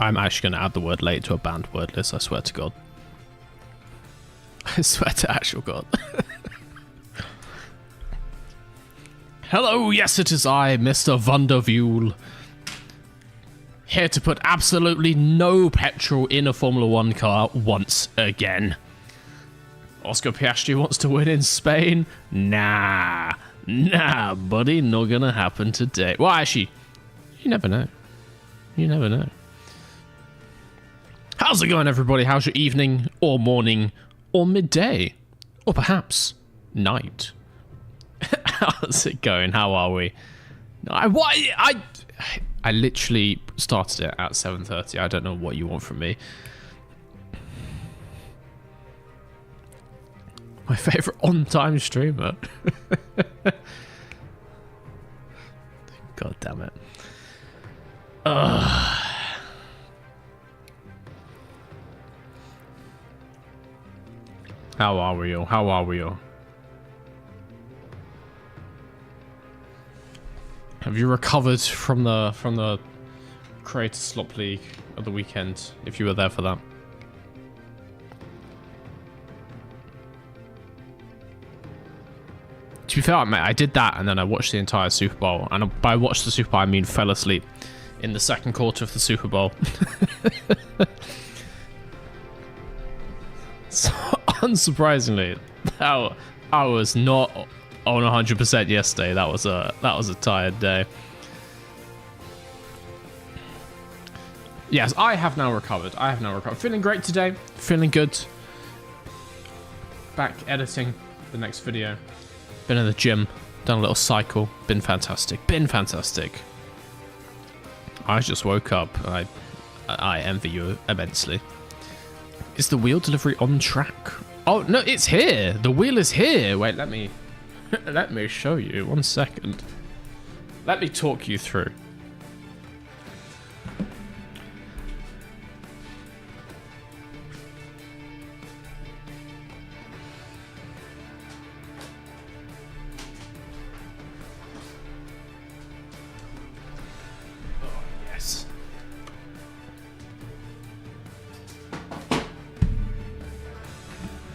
I'm actually going to add the word late to a banned word list, I swear to God. I swear to actual God. Hello, yes it is I, Mr. Vandervule. Here to put absolutely no petrol in a Formula 1 car once again. Oscar Piastri wants to win in Spain? Nah, buddy, not gonna happen today. Well, actually, you never know. You never know. How's it going, everybody? How's your evening, or morning, or midday, or perhaps night? How's it going? How are we? I literally started it at 7:30. I don't know what you want from me. My favorite on-time streamer. God damn it. How are we all? How are we all? Have you recovered from the Creator Slop League of the weekend, if you were there for that? To be fair, mate, I did that and then I watched the entire Super Bowl. And by watched the Super Bowl, I mean fell asleep in the second quarter of the Super Bowl. So, unsurprisingly, I was not on 100% yesterday. That was a tired day. Yes, I have now recovered. Feeling great today. Feeling good. Back editing the next video. Been in the gym. Done a little cycle. Been fantastic. I just woke up. I envy you immensely. Is the wheel delivery on track? Oh, no, it's here. The wheel is here. Wait, let me show you. 1 second. Let me talk you through.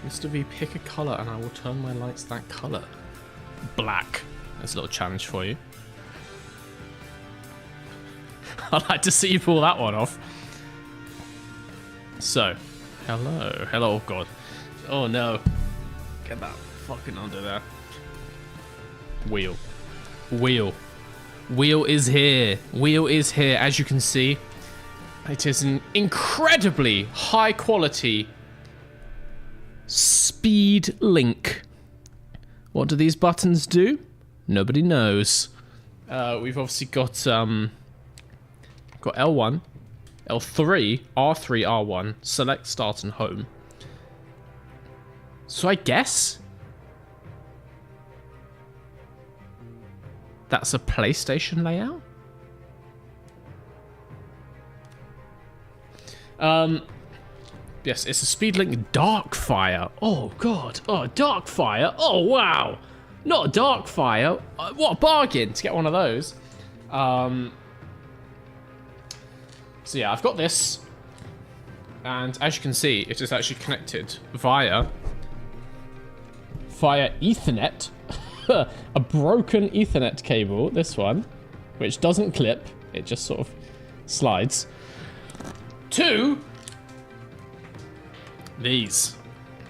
Mr. V, pick a colour and I will turn my lights that colour. Black. That's a little challenge for you. I'd like to see you pull that one off. So, hello. Oh god. Oh no. Get that fucking under there. Wheel is here. As you can see, it is an incredibly high quality Speed Link. What do these buttons do? Nobody knows. We've obviously got L1, L3, R3, R1, select, start, and home. So I guess that's a PlayStation layout. Yes, it's a Speedlink Darkfire. Oh, God. Oh, Darkfire. Oh, wow. Not a Darkfire. What a bargain to get one of those. So, yeah, I've got this. And as you can see, it is actually connected via Ethernet. A broken Ethernet cable, this one, which doesn't clip. It just sort of slides. To these,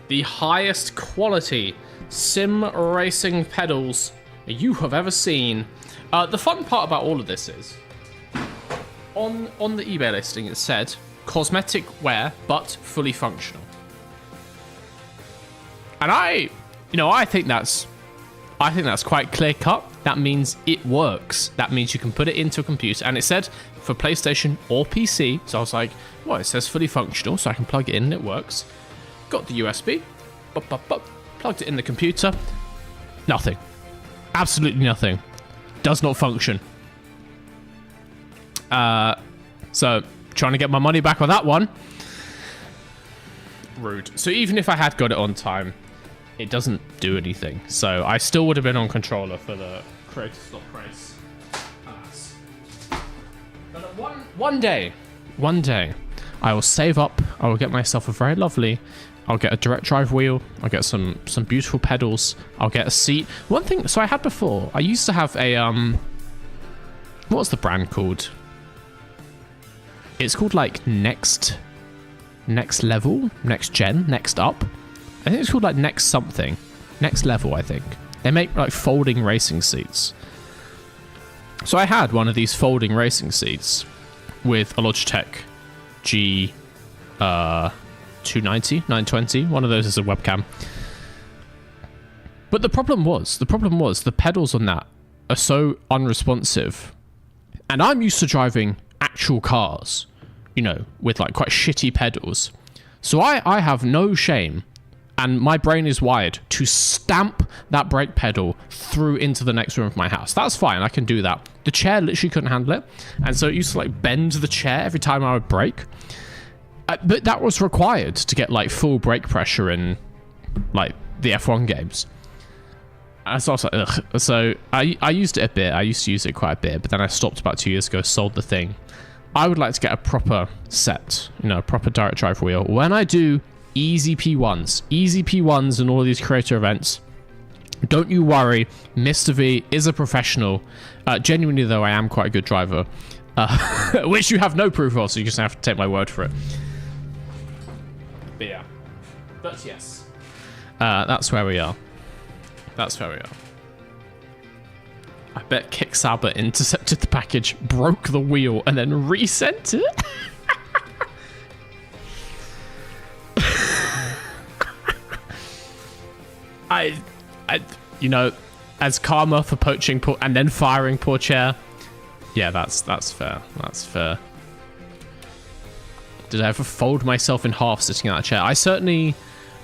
the highest quality sim racing pedals you have ever seen. The fun part about all of this is, on the eBay listing, it said cosmetic wear but fully functional. And I think that's quite clear cut. That means it works. That means you can put it into a computer. And it said for PlayStation or PC. So I was like, well, it says fully functional, so I can plug it in and it works. Got the USB, plugged it in the computer. Nothing. Absolutely nothing. Does not function. So trying to get my money back on that one. Rude. So even if I had got it on time, it doesn't do anything. So I still would have been on controller for the Creator Slop race. But one day, one day, I will save up. I will get myself a very lovely. I'll get a direct drive wheel. I'll get some beautiful pedals. I'll get a seat. One thing. So I had before. I used to have a what's the brand called? It's called like Next Level, Next Gen, Next Up. I think it's called like Next something, Next Level. I think they make like folding racing seats. So I had one of these folding racing seats with a Logitech G 290, 920. One of those is a webcam. But the problem was the pedals on that are so unresponsive. And I'm used to driving actual cars, you know, with like quite shitty pedals. So I have no shame, and my brain is wired to stamp that brake pedal through into the next room of my house. That's fine, I can do that. The chair literally couldn't handle it, and so it used to like bend the chair every time I would brake. But that was required to get like full brake pressure in like the F1 games. And so I was like, ugh. So I used it a bit. I used to use it quite a bit, but then I stopped about 2 years ago, sold the thing. I would like to get a proper set, you know, a proper direct drive wheel. When I do easy P1s and all these creator events, don't you worry, Mr. V is a professional. Genuinely though, I am quite a good driver, which you have no proof of, so you just have to take my word for it. But yeah, but yes, that's where we are. That's where we are. I bet Kicksabber intercepted the package, broke the wheel, and then resent it. I, you know, as karma for poaching poor and then firing poor chair. Yeah, that's fair. That's fair. Did I ever fold myself in half sitting in that chair? I certainly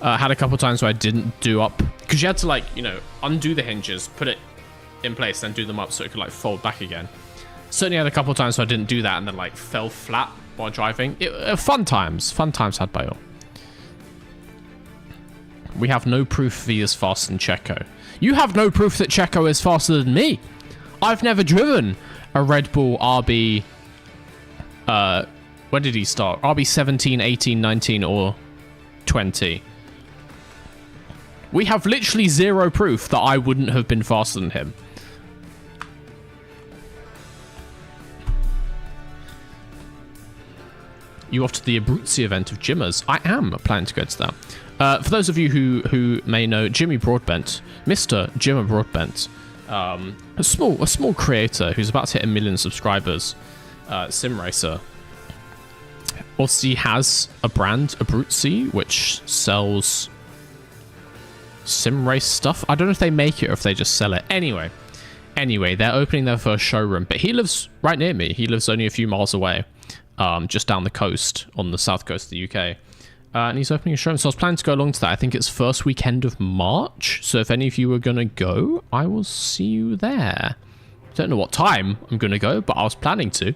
had a couple times where I didn't do up, because you had to like, you know, undo the hinges, put it in place, then do them up so it could like fold back again. Certainly had a couple times where I didn't do that and then like fell flat while driving. Fun times had by all. We have no proof V is faster than Checo. You have no proof that Checo is faster than me. I've never driven a Red Bull RB. When did he start? RB 17, 18, 19, or 20. We have literally zero proof that I wouldn't have been faster than him. You off to the Abruzzi event of Jimmers? I am planning to go to that. For those of you who may know, Jimmy Broadbent, Mr. Jimmer Broadbent, a small creator who's about to hit 1 million subscribers, sim racer. Also, he has a brand, Abruzzi, which sells sim race stuff. I don't know if they make it or if they just sell it. Anyway, they're opening their first showroom, but he lives right near me. He lives only a few miles away, just down the coast on the south coast of the UK. And he's opening a showroom, so I was planning to go along to that. I think it's first weekend of March, so if any of you are going to go, I will see you there. Don't know what time I'm going to go, but I was planning to.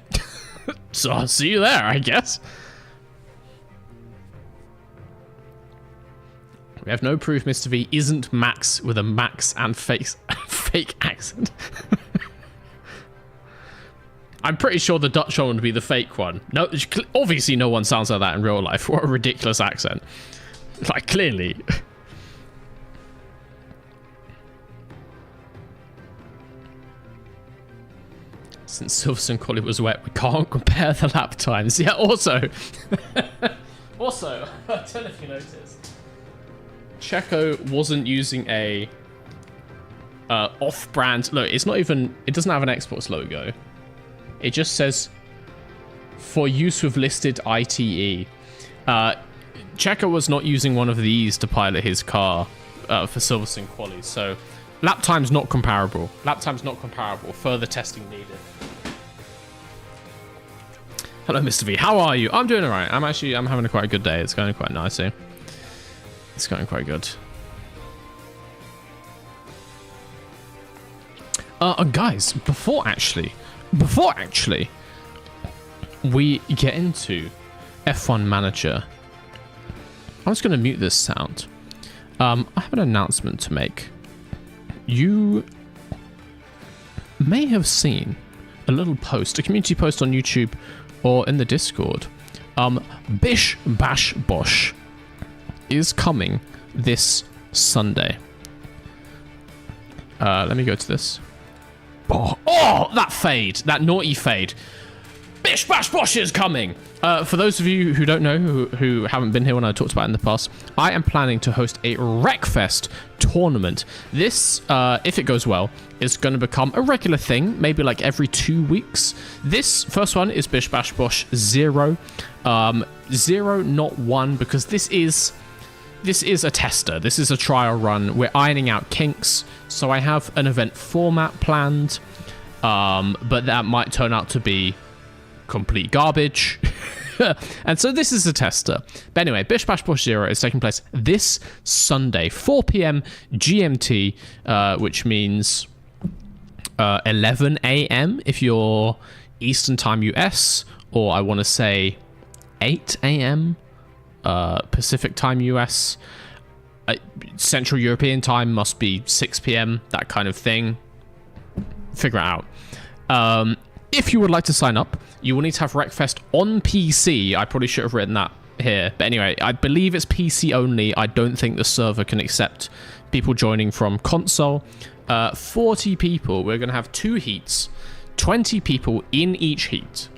So I'll see you there, I guess. We have no proof Mr. V isn't Max with a Max and fake accent. I'm pretty sure the Dutch one would be the fake one. No, obviously no one sounds like that in real life. What a ridiculous accent. Like, clearly. Since Silverstone quality was wet, we can't compare the lap times. Yeah, also, I don't know if you noticed, Checo wasn't using a off-brand. Look, it's not even. It doesn't have an Xbox logo. It just says for use with listed ITE. Checo was not using one of these to pilot his car for Silverstone quali, so lap time's not comparable. Further testing needed. Hello, Mr. V. How are you? I'm doing alright. I'm having a quite good day. It's going quite nicely. It's going quite good. Guys, before actually we get into F1 Manager, I'm just going to mute this sound. I have an announcement to make. You may have seen a little post, a community post on YouTube or in the Discord. Bish Bash Bosh is coming this Sunday. Let me go to this. Oh, that fade, that naughty fade. Bish Bash Bosh is coming. For those of you who don't know, who haven't been here when I talked about it in the past, I am planning to host a Wreckfest tournament. This, if it goes well, is going to become a regular thing, maybe like every 2 weeks. This first one is Bish Bash Bosh 0. 0, not 1, because this is a tester. This is a trial run. We're ironing out kinks, so I have an event format planned, but that might turn out to be complete garbage. And so this is a tester. But anyway, Bish Bash Bosh 0 is taking place this Sunday, 4 p.m. GMT, which means 11 a.m. if you're Eastern Time US, or I want to say 8 a.m. Pacific Time US. Central European Time must be 6 p.m., that kind of thing. Figure it out. If you would like to sign up, you will need to have Wreckfest on PC. I probably should have written that here. But anyway, I believe it's PC only. I don't think the server can accept people joining from console. 40 people. We're going to have 2 heats. 20 people in each heat.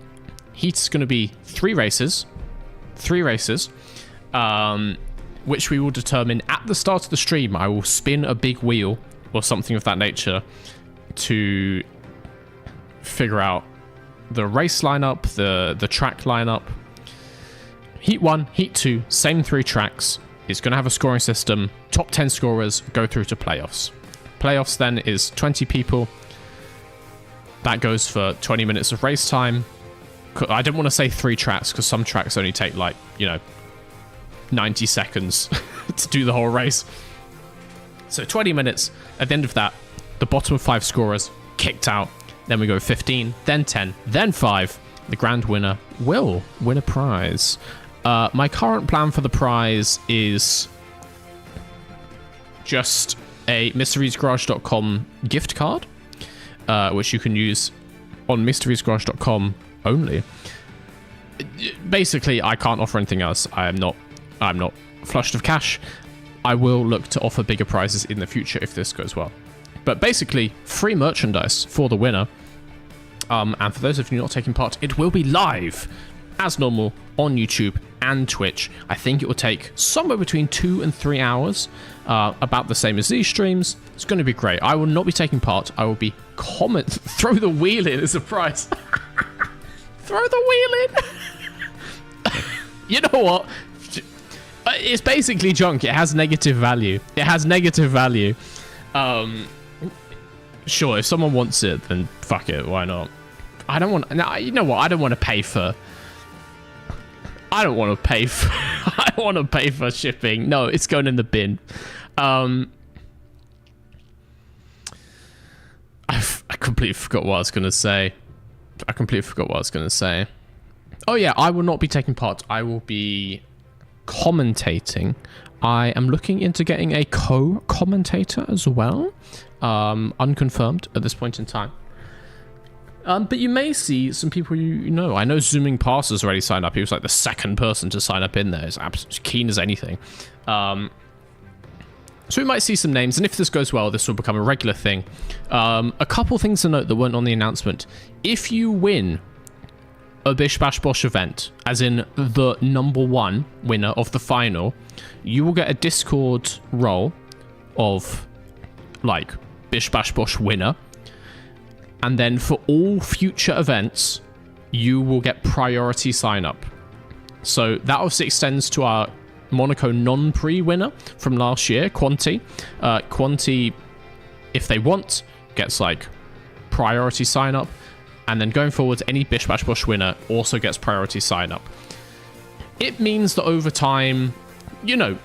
Heat's going to be 3 races. 3 races. Which we will determine at the start of the stream. I will spin a big wheel or something of that nature to figure out the race lineup, the track lineup. Heat 1, Heat 2, same 3 tracks. It's going to have a scoring system. Top 10 scorers go through to playoffs. Playoffs then is 20 people. That goes for 20 minutes of race time. I don't want to say 3 tracks because some tracks only take 90 seconds to do the whole race. So 20 minutes. At the end of that, the bottom 5 scorers kicked out. Then we go 15, then 10, then 5. The grand winner will win a prize. My current plan for the prize is just a mysteriesgarage.com gift card, which you can use on mysteriesgarage.com only. Basically, I can't offer anything else. I'm not flushed of cash. I will look to offer bigger prizes in the future if this goes well. But basically, free merchandise for the winner. And for those of you not taking part, it will be live, as normal, on YouTube and Twitch. I think it will take somewhere between 2 and 3 hours, about the same as these streams. It's going to be great. I will not be taking part. I will be throw the wheel in as a prize. Throw the wheel in. You know what? It's basically junk. It has negative value. Sure, if someone wants it, then fuck it. Why not? I don't want... No, you know what? I don't want to pay for... I don't want to pay for shipping. No, it's going in the bin. I completely forgot what I was going to say. Oh yeah, I will not be taking part. I will be commentating. I am looking into getting a co-commentator as well. Unconfirmed at this point in time. But you may see some people you know. I know Zooming Pass has already signed up. He was like the second person to sign up in there. He's absolutely keen as anything. So we might see some names. And if this goes well, this will become a regular thing. A couple things to note that weren't on the announcement. If you win a Bish Bash Bosh event, as in the #1 winner of the final, you will get a Discord role of like Bish Bash Bosh winner. And then for all future events, you will get priority sign up. So that obviously extends to our Monaco non-pre winner from last year, Quanti. Quanti, if they want, gets like priority sign up. And then going forward, any Bish Bash Bosh winner also gets priority sign up. It means that over time, you know,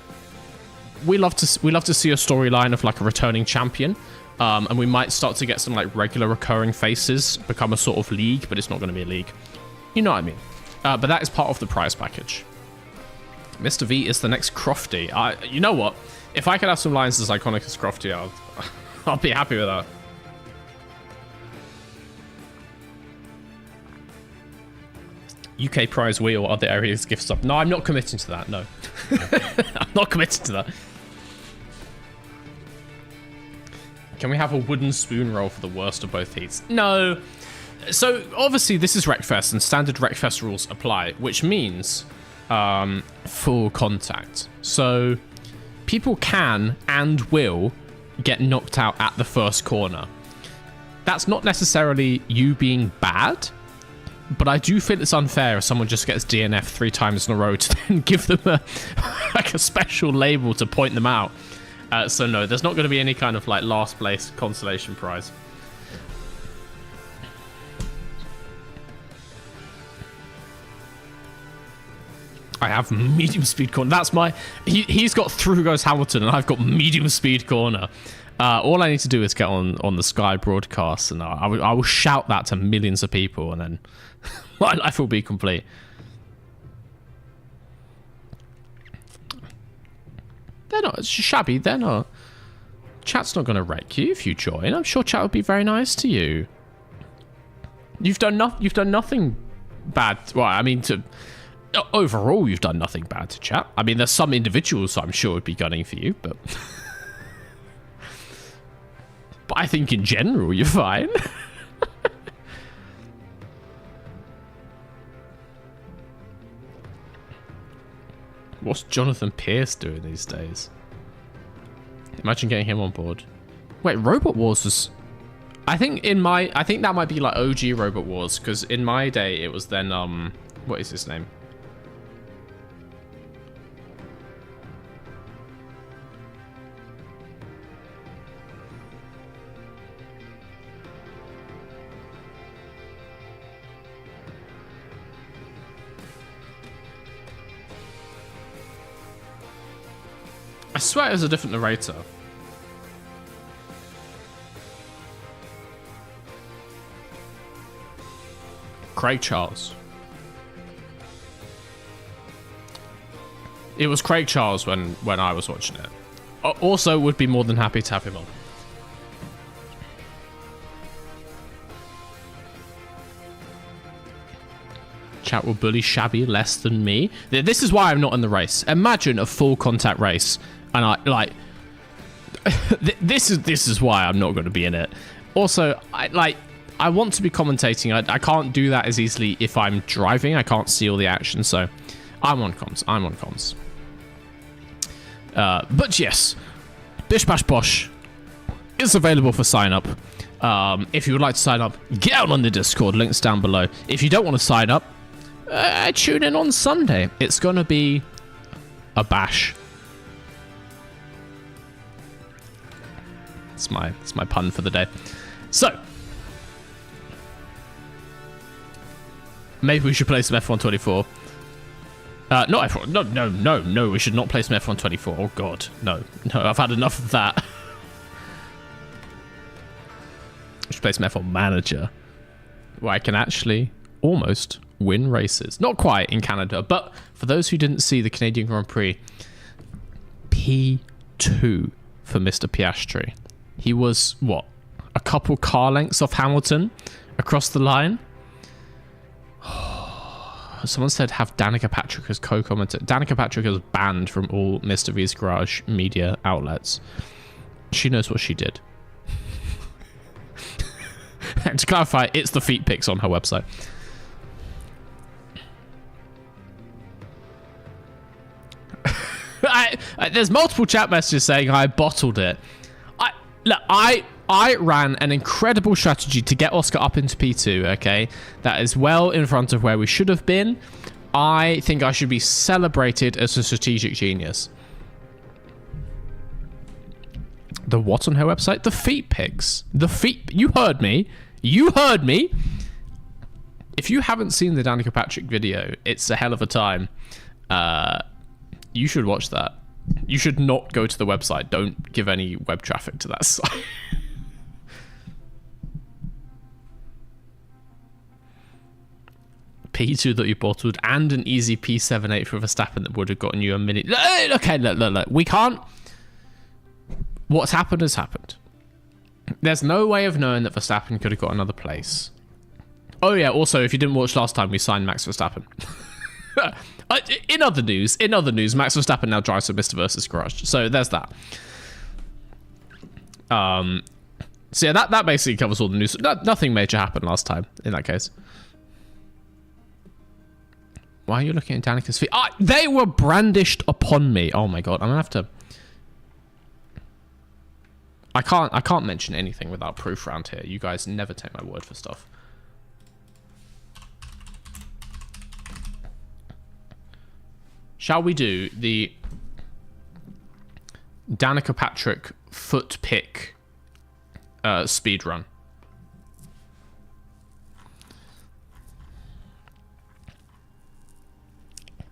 we love to see a storyline of like a returning champion. And we might start to get some like regular recurring faces become a sort of league, but it's not going to be a league. You know what I mean? But that is part of the prize package. Mr. V is the next Crofty. You know what? If I could have some lines as iconic as Crofty, I'll be happy with that. UK prize wheel, other areas gift sub. No, I'm not committing to that. No. I'm not committing to that. Can we have a wooden spoon roll for the worst of both heats? No. So, obviously, this is Wreckfest, and standard Wreckfest rules apply, which means full contact. So, people can and will get knocked out at the first corner. That's not necessarily you being bad, but I do feel it's unfair if someone just gets DNF 3 times in a row to then give them a special label to point them out. So no, there's not going to be any kind of like last place consolation prize. I have medium speed corner. That's my... He's got through goes Hamilton, and I've got medium speed corner. All I need to do is get on the Sky broadcast, and I will shout that to millions of people, and then my life will be complete. They're not shabby. They're not. Chat's not going to wreck you if you join. I'm sure chat would be very nice to you. You've done nothing bad. Well, I mean, overall, you've done nothing bad to chat. I mean, there's some individuals I'm sure would be gunning for you, but but I think in general you're fine. What's Jonathan Pierce doing these days? Imagine getting him on board. Wait, Robot Wars was... I think that might be like OG Robot Wars, because in my day it was then, what is his name? I swear it was a different narrator. Craig Charles. It was Craig Charles when I was watching it. Also, would be more than happy to have him on. Chat will bully Shabby less than me. This is why I'm not in the race. Imagine a full contact race, and I like. this is why I'm not going to be in it. Also, I want to be commentating. I can't do that as easily if I'm driving. I can't see all the action, so I'm on comms. But yes, Bish Bash Bosh is available for sign up. If you would like to sign up, get out on the Discord. Links down below. If you don't want to sign up, tune in on Sunday. It's going to be a bash. It's my pun for the day. So, maybe we should play some F124. Not F1. No, we should not play some F124. Oh, God. No, I've had enough of that. We should play some F1 Manager, where I can actually almost win races. Not quite in Canada, but for those who didn't see the Canadian Grand Prix, P2 for Mr. Piastri. He was, what, a couple car lengths off Hamilton across the line? Someone said have Danica Patrick as co-commentator. Danica Patrick is banned from all Mr. V's Garage media outlets. She knows what she did. And to clarify, it's the feet pics on her website. There's multiple chat messages saying I bottled it. I ran an incredible strategy to get Oscar up into P2, okay? That is well in front of where we should have been. I think I should be celebrated as a strategic genius. The what on her website? The feet pics. The feet... You heard me. You heard me. If you haven't seen the Danica Patrick video, it's a hell of a time. You should watch that. You should not go to the website. Don't give any web traffic to that site. P2 that you bottled and an easy P78 for Verstappen that would have gotten you a minute. Okay, look. We can't... What's happened has happened. There's no way of knowing that Verstappen could have got another place. Oh yeah. Also, if you didn't watch last time, we signed Max Verstappen. In other news, Max Verstappen now drives for Mr. Versus Garage. So there's that. So yeah, that basically covers all the news. Nothing major happened last time in that case. Why are you looking at Danica's feet? They were brandished upon me. Oh my god, I'm gonna have to. I can't mention anything without proof around here. You guys never take my word for stuff. Shall we do the Danica Patrick foot pick speed run?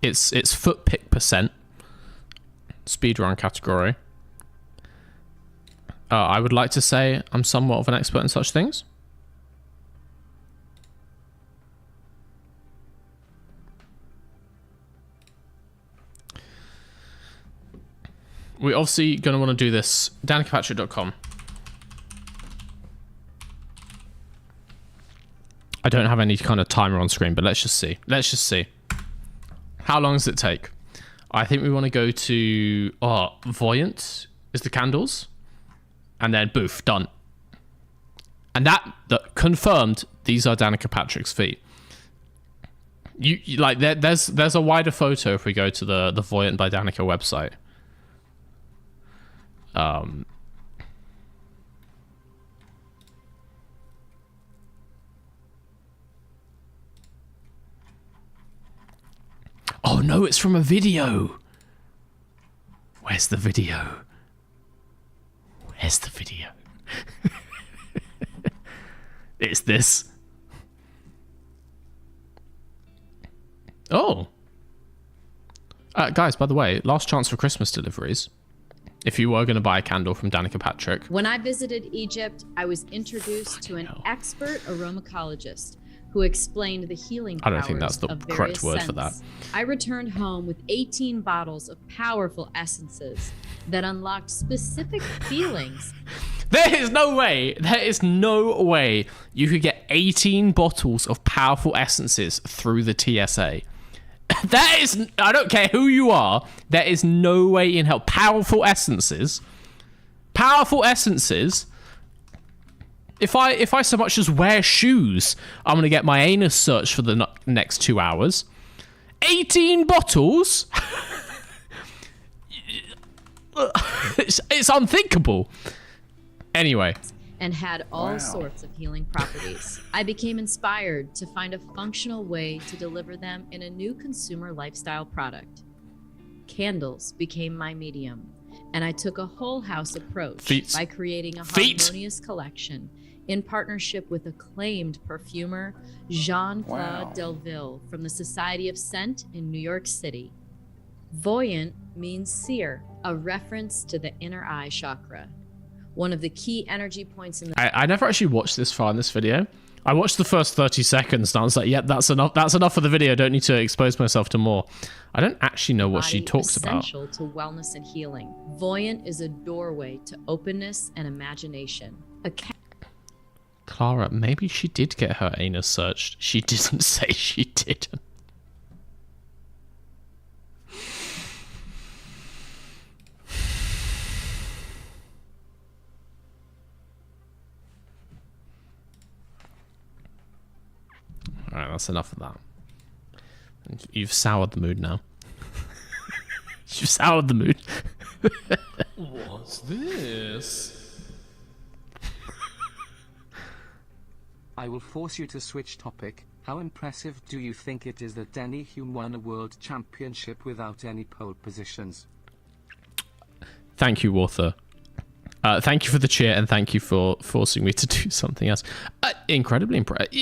It's foot pick percent speed run category. I would like to say I'm somewhat of an expert in such things. We're obviously going to want to do this. DanicaPatrick.com. I don't have any kind of timer on screen, but let's just see. Let's just see. How long does it take? I think we want to go to Voyant is the candles. And then boof, done. And that confirmed these are Danica Patrick's feet. You like there's a wider photo if we go to the Voyant by Danica website. Oh no, it's from a video. Where's the video? Where's the video? It's this. Oh. Guys, by the way, last chance for Christmas deliveries. If you were going to buy a candle from Danica Patrick. When I visited Egypt, I was introduced to an expert aromacologist who explained the healing powers. I don't think that's the correct word for that. I returned home with 18 bottles of powerful essences that unlocked specific feelings. There is no way you could get 18 bottles of powerful essences through the TSA. That is, I don't care who you are, there is no way in hell. Powerful essences. If I so much as wear shoes, I'm going to get my anus searched for the next 2 hours. 18 bottles? It's unthinkable. Anyway. And had all sorts of healing properties. I became inspired to find a functional way to deliver them in a new consumer lifestyle product. Candles became my medium, and I took a whole house approach by creating a harmonious collection in partnership with acclaimed perfumer Jean-Claude Delville from the Society of Scent in New York City. Voyant means seer, a reference to the inner eye chakra. One of the key energy points in the... I never actually watched this far in this video. I watched the first 30 seconds and I was like, yep, that's enough. That's enough for the video. Don't need to expose myself to more. I don't actually know what she talks about. Essential to wellness and healing. Voyant is a doorway to openness and imagination. Clara, maybe she did get her anus searched. She didn't say she didn't. Alright, that's enough of that. You've soured the mood now. You've soured the mood. What's this? I will force you to switch topic. How impressive do you think it is that Denny Hume won a world championship without any pole positions? Thank you, Walther. Thank you for the cheer and thank you for forcing me to do something else. Incredibly impressive.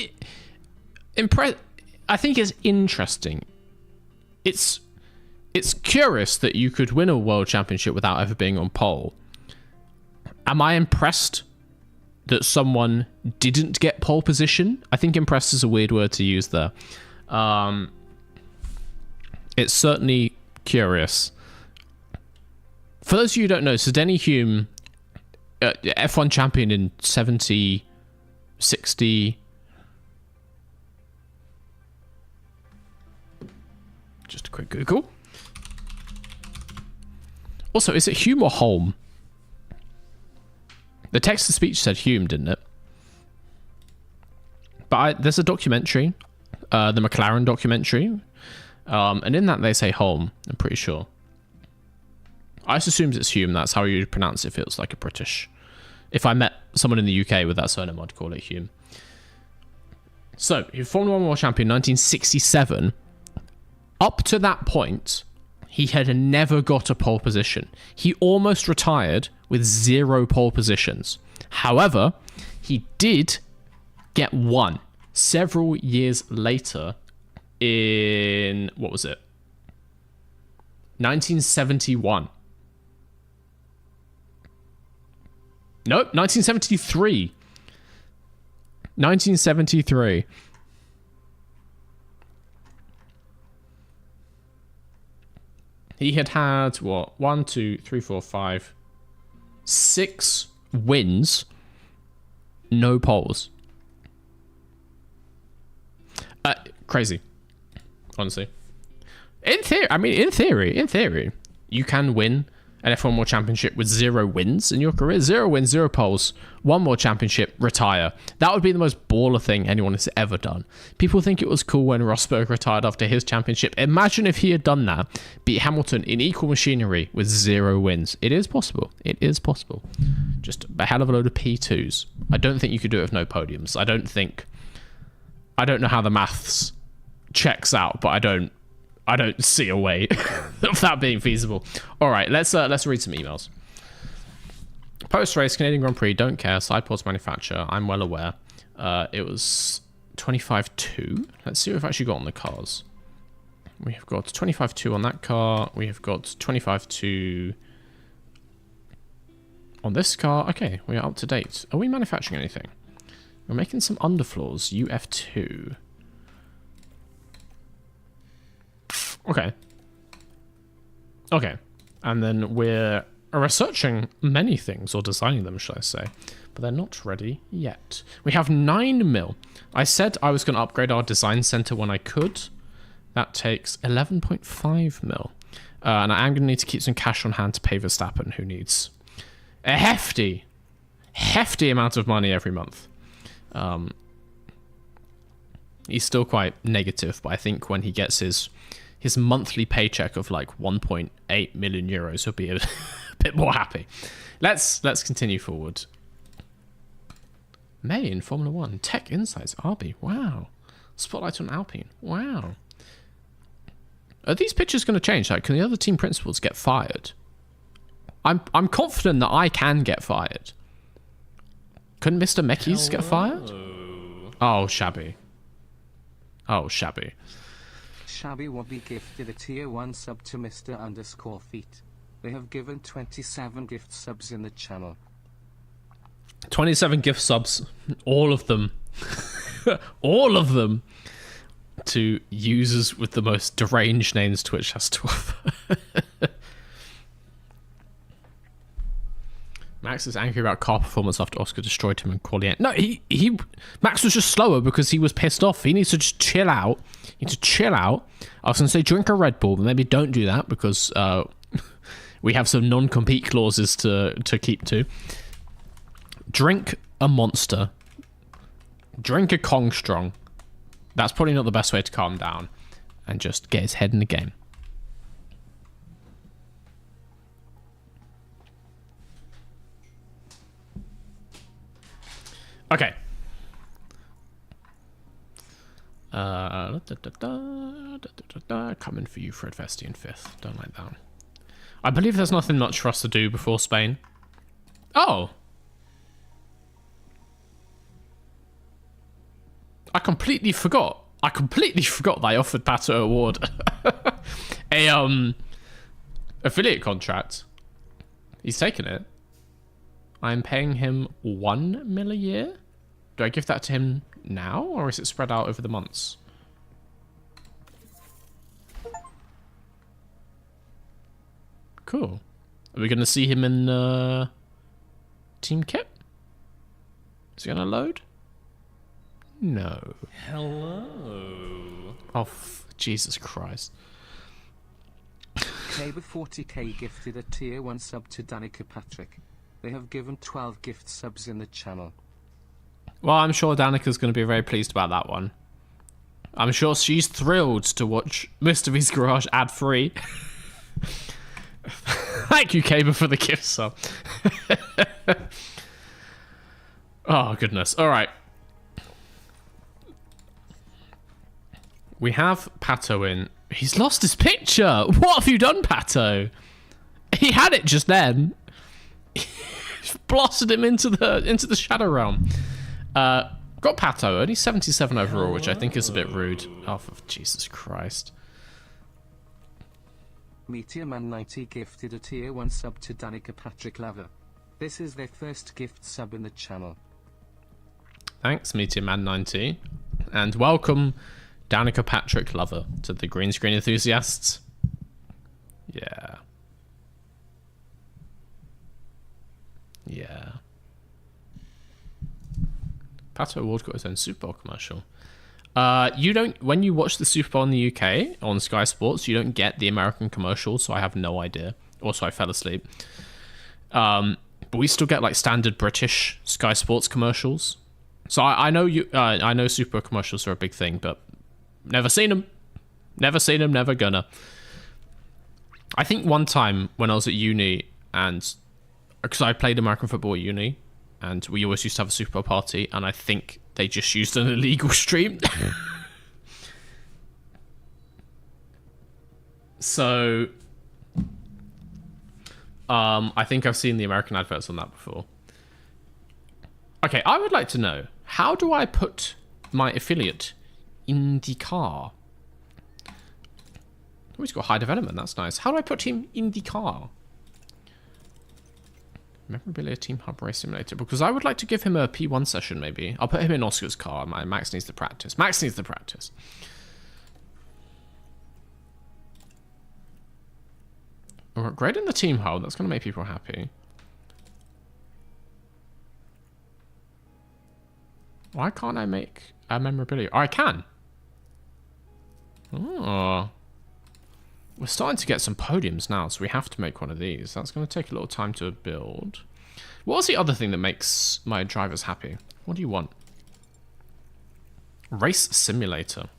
I think it's interesting. It's curious that you could win a world championship without ever being on pole. Am I impressed that someone didn't get pole position? I think impressed is a weird word to use there. It's certainly curious. For those of you who don't know, so Denny Hume, F1 champion in 70, 60, Just a quick Google. Also, is it Hume or Holm? The text-to-speech said Hume, didn't it? But there's a documentary, the McLaren documentary, and in that they say Holm, I'm pretty sure. I just assumed it's Hume, that's how you'd pronounce it if it was like a British. If I met someone in the UK with that surname, I'd call it Hume. So, he was Formula 1 World Champion in 1967. Up to that point, he had never got a pole position. He almost retired with 0 pole positions. However, he did get one several years later in, what was it? 1971. Nope, 1973. 1973. He had what? 1, 2, 3, 4, 5, 6 wins, no poles. Crazy, honestly. In theory, you can win an F1 World Championship with 0 wins in your career. 0 wins, 0 poles, 1 World Championship, retire. That would be the most baller thing anyone has ever done. People think it was cool when Rosberg retired after his championship. Imagine if he had done that, beat Hamilton in equal machinery with 0 wins. It is possible. It is possible. Just a hell of a load of P2s. I don't think you could do it with no podiums. I don't know how the maths checks out, but I don't see a way of that being feasible. All right, let's read some emails. Post-race, Canadian Grand Prix, don't care. Sideports manufacturer, I'm well aware. It was 25-2. Let's see what we've actually got on the cars. We have got 25-2 on that car. We have got 25-2 on this car. Okay, we are up to date. Are we manufacturing anything? We're making some underfloors, UF2. Okay. And then we're researching many things, or designing them, should I say. But they're not ready yet. We have 9 mil. I said I was going to upgrade our design center when I could. That takes 11.5 mil. And I am going to need to keep some cash on hand to pay Verstappen, who needs a hefty amount of money every month. He's still quite negative, but I think when he gets his monthly paycheck of like 1.8 million euros, he'll be a bit more happy. Let's continue forward. May in Formula 1. Tech Insights, Arby. Wow. Spotlight on Alpine. Wow. Are these pictures going to change? Like, can the other team principals get fired? I'm confident that I can get fired. Couldn't Mr. Mekis get fired? Oh, shabby. Oh, shabby. Shabby Wobby gifted a tier 1 sub to Mr_Feet. They have given 27 gift subs in the channel. 27 gift subs. All of them. All of them. To users with the most deranged names Twitch has to offer. Max is angry about car performance after Oscar destroyed him in quality. No, Max was just slower because he was pissed off. He needs to just chill out. He needs to chill out. I was going to say drink a Red Bull, but maybe don't do that because we have some non-compete clauses to keep to. Drink a Monster. Drink a Kong Strong. That's probably not the best way to calm down and just get his head in the game. Okay. Coming for you, Fred Vesti in 5th. Don't like that. I believe there's nothing much for us to do before Spain. Oh. I completely forgot that I offered Pato Award a affiliate contract. He's taken it. I'm paying him 1 mil a year. Do I give that to him now, or is it spread out over the months? Cool. Are we going to see him in Team Kit? Is he going to load? No. Hello. Oh, Jesus Christ. Kaber40k gifted a tier 1 sub to Danica Patrick. They have given 12 gift subs in the channel. Well, I'm sure Danica's going to be very pleased about that one. I'm sure she's thrilled to watch Mr. V's Garage ad-free. Thank you, Kaber, for the gift sub. Oh, goodness. All right. We have Pato in. He's lost his picture. What have you done, Pato? He had it just then. Blasted him into the Shadow Realm. Got Pato, only 77 overall, which I think is a bit rude. Oh, for Jesus Christ. Meteorman90 gifted a tier 1 sub to Danica Patrick Lover. This is their first gift sub in the channel. Thanks, Meteorman90. And welcome, Danica Patrick Lover, to the Green Screen Enthusiasts. Yeah. Yeah. Pato Award got his own Super Bowl commercial. You don't, when you watch the Super Bowl in the UK on Sky Sports, you don't get the American commercial, so I have no idea. Also, I fell asleep. But we still get like standard British Sky Sports commercials. So I know I know Super Bowl commercials are a big thing, but never seen them. Never seen them. Never gonna. I think one time when I was at uni, and because I played American football at uni, and we always used to have a Super Bowl party, and I think they just used an illegal stream. So, I think I've seen the American adverts on that before. Okay, I would like to know, how do I put my affiliate in the car? Oh, he's got high development, that's nice. How do I put him in the car? Memorabilia Team Hub Race Simulator, because I would like to give him a P1 session, maybe. I'll put him in Oscar's car. Max needs to practice. Max needs to practice. We're upgrading the Team Hub. That's going to make people happy. Why can't I make a memorabilia? Oh, I can. Oh. We're starting to get some podiums now, so we have to make one of these. That's going to take a little time to build. What's the other thing that makes my drivers happy? What do you want? Race simulator.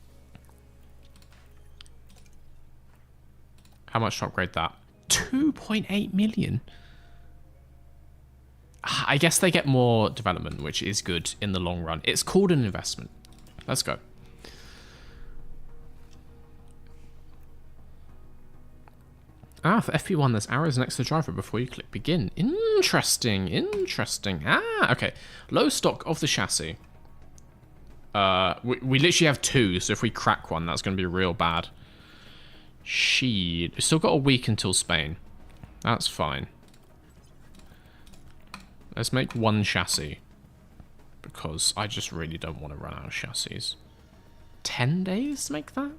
How much to upgrade that? 2.8 million. I guess they get more development, which is good in the long run. It's called an investment. Let's go. Ah, for FP1, there's arrows next to the driver before you click begin. Interesting, interesting. Ah, okay. Low stock of the chassis. We literally have two, so if we crack one, that's going to be real bad. Shit. We've still got a week until Spain. That's fine. Let's make one chassis. Because I just really don't want to run out of chassis. 10 days to make that?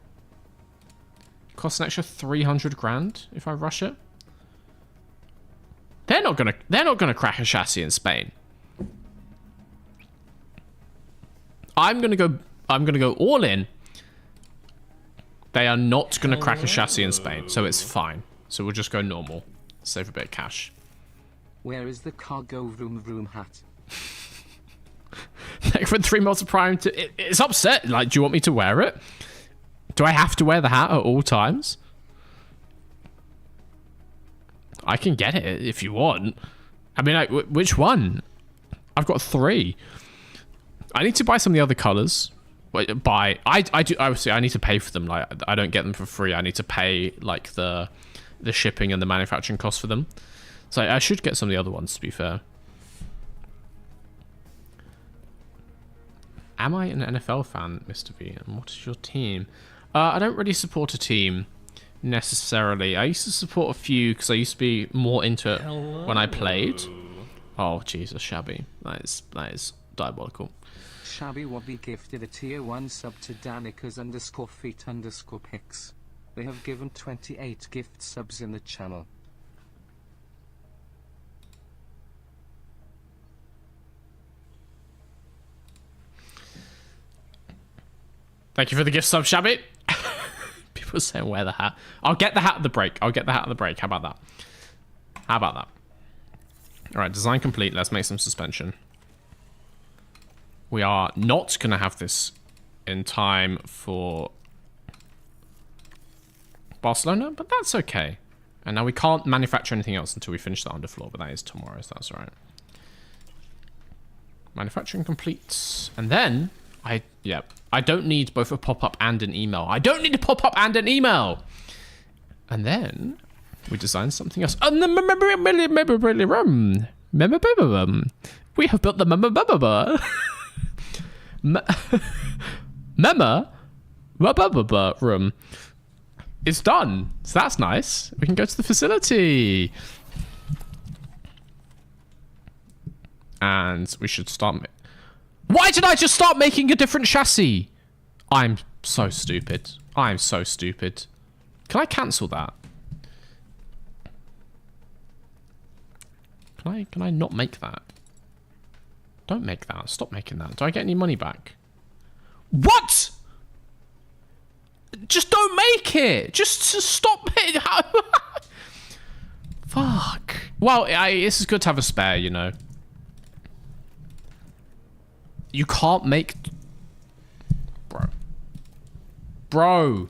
Costs an extra 300 grand if I rush it. They're not gonna crack a chassis in Spain. I'm gonna go all in. They are not gonna crack a chassis in Spain, so it's fine. So we'll just go normal. Save a bit of cash. Where is the cargo vroom vroom hat? Like for 3 months of Prime it's upset. Like, do you want me to wear it? Do I have to wear the hat at all times? I can get it if you want. I mean, like, which one? I've got 3. I need to buy some of the other colors. I do. Obviously, I need to pay for them. Like, I don't get them for free. I need to pay like the shipping and the manufacturing costs for them. So I should get some of the other ones, to be fair. Am I an NFL fan, Mr. V? And what is your team? I don't really support a team necessarily. I used to support a few because I used to be more into it when I played. Oh, Jesus, Shabby. That is diabolical. Shabby Wobby gifted a tier 1 sub to Danica's _feet_pics. They have given 28 gift subs in the channel. Thank you for the gift sub, Shabby. People saying wear the hat. I'll get the hat at the break. How about that? All right, design complete. Let's make some suspension. We are not going to have this in time for Barcelona, but that's okay. And now we can't manufacture anything else until we finish the underfloor, but that is tomorrow, so that's all right. Manufacturing complete. And then, I don't need both a pop-up and an email. And then, we design something else. We have built the room. It's done. So that's nice. We can go to the facility. And we should start... Why did I just start making a different chassis? I'm so stupid. Can I cancel that? Can I not make that? Don't make that. Stop making that. Do I get any money back? What? Just don't make it. Just stop it. Fuck. Well, this is good to have a spare, you know. You can't make... Bro.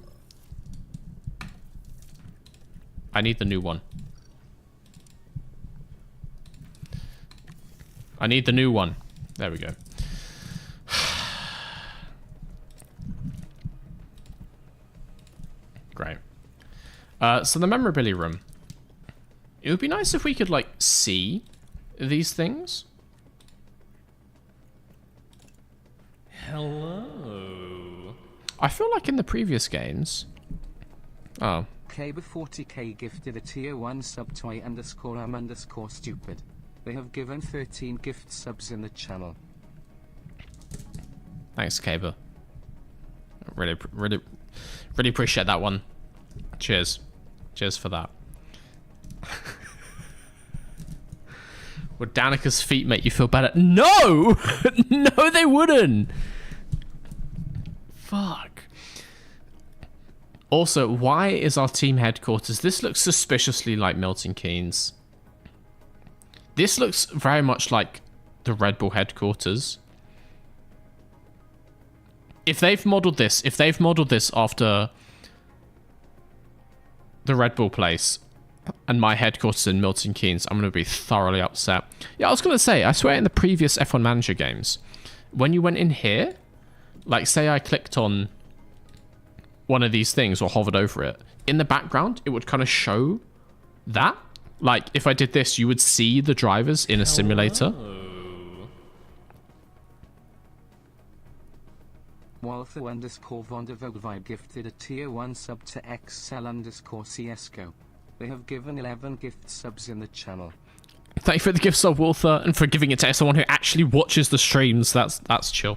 I need the new one. There we go. Great. So the memorabilia room. It would be nice if we could, like, see these things. Hello. I feel like in the previous games... Oh. Kaber40k gifted a tier 1 sub to I_am_stupid. They have given 13 gift subs in the channel. Thanks, Kaber. Really appreciate that one. Cheers. Cheers for that. Would Danica's feet make you feel better? No! No, they wouldn't. Fuck. Also, why is our team headquarters... This looks suspiciously like Milton Keynes. This looks very much like the Red Bull headquarters. If they've modeled this after the Red Bull place and my headquarters in Milton Keynes, I'm going to be thoroughly upset. Yeah, I was going to say, I swear in the previous F1 Manager games, when you went in here, like say I clicked on one of these things or hovered over it, in the background, it would kind of show that. Like, if I did this, you would see the drivers in a simulator. Walther_Vondervogelvide gifted a tier 1 sub to XL_CSGO. They have given 11 gift subs in the channel. Thank you for the gift sub, Walther, and for giving it to someone who actually watches the streams. That's chill.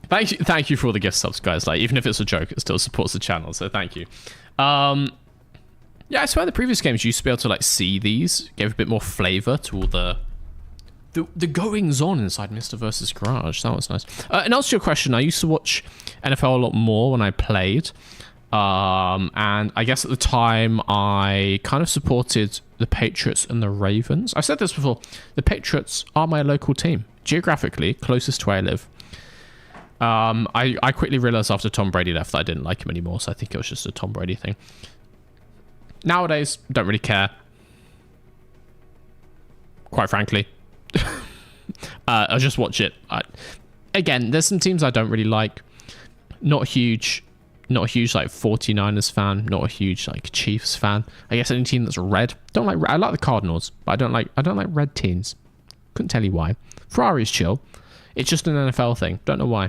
Thank you for all the gift subs, guys. Like, even if it's a joke, it still supports the channel, so thank you. Yeah, I swear the previous games you used to be able to like see these, gave a bit more flavor to all the goings on inside Mr. Versus Garage. That was nice. And answer your question, I used to watch NFL a lot more when I played. And I guess at the time I kind of supported the Patriots and the Ravens. I've said this before. The Patriots are my local team, geographically closest to where I live. I quickly realized after Tom Brady left that I didn't like him anymore, so I think it was just a Tom Brady thing. Nowadays, don't really care. Quite frankly. I just watch it. Again, there's some teams I don't really like. Not a huge like 49ers fan. Not a huge like Chiefs fan. I guess any team that's red. I like the Cardinals, but I don't like red teams. Couldn't tell you why. Ferrari's chill. It's just an NFL thing. Don't know why.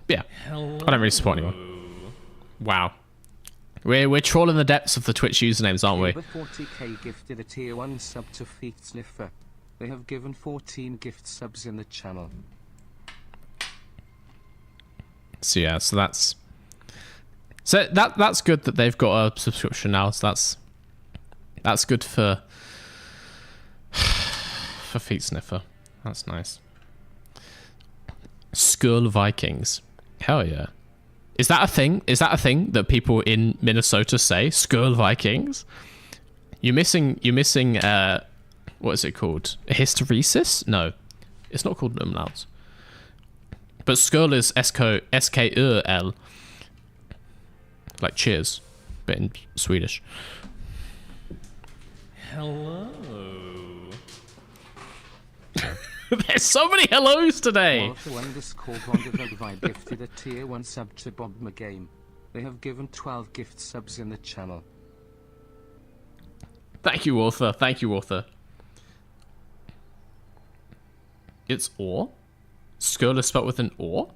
Yeah, hello. I don't really support anyone. Wow. We're trawling the depths of the Twitch usernames, aren't we? 40k gifted a tier 1 sub to Feet Sniffer. They have given 14 gift subs in the channel. So yeah, so that's good that they've got a subscription now. So that's good for Feet Sniffer. That's nice. Skrull Vikings. Hell yeah. Is that a thing? Is that a thing that people in Minnesota say? Skrull Vikings? You're missing, what is it called? A hysteresis? No. It's not called an umlaut. But Skrull is S-K-U-L. Like cheers, but in Swedish. Hello. There's so many hellos today. Vibe gifted a tier 1 sub to Bob McGame. They have given 12 gift subs in the channel. Thank you, author. Thank you, author. It's or? Skrull is spelled with an or?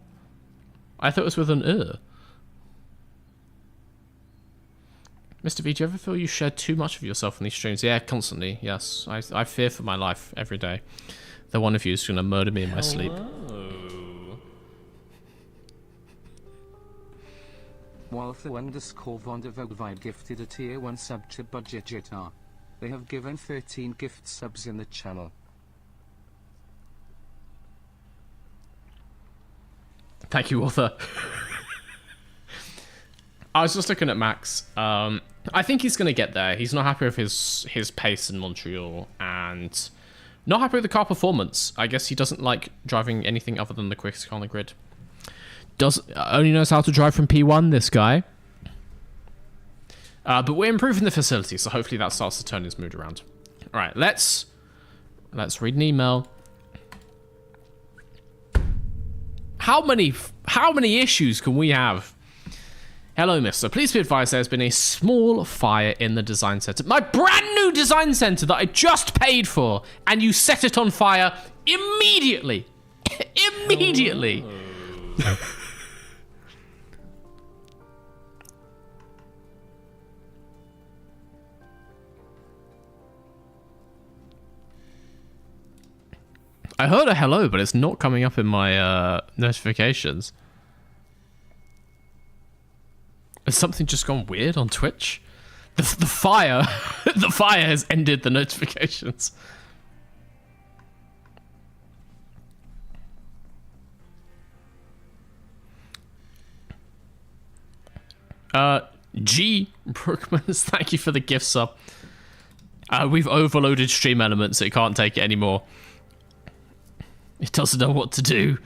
I thought it was with an Mr. V, do you ever feel you share too much of yourself in these streams? Yeah, constantly, yes. I fear for my life every day. The one of you is going to murder me in my sleep. Walther_Vondervold gifted a tier 1 sub to Budget Jitar. They have given 13 gift subs in the channel. Thank you, author. I was just looking at Max. I think he's going to get there. He's not happy with his pace in Montreal and not happy with the car performance. I guess he doesn't like driving anything other than the quickest car on the grid. Only knows how to drive from P1, this guy. But we're improving the facility, so hopefully that starts to turn his mood around. All right, let's read an email. How many issues can we have? Hello, mister. Please be advised there's been a small fire in the design center. My brand new design center that I just paid for, and you set it on fire immediately. Immediately. I heard a hello, but it's not coming up in my notifications. Has something just gone weird on Twitch? The fire, the fire has ended the notifications. G Brookmans, thank you for the gift sub. We've overloaded Stream Elements, it can't take it anymore. It doesn't know what to do.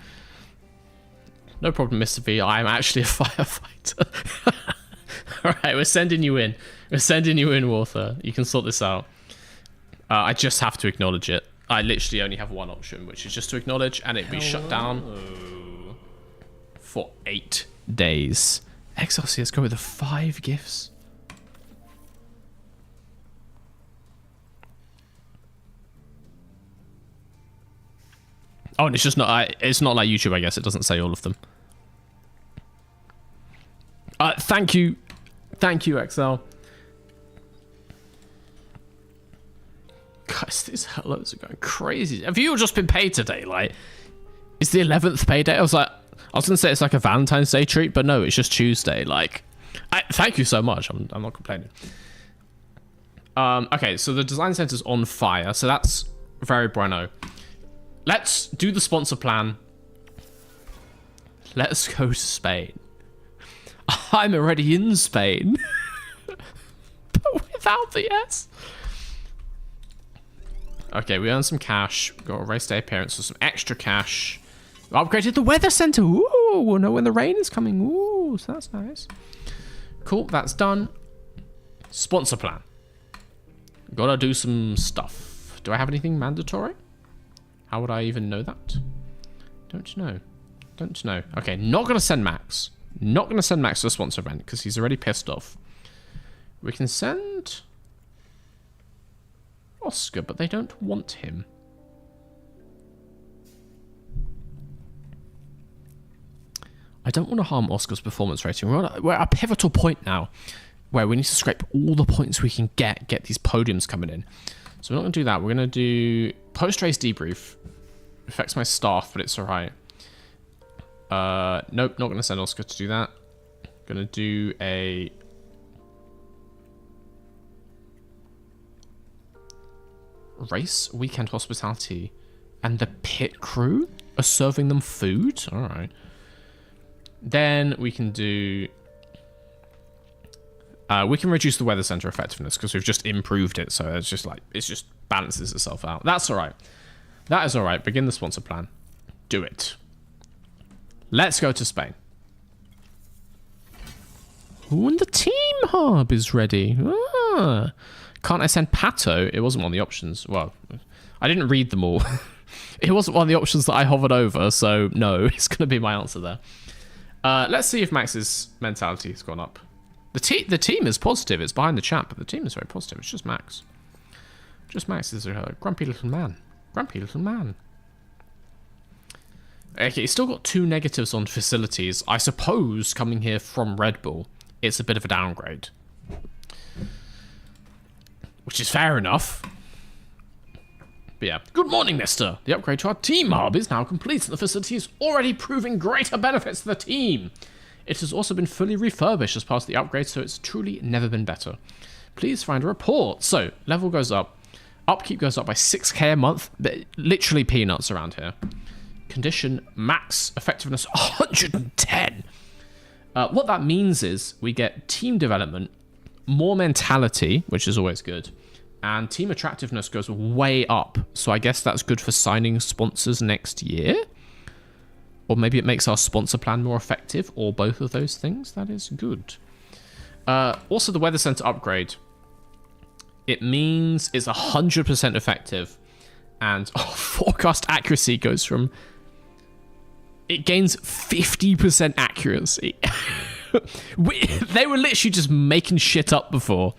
No problem, Mr. V. I'm actually a firefighter. Alright, we're sending you in. We're sending you in, Walther. You can sort this out. I just have to acknowledge it. I literally only have one option, which is just to acknowledge, and it'll be shut down for 8 days. XLC, let's go with the 5 gifts. Oh, and it's just not. It's not like YouTube, I guess. It doesn't say all of them. Thank you, XL. Guys, these hellos are going crazy. Have you all just been paid today? Like, it's the 11th payday. I was gonna say it's like a Valentine's Day treat, but no, it's just Tuesday. Like, thank you so much. I'm not complaining. Okay, so the design center's on fire, so that's very bueno. Let's do the sponsor plan. Let's go to Spain. I'm already in Spain. But without the S. Okay, we earned some cash. We got a race day appearance for some extra cash. We upgraded the weather center. Ooh, we'll know when the rain is coming. Ooh, so that's nice. Cool, that's done. Sponsor plan. Gotta do some stuff. Do I have anything mandatory? How would I even know that? Don't know. Don't know. Okay, not going to send Max. Not going to send Max to the sponsor event because he's already pissed off. We can send Oscar, but they don't want him. I don't want to harm Oscar's performance rating. We're at a pivotal point now where we need to scrape all the points we can get these podiums coming in. So we're not going to do that. We're going to do post-race debrief. Affects my staff, but it's alright. Nope, not going to send Oscar to do that. Going to do a... race, weekend hospitality, and the pit crew? are serving them food. All right. Then we can do... we can reduce the weather center effectiveness because we've just improved it. So it's just like, it just balances itself out. That's all right. That is all right. Begin the sponsor plan. Do it. Let's go to Spain. Ooh, and the team hub is ready. Ah. Can't I send Pato? It wasn't one of the options. Well, I didn't read them all. It wasn't one of the options that I hovered over, so no, it's going to be my answer there. Let's see if Max's mentality has gone up. The team is positive. It's behind the chat, but the team is very positive. It's just Max. Just Max is a grumpy little man. Grumpy little man. Okay, he's still got 2 negatives on facilities. I suppose coming here from Red Bull, it's a bit of a downgrade. Which is fair enough. But yeah. Good morning, Nesta. The upgrade to our team hub is now complete, and the facility is already proving greater benefits to the team. It has also been fully refurbished as part of the upgrade, so it's truly never been better. Please find a report. So, level goes up. Upkeep goes up by 6k a month. Literally peanuts around here. Condition, max effectiveness, 110. What that means is we get team development, more mentality, which is always good, and team attractiveness goes way up. So I guess that's good for signing sponsors next year. Or maybe it makes our sponsor plan more effective, or both of those things. That is good. Also, the weather center upgrade. It means it's 100% effective. And forecast accuracy goes from... It gains 50% accuracy. They were literally just making shit up before.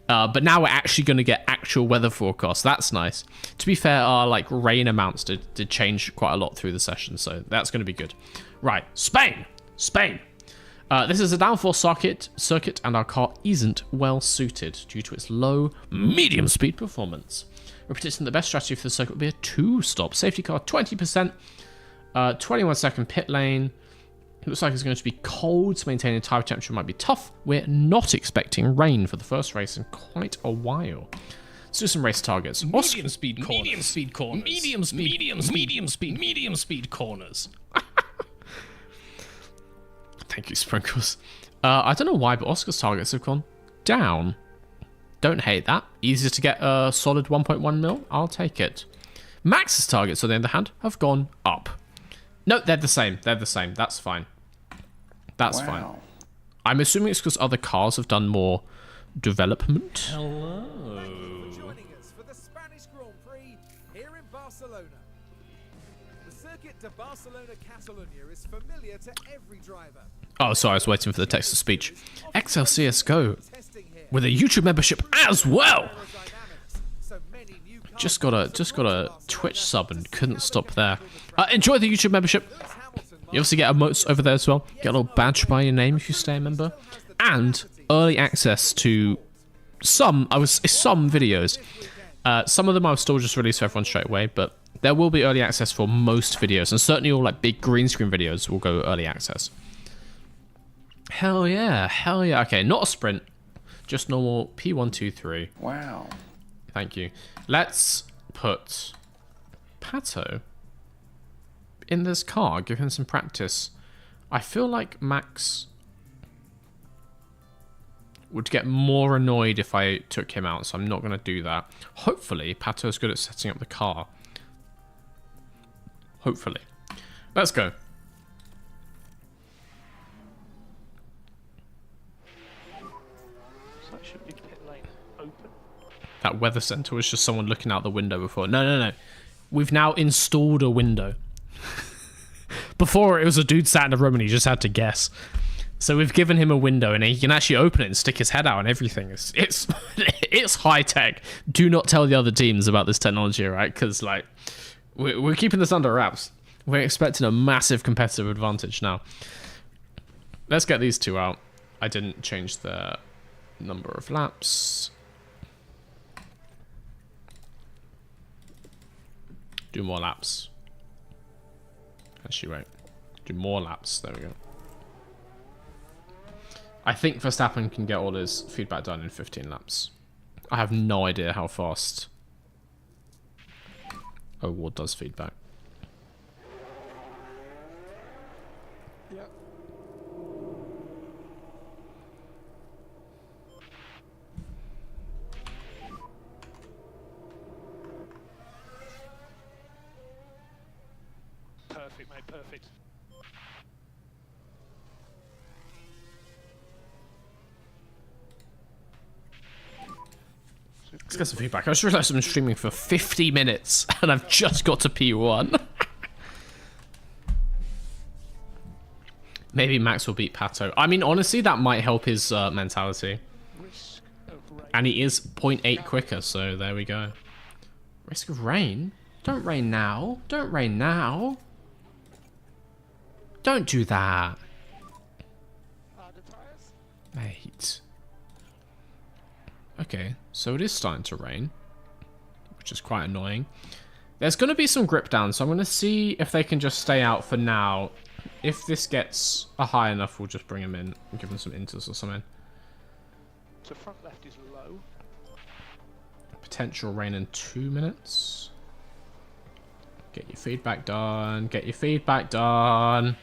But now we're actually going to get actual weather forecasts. That's nice. To be fair, our like rain amounts did change quite a lot through the session, so that's going to be good. Right, Spain. This is a downforce circuit, and our car isn't well suited due to its low, medium speed performance. We're predicting the best strategy for the circuit will be a 2-stop. Safety car, 20%, 21-second pit lane. It looks like it's going to be cold, so maintaining tire temperature might be tough. We're not expecting rain for the first race in quite a while. Let's do some race targets. Medium speed corners. Medium speed corners. Thank you, Sprinkles. I don't know why, but Oscar's targets have gone down. Don't hate that. Easier to get a solid 1.1 mil. I'll take it. Max's targets, on the other hand, have gone up. No, they're the same. That's fine. That's fine. I'm assuming it's because other cars have done more development. Hello. Joining us for the Spanish Grand Prix here in Barcelona. The circuit to Barcelona Catalunya is familiar to every driver. Oh, sorry, I was waiting for the text to speech. XLCSGO with a YouTube membership as well. Just got a Twitch sub and couldn't stop there. Enjoy the YouTube membership. You also get emotes over there as well. Get a little badge by your name if you stay a member, and early access to some videos. Some of them I'll still just release for everyone straight away, but there will be early access for most videos, and certainly all like big green screen videos will go early access. Hell yeah. Okay, not a sprint, just normal P123. Wow. Thank you. Let's put Pato in this car, give him some practice. I feel like Max would get more annoyed if I took him out, so I'm not going to do that. Hopefully, Pato's good at setting up the car. Hopefully. Let's go. So that should be pit lane open. That weather center was just someone looking out the window before. No. We've now installed a window. Before, it was a dude sat in a room and he just had to guess. So we've given him a window and he can actually open it and stick his head out and everything. It's high tech. Do not tell the other teams about this technology, right? Because like we're keeping this under wraps. We're expecting a massive competitive advantage now. Let's get these two out. I didn't change the number of laps. Do more laps. Actually, wait. Do more laps. There we go. I think Verstappen can get all his feedback done in 15 laps. I have no idea how fast O'Ward does feedback. Yeah. Perfect, mate, perfect. Let's get some feedback. I just realised I've been streaming for 50 minutes and I've just got to P1. Maybe Max will beat Pato. I mean, honestly, that might help his mentality. Risk of rain. And he is 0.8 quicker, so there we go. Risk of rain? Don't rain now. Don't rain now. Don't do that. The tires? Mate. Okay, so it is starting to rain, which is quite annoying. There's going to be some grip down, so I'm going to see if they can just stay out for now. If this gets a high enough, we'll just bring them in and give them some inters or something. So front left is low. Potential rain in 2 minutes. Get your feedback done. Get your feedback done.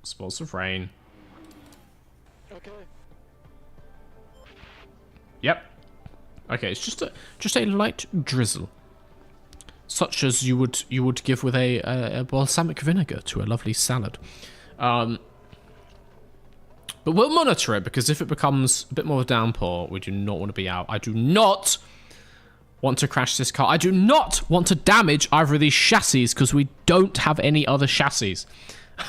Spells of rain. Okay. Yep. Okay, it's just a light drizzle, such as you would give with a balsamic vinegar to a lovely salad. But we'll monitor it, because if it becomes a bit more of a downpour, we do not want to be out. I do not want to crash this car. I do not want to damage either of these chassis, because we don't have any other chassis.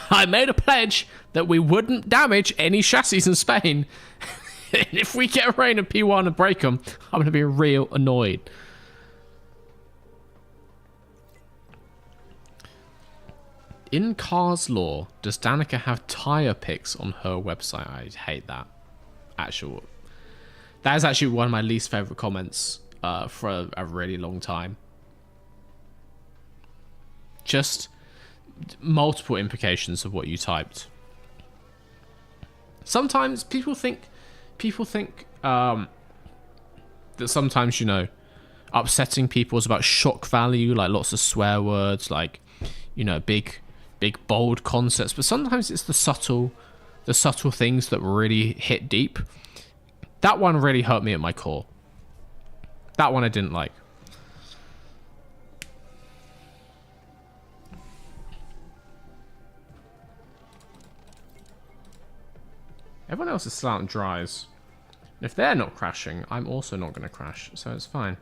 I made a pledge that we wouldn't damage any chassis in Spain. And if we get a rain in P1 and break them, I'm going to be real annoyed. In Cars Law, does Danica have tyre pics on her website? I hate that. That is actually one of my least favourite comments for a really long time. Just multiple implications of what you typed. Sometimes people think that sometimes, you know, upsetting people is about shock value, like lots of swear words, like, you know, big bold concepts, but sometimes it's the subtle things that really hit deep. That one really hurt me at my core. That one I didn't like. Everyone else is still out and dries. And if they're not crashing, I'm also not going to crash, so it's fine.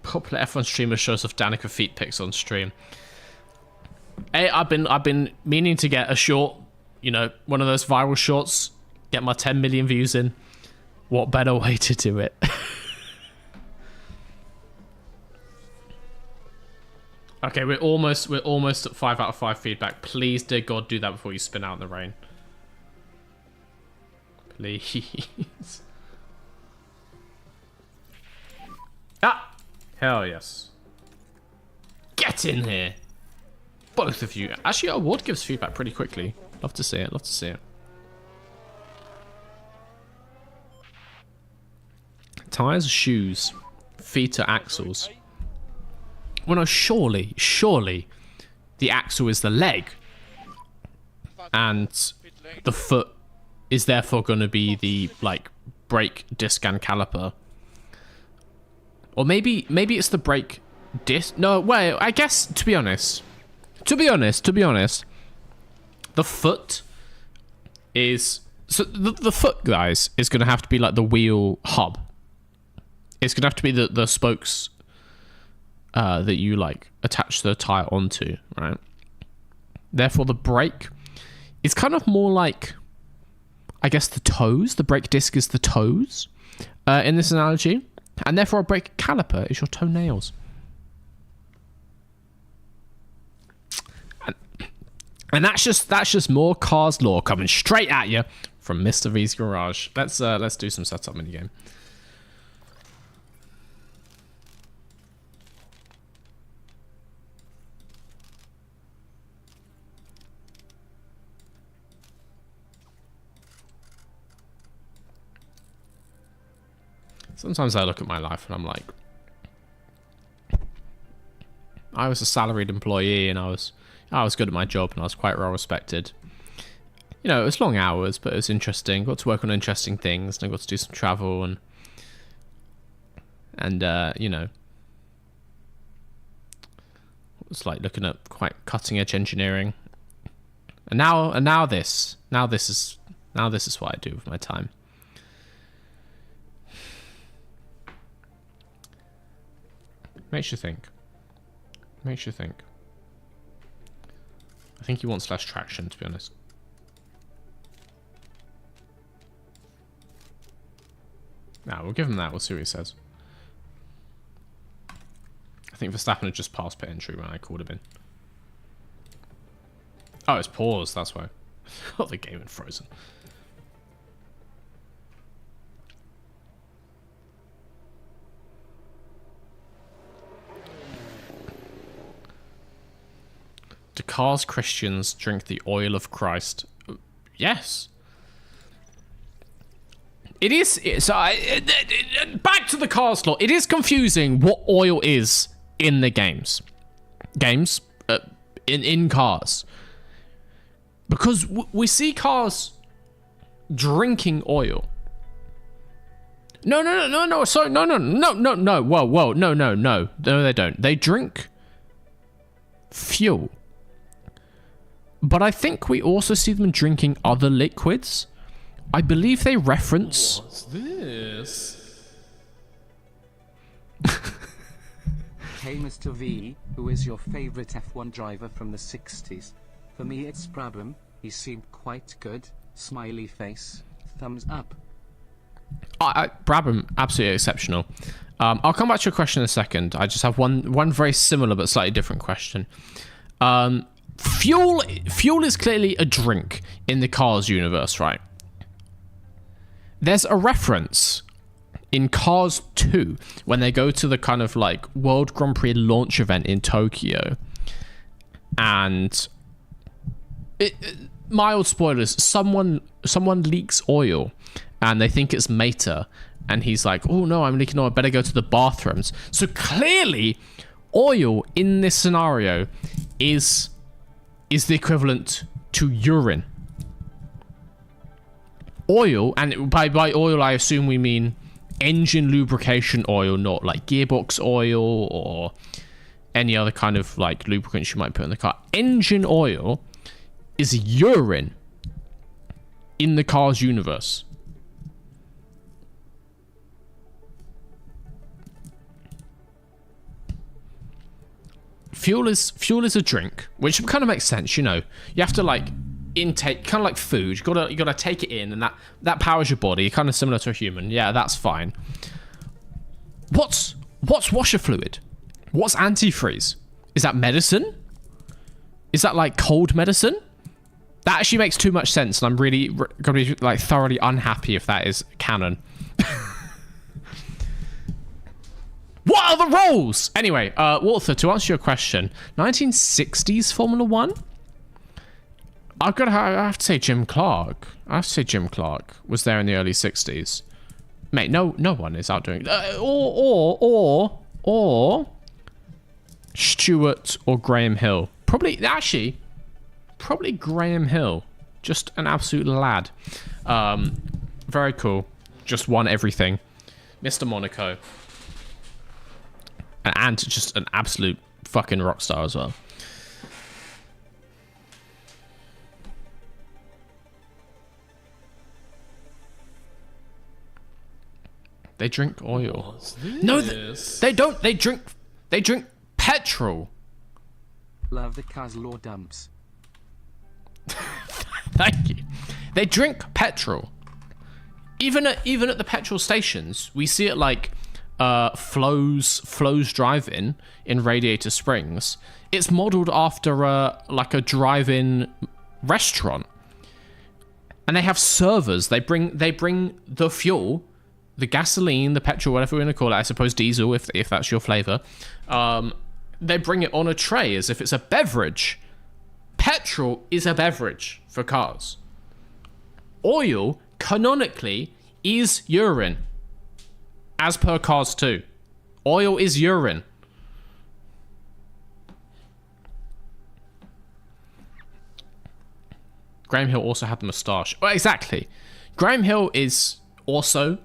Popular F1 streamer shows off Danica feet pics on stream. Hey, I've been meaning to get a short, you know, one of those viral shorts, get my 10 million views in. What better way to do it? Okay, we're almost at 5 out of 5 feedback. Please, dear God, do that before you spin out in the rain. Please. Ah! Hell yes. Get in here! Both of you. Actually, our ward gives feedback pretty quickly. Love to see it, love to see it. Tires, shoes. Feet are axles. Well, no, surely the axle is the leg. And the foot is therefore going to be the, like, brake disc and caliper. Or maybe it's the brake disc. No, wait, I guess, to be honest, the foot is... So the foot, guys, is going to have to be like the wheel hub. It's going to have to be the spokes that you, like, attach the tire onto, right? Therefore, the brake is kind of more like, I guess, the toes. The brake disc is the toes in this analogy. And therefore, a brake caliper is your toenails. And that's just more Cars Law coming straight at you from Mr. V's garage. Let's do some setup minigame. Sometimes I look at my life and I'm like, I was a salaried employee and I was good at my job and I was quite well respected. You know, it was long hours, but it was interesting. Got to work on interesting things, and I got to do some travel and you know, it was like looking at quite cutting edge engineering. And now this is what I do with my time. Makes you think. I think he wants less traction, to be honest. Nah, we'll give him that. We'll see what he says. I think Verstappen had just passed pit entry when I called him in. Oh, it's paused. That's why. Oh, the game had frozen. Do Cars Christians drink the oil of Christ? Yes. It is. So back to the Cars law. It is confusing what oil is in the games. In cars. Because we see cars drinking oil. No. Sorry, no. Whoa. No, they don't. They drink fuel. But I think we also see them drinking other liquids. I believe they reference... What's this? Hey Mr. V, who is your favorite F1 driver from the 60s? For me it's Brabham, he seemed quite good, smiley face, thumbs up. Brabham, absolutely exceptional. I'll come back to your question in a second. I just have one very similar but slightly different question. Fuel is clearly a drink in the Cars universe, right? There's a reference in Cars 2 when they go to the kind of like World Grand Prix launch event in Tokyo, and mild spoilers, someone leaks oil and they think it's Mater, and he's like, oh no, I'm leaking oil, I better go to the bathrooms. So clearly oil in this scenario is the equivalent to urine. Oil, and by oil I assume we mean engine lubrication oil, not like gearbox oil or any other kind of like lubricants you might put in the car. Engine oil is urine in the Cars universe. Fuel is a drink, which kind of makes sense, you know. You have to like intake, kind of like food. You gotta take it in, and that powers your body, kind of similar to a human. Yeah, that's fine. What's washer fluid? What's antifreeze? Is that medicine? Is that like cold medicine? That actually makes too much sense, and I'm really gonna be like thoroughly unhappy if that is canon. What are the rules? Anyway, Walter, to answer your question, 1960s Formula One. I have to say Jim Clark. I have to say Jim Clark was there in the early 60s. Mate, no one is out doing or Stewart or Graham Hill. Probably Graham Hill. Just an absolute lad. Very cool. Just won everything. Mr. Monaco. And just an absolute fucking rock star as well. They drink oil. No, they don't. They drink petrol. Love the Cars law dumps. Thank you. They drink petrol. Even at the petrol stations, we see it like Flo's drive-in in Radiator Springs. It's modeled after like a drive-in restaurant, and they have servers. They bring the fuel, the gasoline, the petrol, whatever we're gonna call it. I suppose diesel, if that's your flavor. They bring it on a tray as if it's a beverage. Petrol is a beverage for cars. Oil, canonically, is urine. As per Cars 2. Oil is urine. Graham Hill also had the moustache. Well, exactly. Graham Hill is also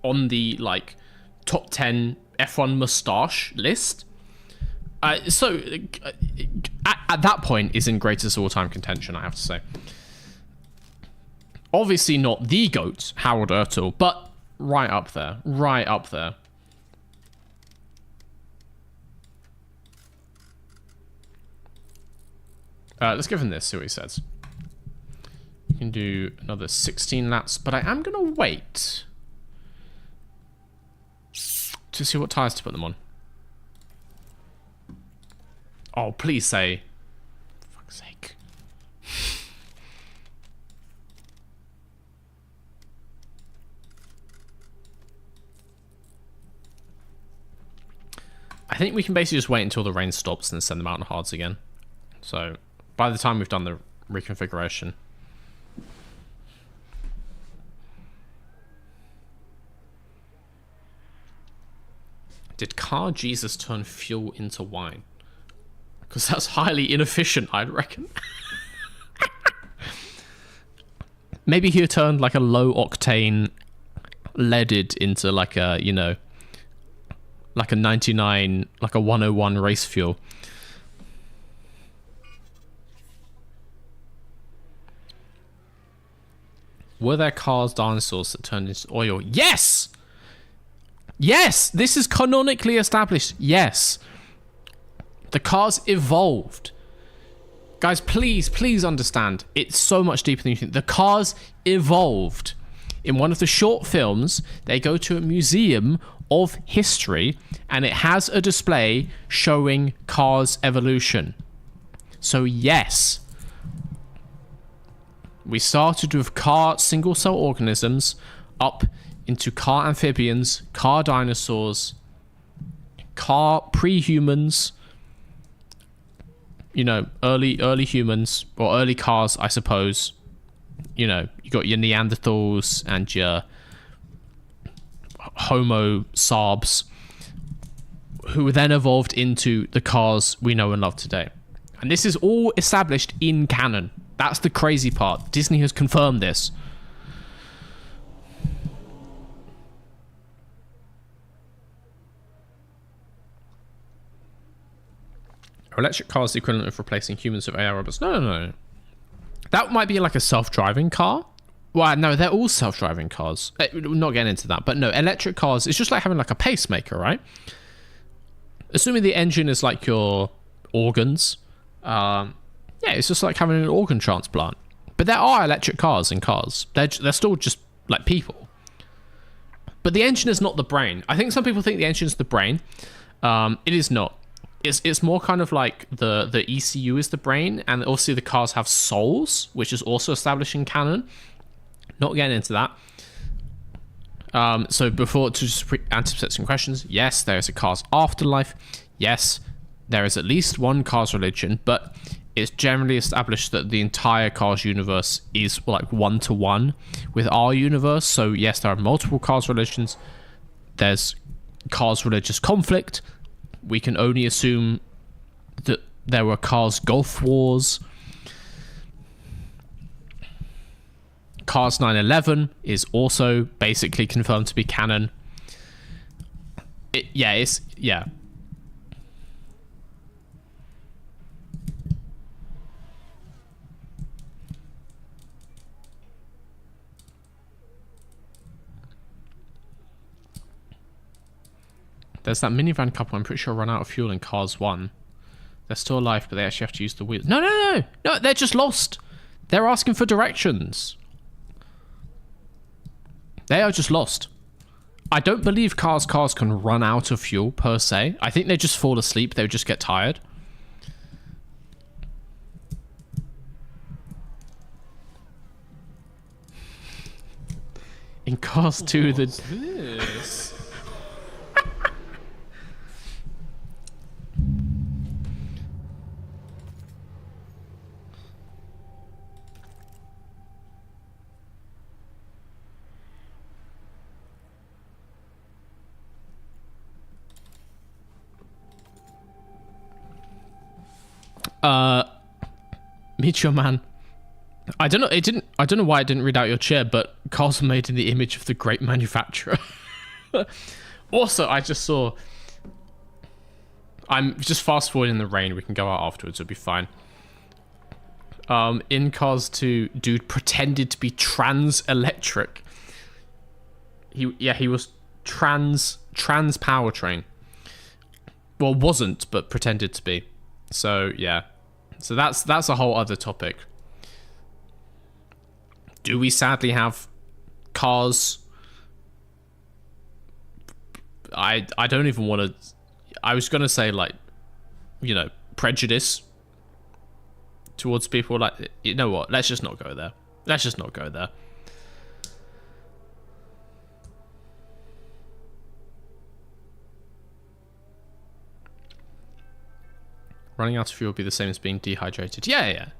on the like top 10 F1 moustache list. So at that point is in greatest all-time contention, I have to say. Obviously not the GOAT, Harold Ertl, but right up there. Right up there. Let's give him this, see what he says. You can do another 16 laps, but I am going to wait to see what tyres to put them on. Oh, please say. For fuck's sake. I think we can basically just wait until the rain stops and then send them out on hards again. So, by the time we've done the reconfiguration. Did Car Jesus turn fuel into wine? Because that's highly inefficient, I'd reckon. Maybe he turned like a low octane leaded into like a, you know, like a 99, like a 101 race fuel. Were there cars, dinosaurs that turned into oil? Yes! Yes! This is canonically established. Yes. The cars evolved. Guys, please understand. It's so much deeper than you think. The cars evolved. In one of the short films, they go to a museum of history, and it has a display showing cars' evolution. So yes, we started with car single-cell organisms up into car amphibians, car dinosaurs, car pre-humans, you know, early humans, or early cars, I suppose. You know, you got your Neanderthals and your Homo sapiens, who then evolved into the cars we know and love today. And this is all established in canon. That's the crazy part. Disney has confirmed this. Are electric cars the equivalent of replacing humans with AI robots? No. That might be like a self-driving car. Well, no, they're all self-driving cars. We're not getting into that. But no, electric cars, it's just like having like a pacemaker, right? Assuming the engine is like your organs. Yeah, it's just like having an organ transplant. But there are electric cars in cars. They're still just like people. But the engine is not the brain. I think some people think the engine is the brain. It is not. It's more kind of like the ECU is the brain, and also the cars have souls, which is also established in canon. Not getting into that. So before, to just anticipate some questions, yes, there is a car's afterlife. Yes, there is at least one car's religion, but it's generally established that the entire Cars universe is like one-to-one with our universe. So yes, there are multiple Cars religions. There's Cars religious conflict. We can only assume that there were Cars Gulf Wars. Cars 911 is also basically confirmed to be canon. Yeah. There's that minivan couple, I'm pretty sure, run out of fuel in Cars 1. They're still alive, but they actually have to use the wheels. No, they're just lost. They're asking for directions. They are just lost. I don't believe cars can run out of fuel, per se. I think they just fall asleep. They would just get tired. In Cars 2, What's this? Meteor Man. I don't know. I don't know why it didn't read out your chair, but cars were made in the image of the great manufacturer. Also, I just saw. I'm just fast forwarding the rain. We can go out afterwards. It'll be fine. In Cars 2, dude pretended to be trans electric. He was trans powertrain. Well, wasn't, but pretended to be. So yeah. So that's a whole other topic. Do we sadly have cars? I don't even want to. I was gonna say, like, you know, prejudice towards people. Like, you know what? Let's just not go there. Let's just not go there. Running out of fuel would be the same as being dehydrated. Yeah.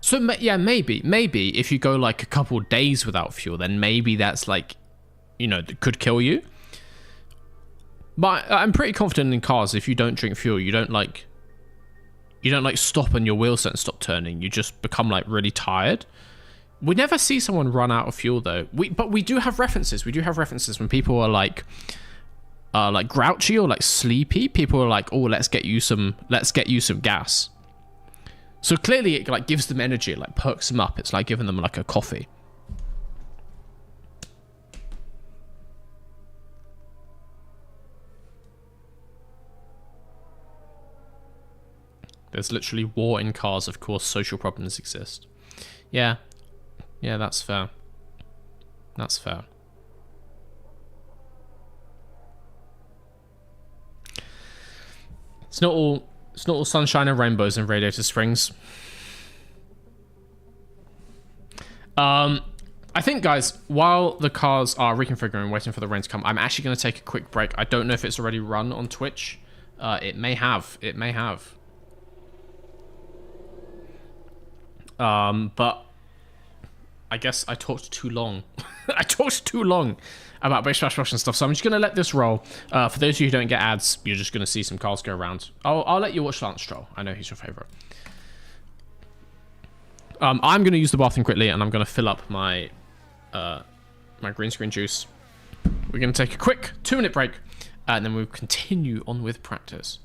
So, yeah, maybe if you go like a couple days without fuel, then maybe that's like, you know, that could kill you. But I'm pretty confident in cars. If you don't drink fuel, you don't like stop and your wheels don't stop turning. You just become like really tired. We never see someone run out of fuel though. But we do have references. We do have references when people are like grouchy or like sleepy. People are like, oh, let's get you some gas. So clearly it like gives them energy, it like perks them up. It's like giving them like a coffee. There's literally war in cars. Of course, social problems exist. Yeah, that's fair. That's fair. It's not all sunshine and rainbows in Radiator Springs. I think, guys, while the cars are reconfiguring, waiting for the rain to come, I'm actually going to take a quick break. I don't know if it's already run on Twitch. It may have. But I guess I talked too long. I talked too long about Base Smash Rush and stuff, so I'm just going to let this roll. For those of you who don't get ads, you're just going to see some cars go around. I'll let you watch Lance Stroll. I know he's your favourite. I'm going to use the bathroom quickly, and I'm going to fill up my my green screen juice. We're going to take a quick 2-minute break, and then we'll continue on with practice.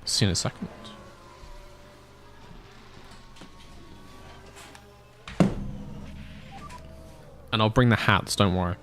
See you in a second. And I'll bring the hats, don't worry.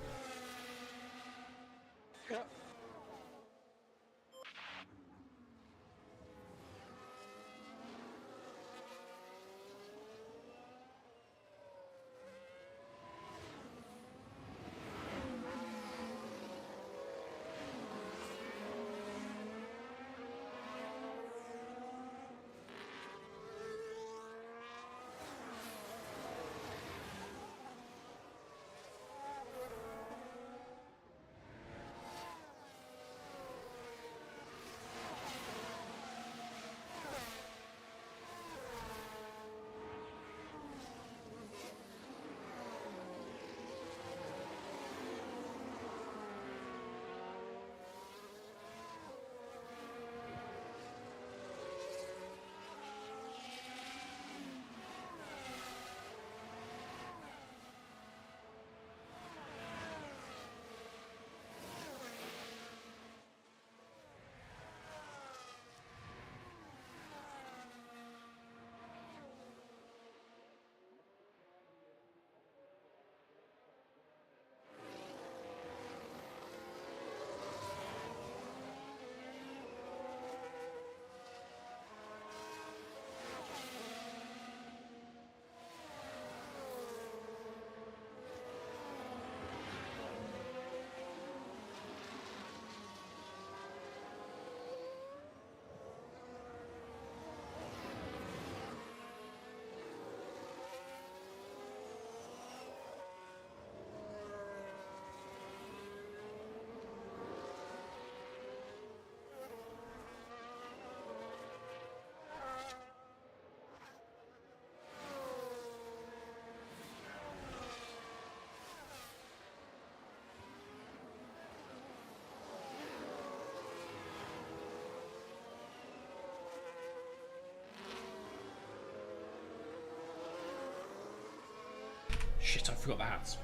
shit, I forgot the hats.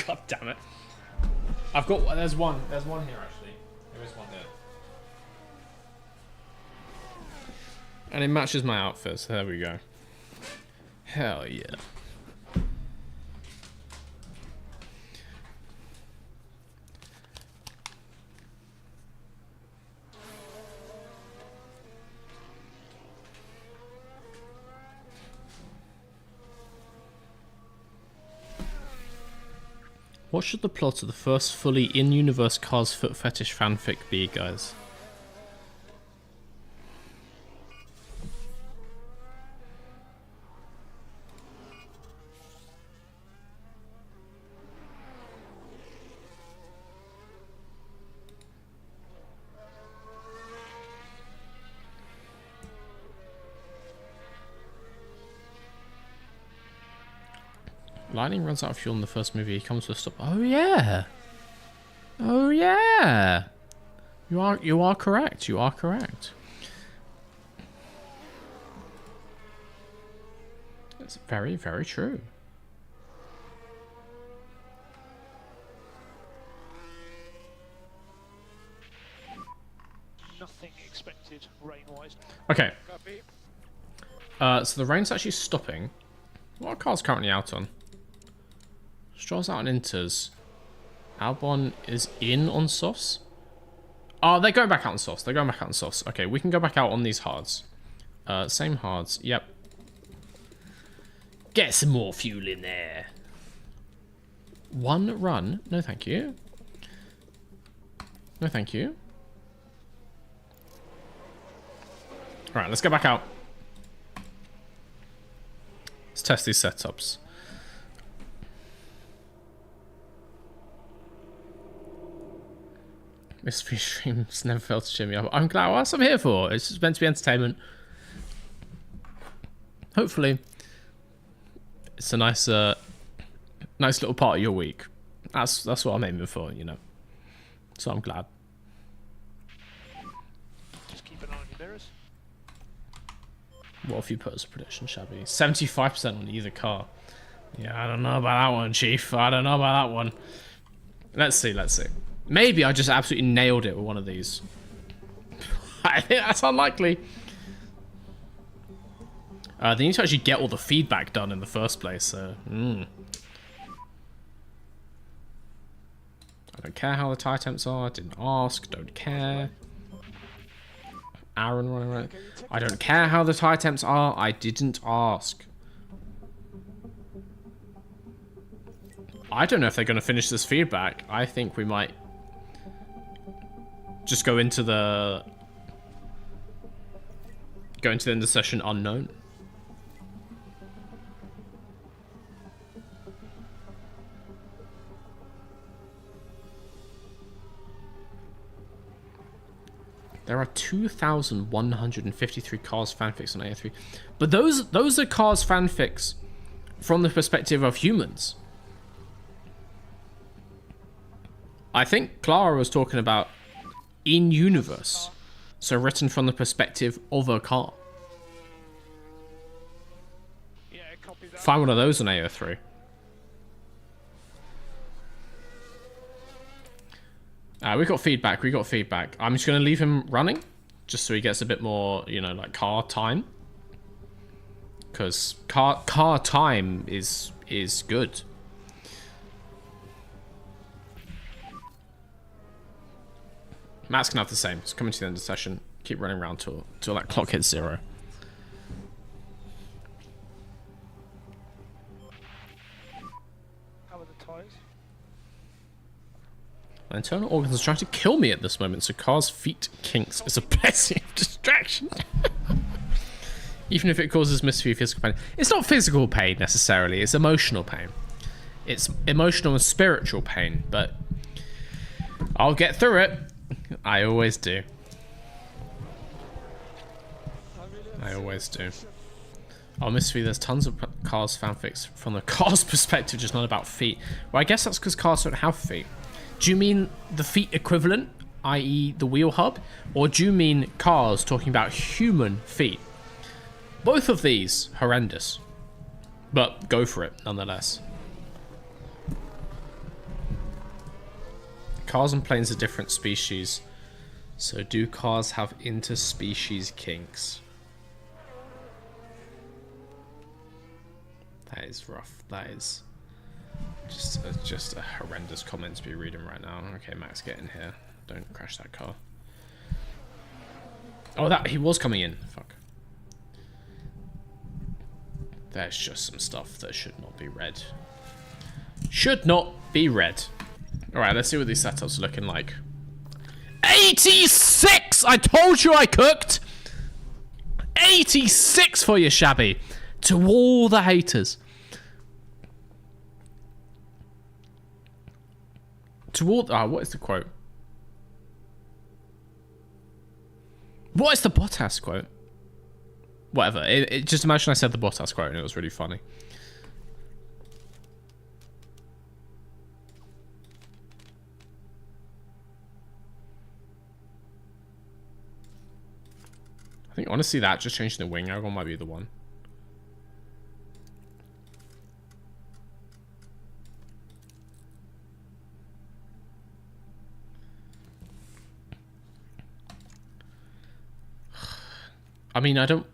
God damn it. There's one here actually. There is one there. And it matches my outfit, so there we go. Hell yeah. What should the plot of the first fully in-universe Cars foot fetish fanfic be, guys? Lightning runs out of fuel in the first movie. He comes to a stop. Oh yeah. Oh yeah. You are correct. You are correct. That's very, very true. Nothing expected rain-wise. Okay. Copy. So the rain's actually stopping. What are cars currently out on? Stroll's out on Inters. Albon is in on softs. Oh, they're going back out on softs. They're going back out on softs. Okay, we can go back out on these hards. Same hards. Yep. Get some more fuel in there. One run. No, thank you. No, thank you. Alright, let's go back out. Let's test these setups. Mystery streams never fail to cheer me up. I'm glad. Well, that's what I'm here for. It's just meant to be entertainment. Hopefully, it's a nice little part of your week. That's what I'm aiming for, you know. So I'm glad. Just keep an eye on your mirrors. What if you put as a prediction, Shabby? 75% on either car. Yeah, I don't know about that one, Chief. I don't know about that one. Let's see. Let's see. Maybe I just absolutely nailed it with one of these. I think that's unlikely. They need to actually get all the feedback done in the first place, so... I don't care how the tire temps are. Didn't ask. Don't care. Aaron running around. I don't care how the tire temps are. I didn't ask. I don't know if they're going to finish this feedback. I think we might... just go into the end of the session unknown. There are 2,153 Cars fanfics on AO3, but those are Cars fanfics from the perspective of humans. I think Clara was talking about in universe, so written from the perspective of a car. Yeah, copy that. Find one of those on AO3. We got feedback. We got feedback. I'm just gonna leave him running, just so he gets a bit more, you know, like car time. Because car time is good. Matt's gonna have the same. It's coming to the end of the session. Keep running around till that clock hits 0. How are the tyres? My internal organs are trying to kill me at this moment, so Car's feet kinks is a blessing of distraction. Even if it causes mystery physical pain. It's not physical pain necessarily, it's emotional pain. It's emotional and spiritual pain, but I'll get through it. I always do. I always do. Oh, mystery, there's tons of Cars fanfics from the Cars perspective, just not about feet. Well, I guess that's because Cars don't have feet. Do you mean the feet equivalent, i.e. the wheel hub? Or do you mean Cars talking about human feet? Both of these, horrendous. But go for it, nonetheless. Cars and planes are different species. So do cars have interspecies kinks? That is rough. That is just a horrendous comment to be reading right now. Okay, Max, get in here. Don't crash that car. Oh, that he was coming in. Fuck. There's just some stuff that should not be read. Should not be read. Alright, let's see what these setups are looking like. 86! I told you I cooked! 86 for you, Shabby. To all the haters. To all... what is the quote? What is the Bottas quote? Whatever. Just imagine I said the Bottas quote and it was really funny. I think honestly that just changing the wing angle might be the one. I mean, I don't...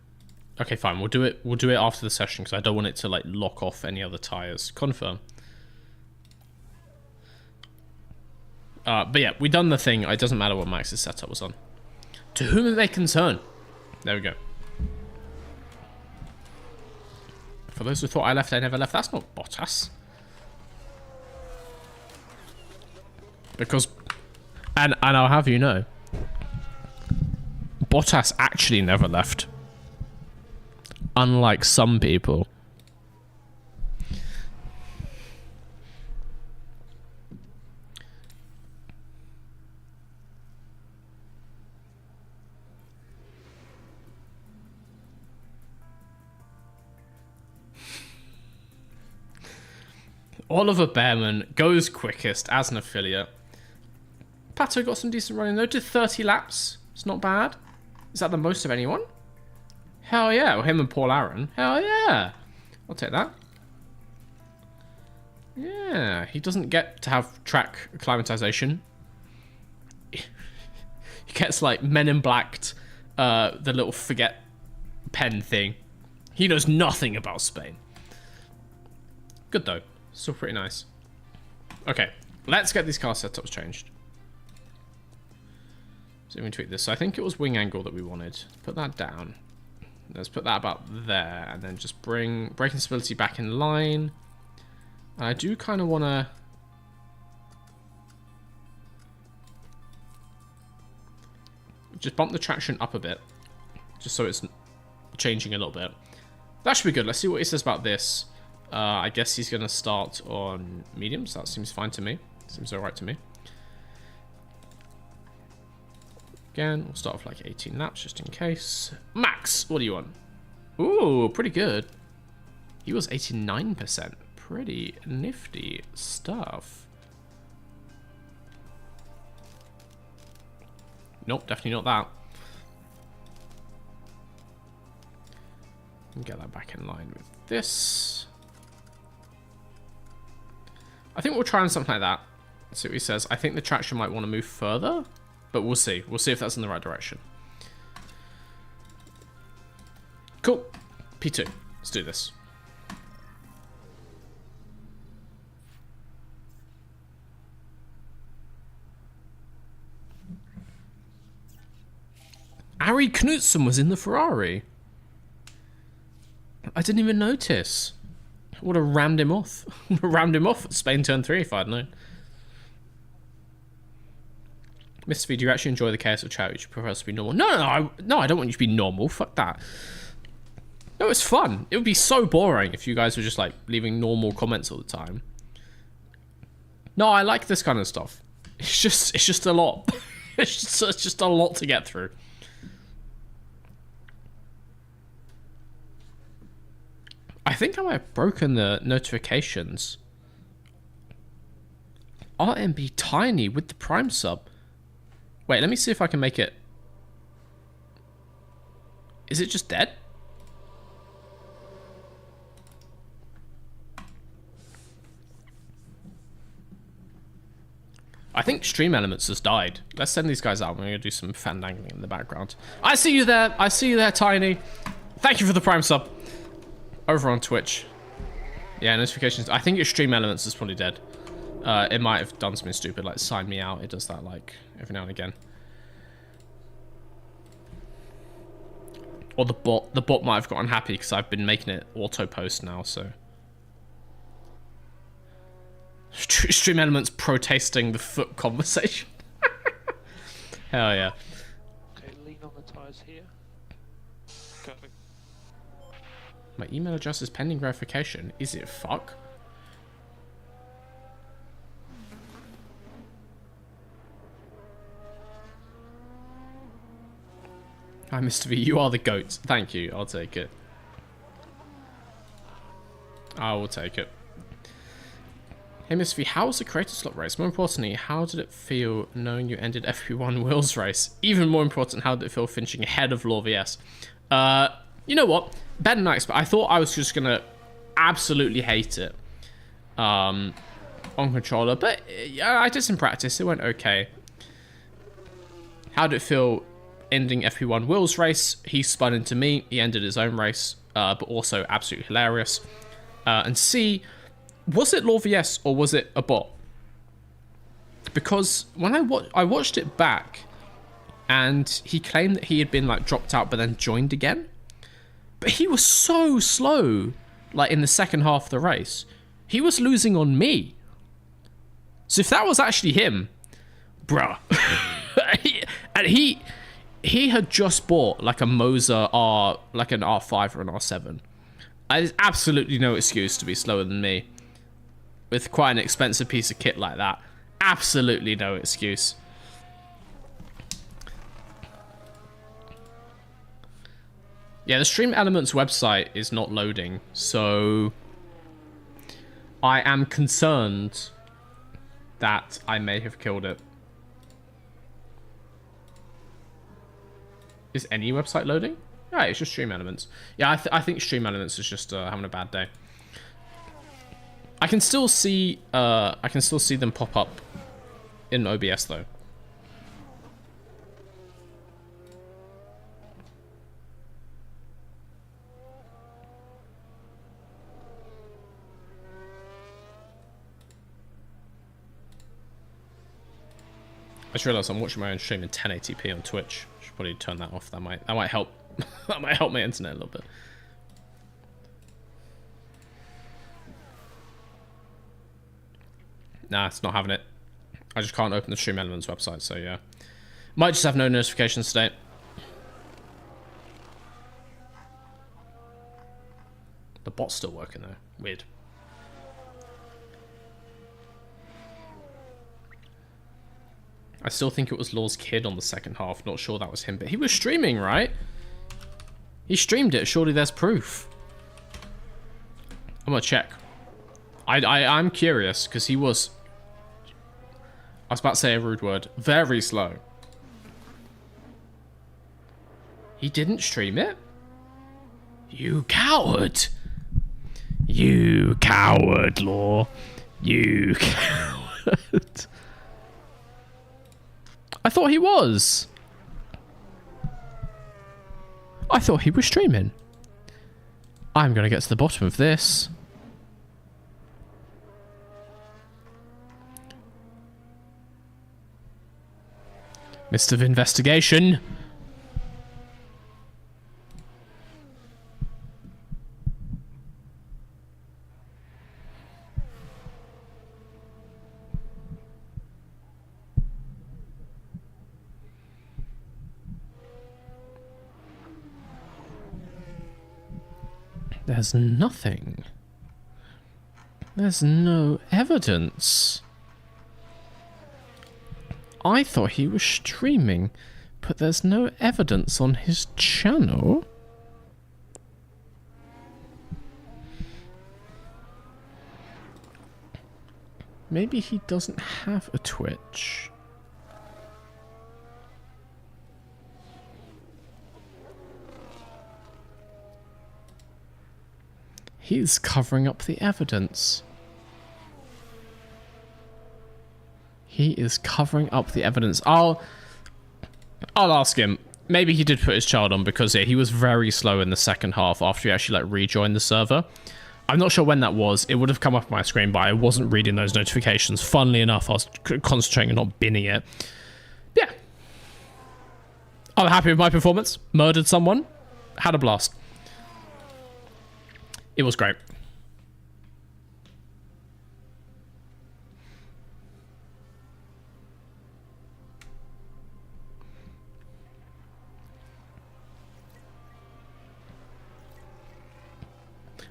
Okay, fine. We'll do it after the session because I don't want it to, like, lock off any other tires. Confirm. But yeah, we done the thing. It doesn't matter what Max's setup was on. To whom it may concern. There we go. For those who thought I left, I never left. That's not Bottas. Because... And I'll have you know... Bottas actually never left. Unlike some people. Oliver Behrman goes quickest as an affiliate. Pato got some decent running though. Did 30 laps. It's not bad. Is that the most of anyone? Hell yeah. Well, him and Paul Aaron. Hell yeah. I'll take that. Yeah. He doesn't get to have track acclimatization. He gets like Men in Blacked, the little forget pen thing. He knows nothing about Spain. Good though. Still pretty nice. Okay. Let's get these car setups changed. So we tweak this. So I think it was wing angle that we wanted. Put that down. Let's put that about there. And then just bring braking stability back in line. And I do kind of want to... just bump the traction up a bit. Just so it's changing a little bit. That should be good. Let's see what he says about this. I guess he's going to start on mediums. That seems fine to me. Seems alright to me. Again, we'll start with like 18 laps just in case. Max, what do you want? Ooh, pretty good. He was 89%. Pretty nifty stuff. Nope, definitely not that. Get that back in line with this. I think we'll try on something like that. Let's see what he says. I think the traction might want to move further. But we'll see. We'll see if that's in the right direction. Cool. P2. Let's do this. Ari Knudsen was in the Ferrari. I didn't even notice. I would have rammed him off. Rammed him off at Spain Turn 3 if I'd known. Mr. V, do you actually enjoy the chaos of chat? Would you prefer us to be normal? No, I don't want you to be normal. Fuck that. No, it's fun. It would be so boring if you guys were just like leaving normal comments all the time. No, I like this kind of stuff. It's just a lot. it's just a lot to get through. I think I might have broken the notifications. RMB Tiny with the Prime sub. Wait, let me see if I can make it. Is it just dead? I think Stream Elements has died. Let's send these guys out. We're going to do some fandangling in the background. I see you there. I see you there, Tiny. Thank you for the Prime sub. Over on Twitch. Yeah, notifications. I think your Stream Elements is probably dead. It might have done something stupid, like sign me out. It does that, like, every now and again. Or the bot might have got unhappy because I've been making it auto-post now, so... Stream Elements protesting the foot conversation. Hell yeah. Okay, lean on the tyres here. Go. My email address is pending verification. Is it fuck? Hi, Mr. V. You are the goat. Thank you. I'll take it. I will take it. Hey, Mr. V. How was the creator slot race? More importantly, how did it feel knowing you ended FP1 Will's race? Even more important, how did it feel finishing ahead of Law VS? You know what? Better than I expected. I thought I was just going to absolutely hate it on controller, but yeah, I did some practice. It went okay. How did it feel ending FP1 Will's race? He spun into me. He ended his own race, but also absolutely hilarious. And C, was it Law VS or was it a bot? Because when I watched it back, and he claimed that he had been like dropped out but then joined again. But he was so slow, like in the second half of the race. He was losing on me. So if that was actually him, bruh. And he had just bought like a Moser R, like an R5 or an R7. There's absolutely no excuse to be slower than me. With quite an expensive piece of kit like that. Absolutely no excuse. Yeah, the Stream Elements website is not loading, so I am concerned that I may have killed it. Is any website loading? Yeah, it's just Stream Elements. Yeah, I think Stream Elements is just having a bad day. I can still see them pop up in OBS though. I just realized I'm watching my own stream in 1080p on Twitch. Should probably turn that off. That might help. That might help my internet a little bit. Nah, it's not having it. I just can't open the Stream Elements website, so yeah. Might just have no notifications today. The bot's still working though. Weird. I still think it was Law's kid on the second half. Not sure that was him, but he was streaming, right? He streamed it. Surely there's proof. I'm gonna check. I'm curious because he was... I was about to say a rude word. Very slow. He didn't stream it? You coward. You coward, Law. You coward. I thought he was. I thought he was streaming. I'm going to get to the bottom of this. Mist of investigation. There's nothing. There's no evidence. I thought he was streaming, but there's no evidence on his channel. Maybe he doesn't have a Twitch. He's covering up the evidence. He is covering up the evidence. I'll ask him. Maybe he did put his child on because he was very slow in the second half after he actually like rejoined the server. I'm not sure when that was. It would have come up on my screen, but I wasn't reading those notifications. Funnily enough, I was concentrating on not binning it. Yeah. I'm happy with my performance. Murdered someone. Had a blast. It was great.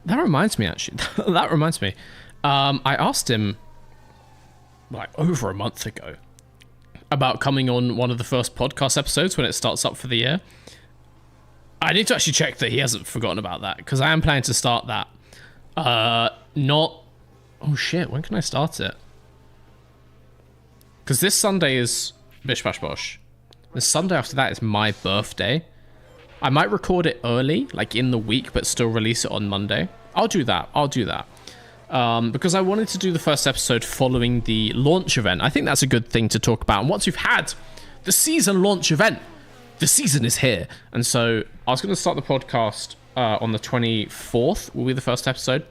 That reminds me, actually. That reminds me. I asked him, like, over a month ago about coming on one of the first podcast episodes when it starts up for the year. I need to actually check that he hasn't forgotten about that, because I am planning to start that. Not... Oh, shit. When can I start it? Because this Sunday is Bish Bash Bosh. The Sunday after that is my birthday. I might record it early, like in the week, but still release it on Monday. I'll do that. Because I wanted to do the first episode following the launch event. I think that's a good thing to talk about. And once you've had the season launch event, the season is here. And so I was going to start the podcast on the 24th, will be the first episode.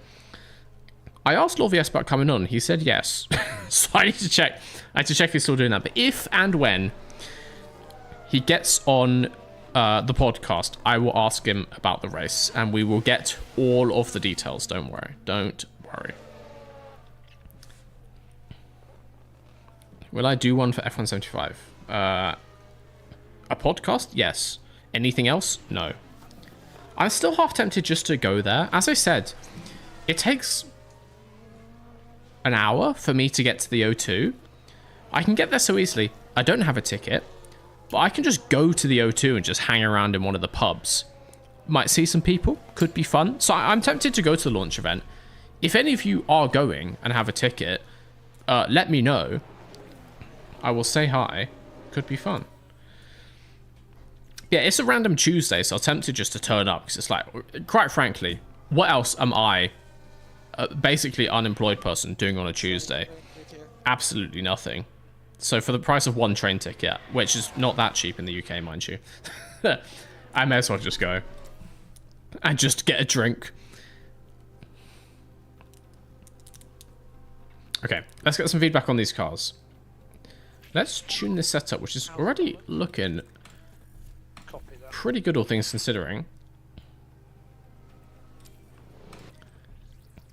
I asked Lorvius about coming on. He said yes. So I need to check. I need to check if he's still doing that. But if and when he gets on the podcast, I will ask him about the race and we will get all of the details. Don't worry. Don't worry. Will I do one for F175? A podcast? Yes. Anything else? No. I'm still half tempted just to go there. As I said, it takes an hour for me to get to the O2. I can get there so easily. I don't have a ticket. But I can just go to the O2 and just hang around in one of the pubs. Might see some people. Could be fun. So I'm tempted to go to the launch event. If any of you are going and have a ticket, let me know. I will say hi. Could be fun. Yeah, it's a random Tuesday, so I'm tempted just to turn up. Because it's like, quite frankly, what else am I, basically unemployed person, doing on a Tuesday? Absolutely nothing. So for the price of one train ticket, which is not that cheap in the UK, mind you, I may as well just go and just get a drink. Okay, let's get some feedback on these cars. Let's tune this setup, which is already looking pretty good, all things considering.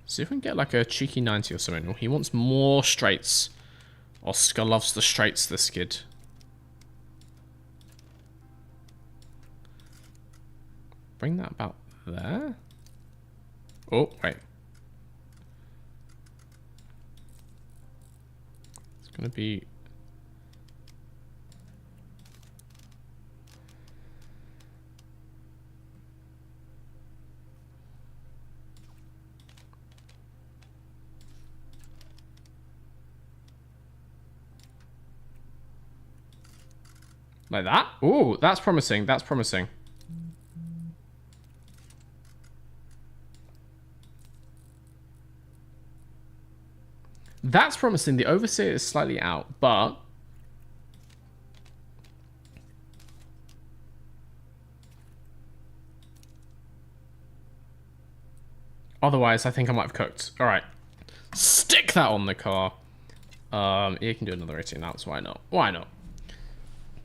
See if we can get like a cheeky 90 or something. He wants more straights. Oscar loves the straights, this kid. Bring that about there. Oh, wait. It's going to be... like that? Ooh, that's promising. That's promising. That's promising. The overseer is slightly out, but... otherwise, I think I might have cooked. All right. Stick that on the car. You can do another 18 laps. Why not? Why not?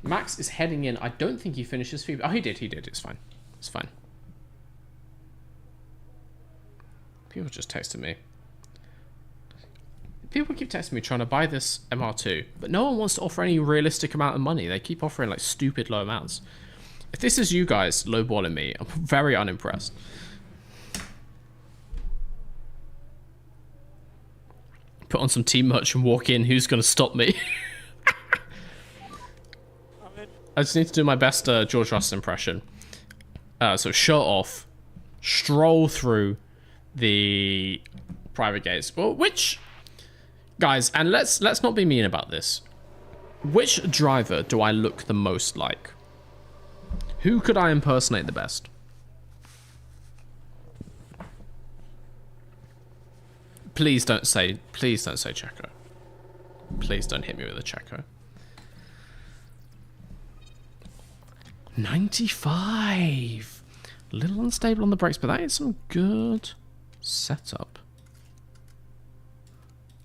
Max is heading in. I don't think he finished his feedback. Oh, he did. He did. It's fine. It's fine. People just texted me. People keep texting me trying to buy this MR2, but no one wants to offer any realistic amount of money. They keep offering like stupid low amounts. If this is you guys lowballing me, I'm very unimpressed. Put on some team merch and walk in. Who's going to stop me? I just need to do my best George Russell impression. So shirt off, stroll through the private gates. Well, which guys, and let's not be mean about this. Which driver do I look the most like? Who could I impersonate the best? Please don't say Checo. Please don't hit me with a Checo. 95. A little unstable on the brakes, but that is some good setup.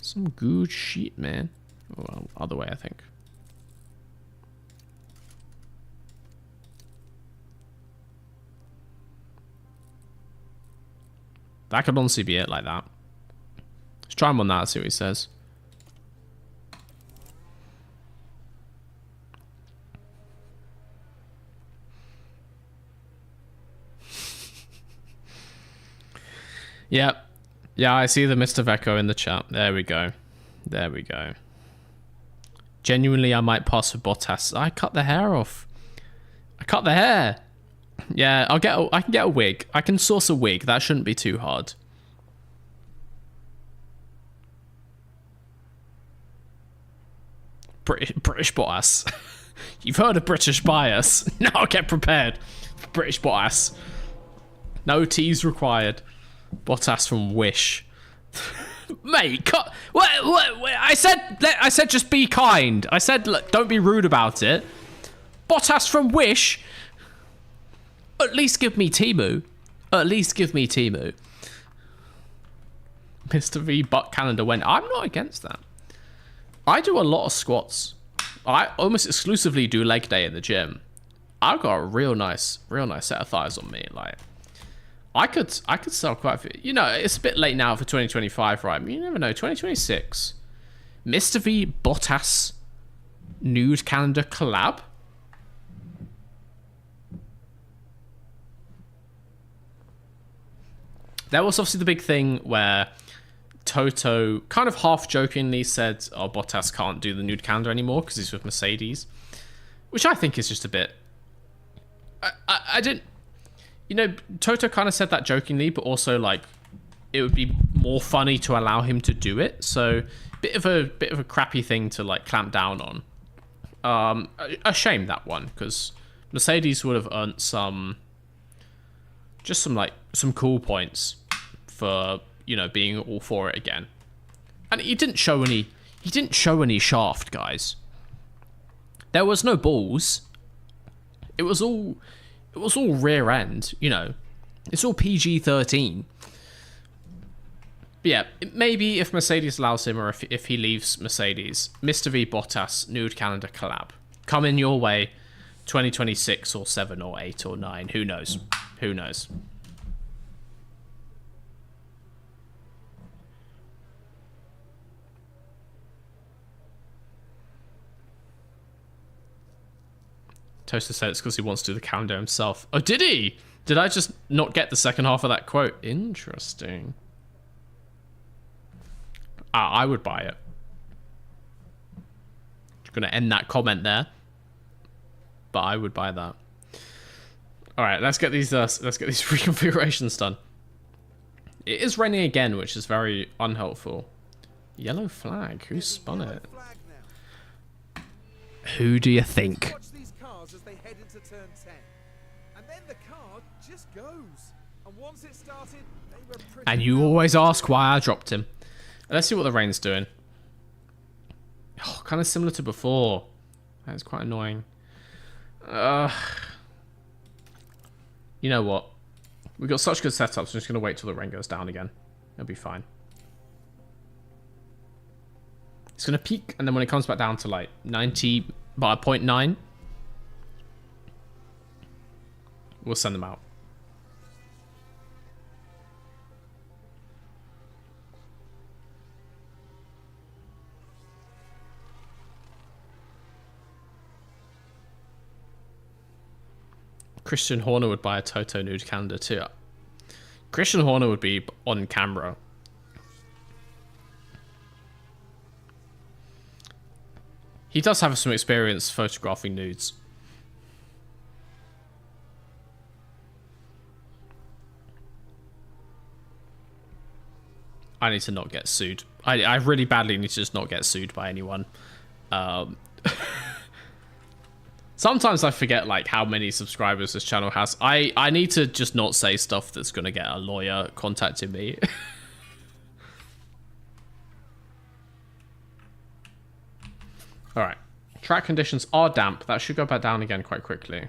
Some good shit, man. Well, other way, I think. That could honestly be it like that. Let's try him on that, see what he says. Yep. Yeah, I see the Mr. Vecco in the chat. There we go. There we go. Genuinely, I might pass for Bottas. I cut the hair off. I cut the hair. Yeah, I can get a wig. I can source a wig. That shouldn't be too hard. British Bottas. You've heard of British bias. Now get prepared. British Bottas. No T's required. Bottas from Wish. Mate, wait, I said just be kind. I said look, don't be rude about it. Bottas from Wish. At least give me Temu. At least give me Temu. Mr. V butt calendar went. I'm not against that. I do a lot of squats. I almost exclusively do leg day in the gym. I've got a real nice set of thighs on me. Like, I could sell quite a few. You know, it's a bit late now for 2025, right? I mean, you never know. 2026. Mr. V Bottas nude calendar collab. There was obviously the big thing where Toto kind of half jokingly said, oh, Bottas can't do the nude calendar anymore because he's with Mercedes, which I think is just a bit... I didn't... You know, Toto kind of said that jokingly, but also, like, it would be more funny to allow him to do it. So, bit of a crappy thing to, like, clamp down on. A shame, that one, because Mercedes would have earned some cool points for, you know, being all for it again. And he didn't show any shaft, guys. There was no balls. It was all rear end, you know. It's all PG-13. But yeah, maybe if Mercedes allows him, or if he leaves Mercedes, Mr. V Bottas nude calendar collab. Coming your way 2026 or 7 or 8 or 9. Who knows? Who knows? Toaster said it's because he wants to do the calendar himself. Oh, did he? Did I just not get the second half of that quote? Interesting. I would buy it. Just gonna end that comment there. But I would buy that. All right, let's get these reconfigurations done. It is raining again, which is very unhelpful. Yellow flag. Who spun it? Who do you think? Watch these cars as they head into turn 10. And then the car just goes. And once it started, they were pretty... And you always ask why I dropped him. Let's see what the rain's doing. Oh, kind of similar to before. That is quite annoying. You know what? We've got such good setups, I'm just going to wait till the rain goes down again. It'll be fine. It's going to peak, and then when it comes back down to like 90 by 0.9, we'll send them out. Christian Horner would buy a Toto nude calendar too. Christian Horner would be on camera. He does have some experience photographing nudes. I need to not get sued. I really badly need to just not get sued by anyone. Sometimes I forget like how many subscribers this channel has. I need to just not say stuff that's going to get a lawyer contacting me. All right. Track conditions are damp. That should go back down again quite quickly.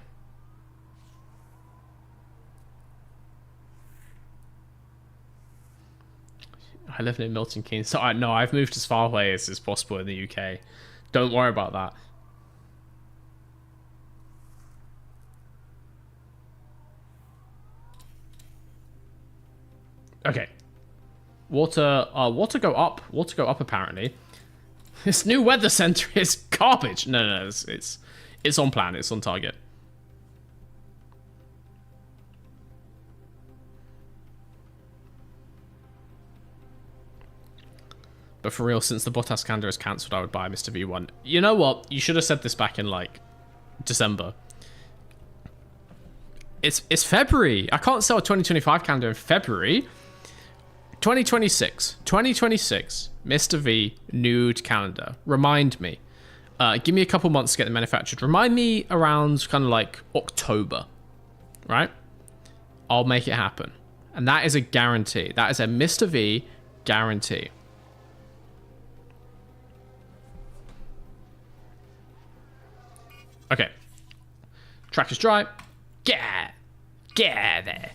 I live in Milton Keynes. So no, I've moved as far away as is possible in the UK. Don't worry about that. Okay. Water go up. Water go up apparently. This new weather center is garbage. No, it's on plan. It's on target. But for real, since the Bottas calendar is cancelled, I would buy Mr. V1. You know what? You should have said this back in, like, December. It's February. I can't sell a 2025 calendar in February. 2026. 2026. Mr. V nude calendar. Remind me. Give me a couple months to get them manufactured. Remind me around kind of like October. Right? I'll make it happen. And that is a guarantee. That is a Mr. V guarantee. Okay. Track is dry. Get there.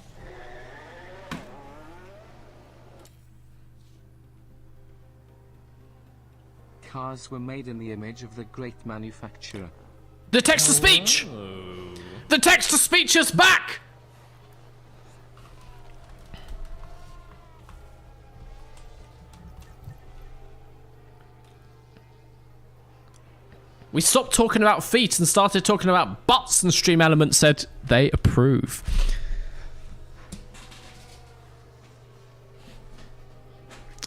Cars were made in the image of the great manufacturer. The text-to-speech! The text-to-speech is back! We stopped talking about feet and started talking about butts, and Stream Element said they approve.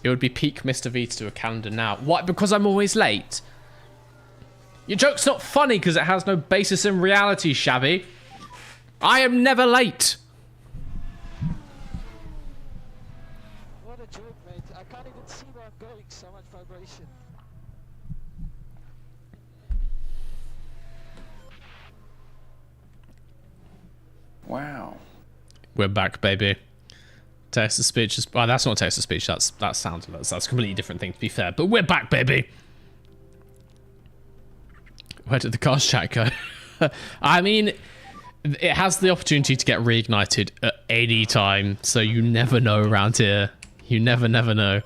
It would be peak Mr. V to do a calendar now. What? Because I'm always late? Your joke's not funny because it has no basis in reality, Shabby. I am never late. What a joke, mate. I can't even see where I'm going. So much vibration. Wow. We're back, baby. Text to speech is... Well, that's not text to speech. That's soundless. That's a completely different thing, to be fair. But we're back, baby. Where did the cars chat go? I mean, it has the opportunity to get reignited at any time. So you never know around here. You never know.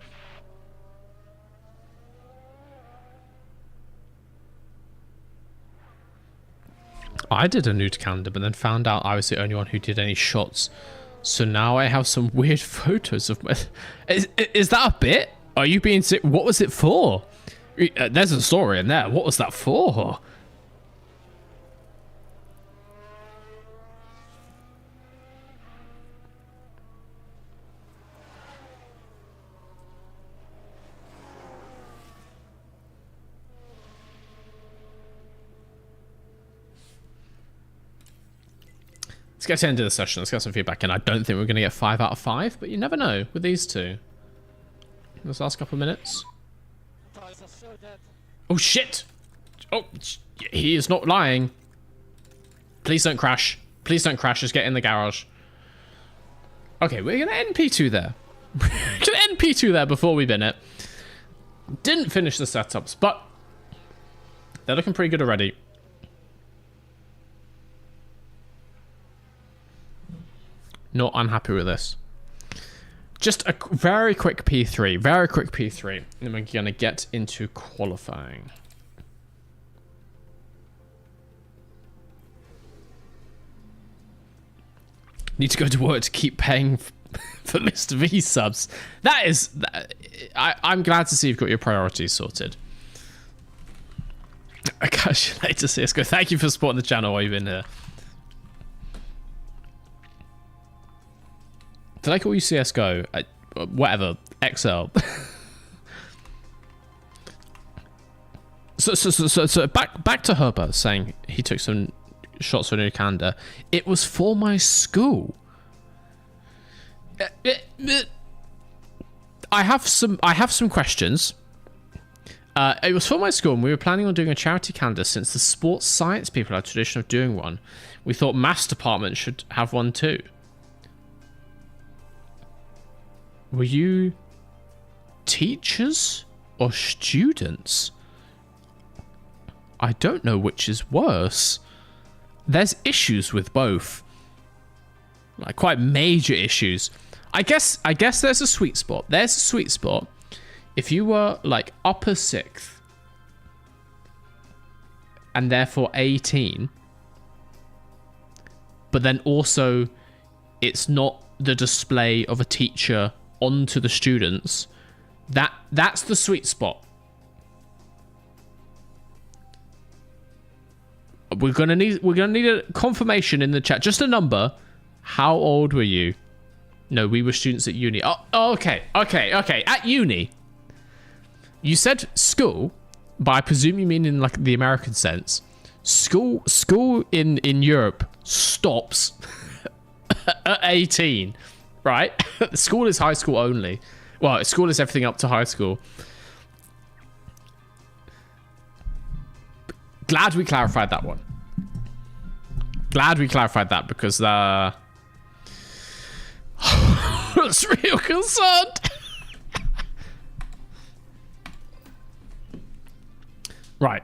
I did a nude calendar, but then found out I was the only one who did any shots. So now I have some weird photos of my... Is that a bit? Are you being sick? What was it for? There's a story in there. What was that for? Let's get to the end of the session. Let's get some feedback in. I don't think we're going to get 5 out of 5, but you never know with these two. This last couple of minutes. Oh, shit! Oh, he is not lying. Please don't crash. Please don't crash. Just get in the garage. Okay, we're going to end P2 there. We're going to end P2 there before we bin it. Didn't finish the setups, but they're looking pretty good already. Not unhappy with this. Just a very quick P3. Very quick P3. And we're going to get into qualifying. Need to go to work to keep paying for Mr. V subs. That is... I'm glad to see you've got your priorities sorted. I catch you later, CSGO. Thank you for supporting the channel while you've been here. Did I call you CSGO? Whatever. XL. So back to Herbert saying he took some shots for Nukanda. It was for my school. I have some questions. It was for my school, and we were planning on doing a charity calendar since the sports science people have a tradition of doing one. We thought maths department should have one too. Were you teachers or students? I don't know which is worse. There's issues with both. Like, quite major issues. I guess there's a sweet spot. There's a sweet spot. If you were, like, upper 6th, and therefore 18, but then also it's not the display of a teacher onto the students, that's the sweet spot. We're gonna need a confirmation in the chat, just a number. How old were you? No, we were students at uni. Oh, okay. At uni. You said school, but I presume you mean in like the American sense. School in Europe stops at 18, right? School is high school only. Well, school is everything up to high school. Glad we clarified that one. Glad we clarified that, because I was real concerned. Right.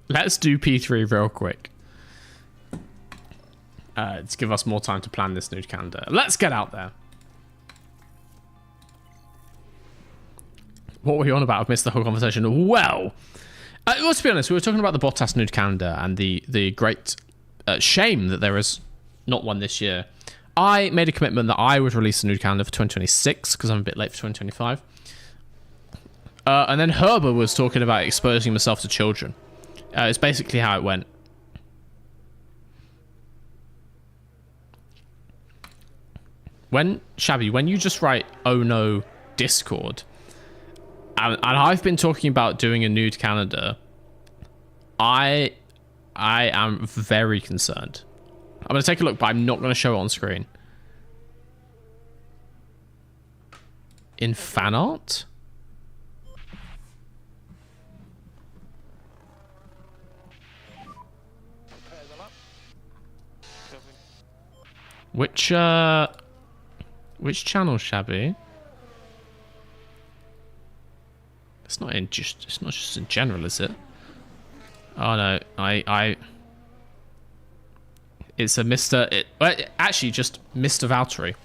Let's do P3 real quick. To give us more time to plan this nude calendar. Let's get out there. What were you on about? I've missed the whole conversation. Well, let's be honest. We were talking about the Bottas nude calendar and the great shame that there is not one this year. I made a commitment that I would release a nude calendar for 2026 because I'm a bit late for 2025. And then Herber was talking about exposing himself to children. It's basically how it went. Shabby, when you just write "oh no" Discord, and I've been talking about doing a nude calendar, I am very concerned. I'm going to take a look, but I'm not going to show it on screen. In fan art? Which channel, Shabby? It's not just in general, is it? Oh no, it's a Mr. Actually, just Mr. Valtteri.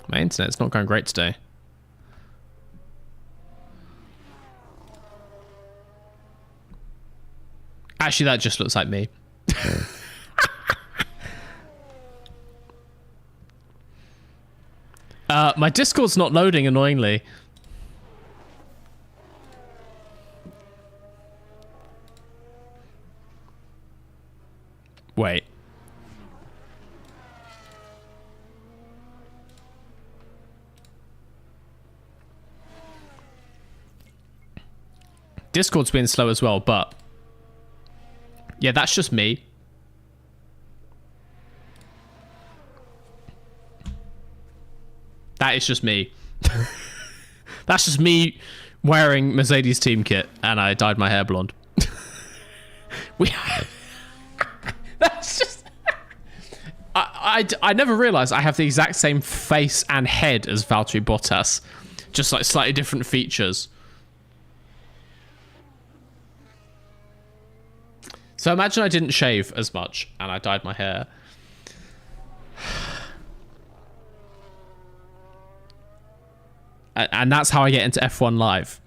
My internet's not going great today. Actually, that just looks like me. My Discord's not loading, annoyingly. Wait. Discord's been slow as well, but yeah, that's just me. That is just me. That's just me wearing Mercedes team kit, and I dyed my hair blonde. That's just... I never realized I have the exact same face and head as Valtteri Bottas. Just like slightly different features. So imagine I didn't shave as much and I dyed my hair. And that's how I get into F1 Live.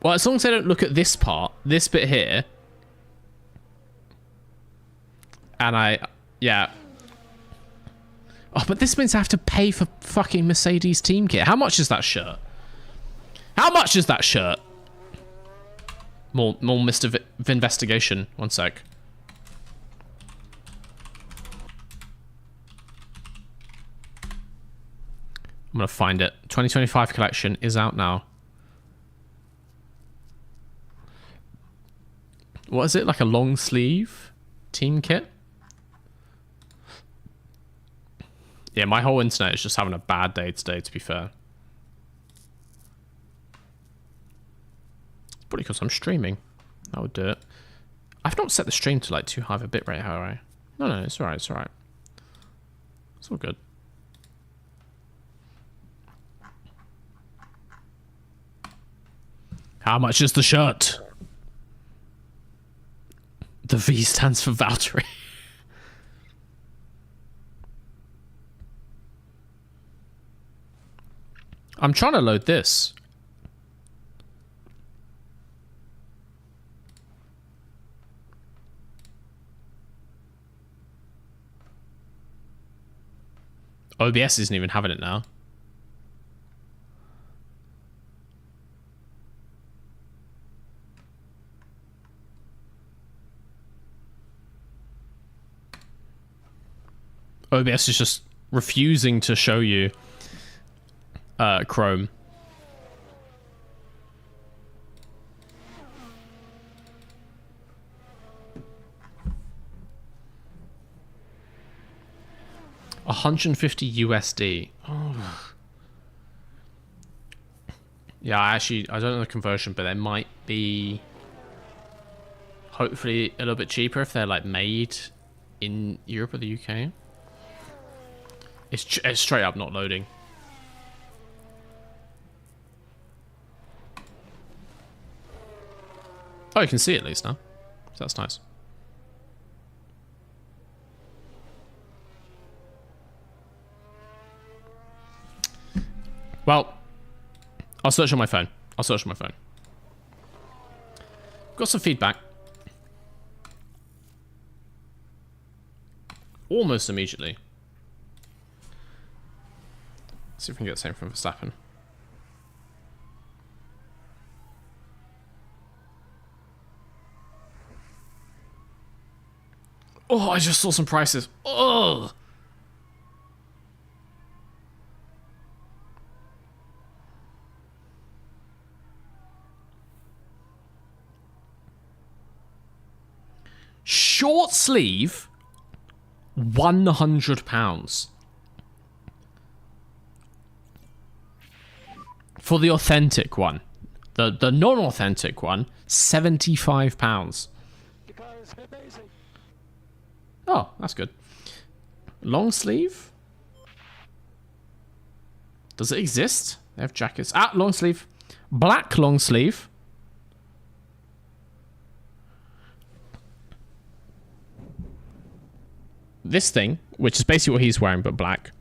Well, as long as I don't look at this part, this bit here. And yeah. Oh, but this means I have to pay for fucking Mercedes team kit. How much is that shirt? How much is that shirt? More Mr. Investigation. One sec. I'm gonna find it. 2025 collection is out now. What is it? Like a long sleeve team kit? Yeah, my whole internet is just having a bad day today, to be fair. It's probably because I'm streaming. That would do it. I've not set the stream to like too high of a bitrate, have I? No, it's alright, it's alright. It's all good. How much is the shirt? The V stands for Valtteri. I'm trying to load this. OBS isn't even having it now. OBS is just refusing to show you Chrome. $150 USD. Oh. Yeah, I don't know the conversion, but they might be hopefully a little bit cheaper if they're like made in Europe or the UK. It's straight up not loading. Oh, you can see it at least now. So that's nice. Well, I'll search on my phone. Got some feedback. Almost immediately. Let's see if we can get the same from Verstappen. Oh, I just saw some prices. Oh. Short sleeve, £100. For the authentic one. The non-authentic one, £75. The car is amazing. Oh, that's good. Long sleeve? Does it exist? They have jackets. Ah, long sleeve. Black long sleeve. This thing, which is basically what he's wearing, but black.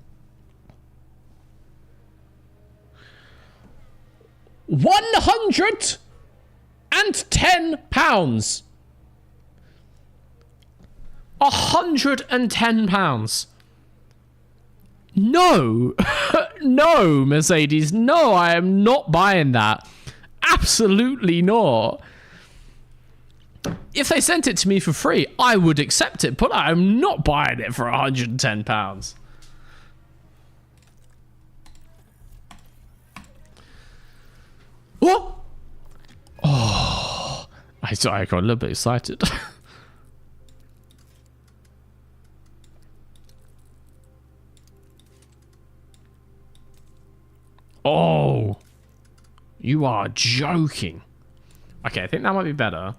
£110. £110. No. No, Mercedes. No, I am not buying that. Absolutely not. If they sent it to me for free, I would accept it, but I'm not buying it for £110. What? Oh, I got a little bit excited. Oh, you are joking. Okay, I think that might be better.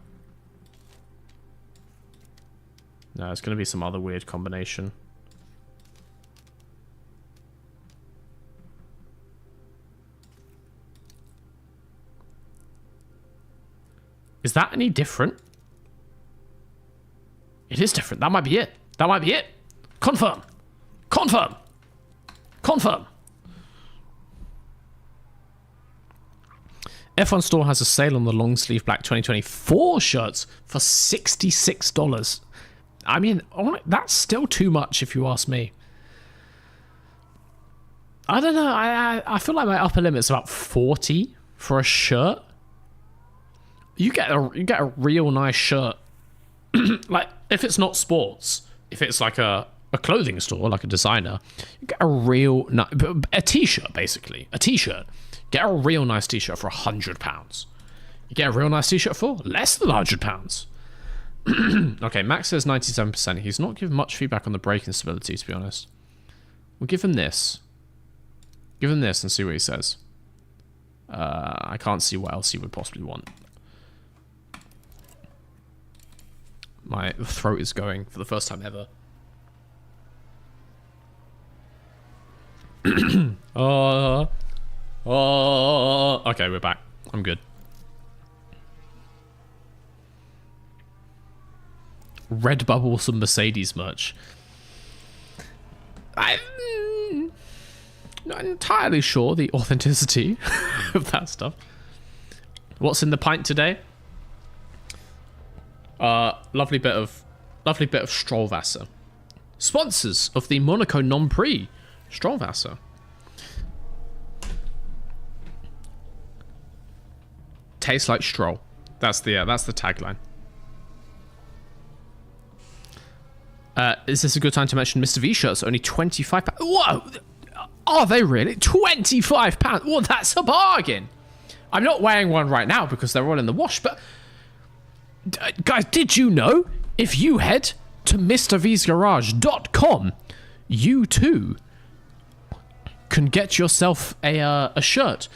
No, it's going to be some other weird combination. Is that any different? It is different. That might be it. That might be it. Confirm. Confirm. Confirm. F1 Store has a sale on the long sleeve black 2024 shirts for $66. I mean, that's still too much if you ask me. I don't know. I feel like my upper limit's about 40 for a shirt. You get a real nice shirt. Like, if it's not sports, if it's like a clothing store, like a designer, you get a real a t-shirt, basically. A t-shirt. Get a real nice t-shirt for £100. You get a real nice t-shirt for less than £100. Okay, Max says 97%. He's not given much feedback on the braking stability, to be honest. We'll give him this. Give him this and see what he says. I can't see what else he would possibly want. My throat is going for the first time ever. Okay, we're back. I'm good. Redbubble some Mercedes merch. I'm not entirely sure the authenticity of that stuff. What's in the pint today? Lovely bit of Strollwasser. Sponsors of the Monaco Grand Prix, Strollwasser. Tastes like Stroll. That's the tagline. Is this a good time to mention Mr. V shirts? Only £25. Whoa! Are they really? £25? Well, that's a bargain. I'm not wearing one right now because they're all in the wash, but guys, did you know if you head to MrV'sGarage.com, you too can get yourself a shirt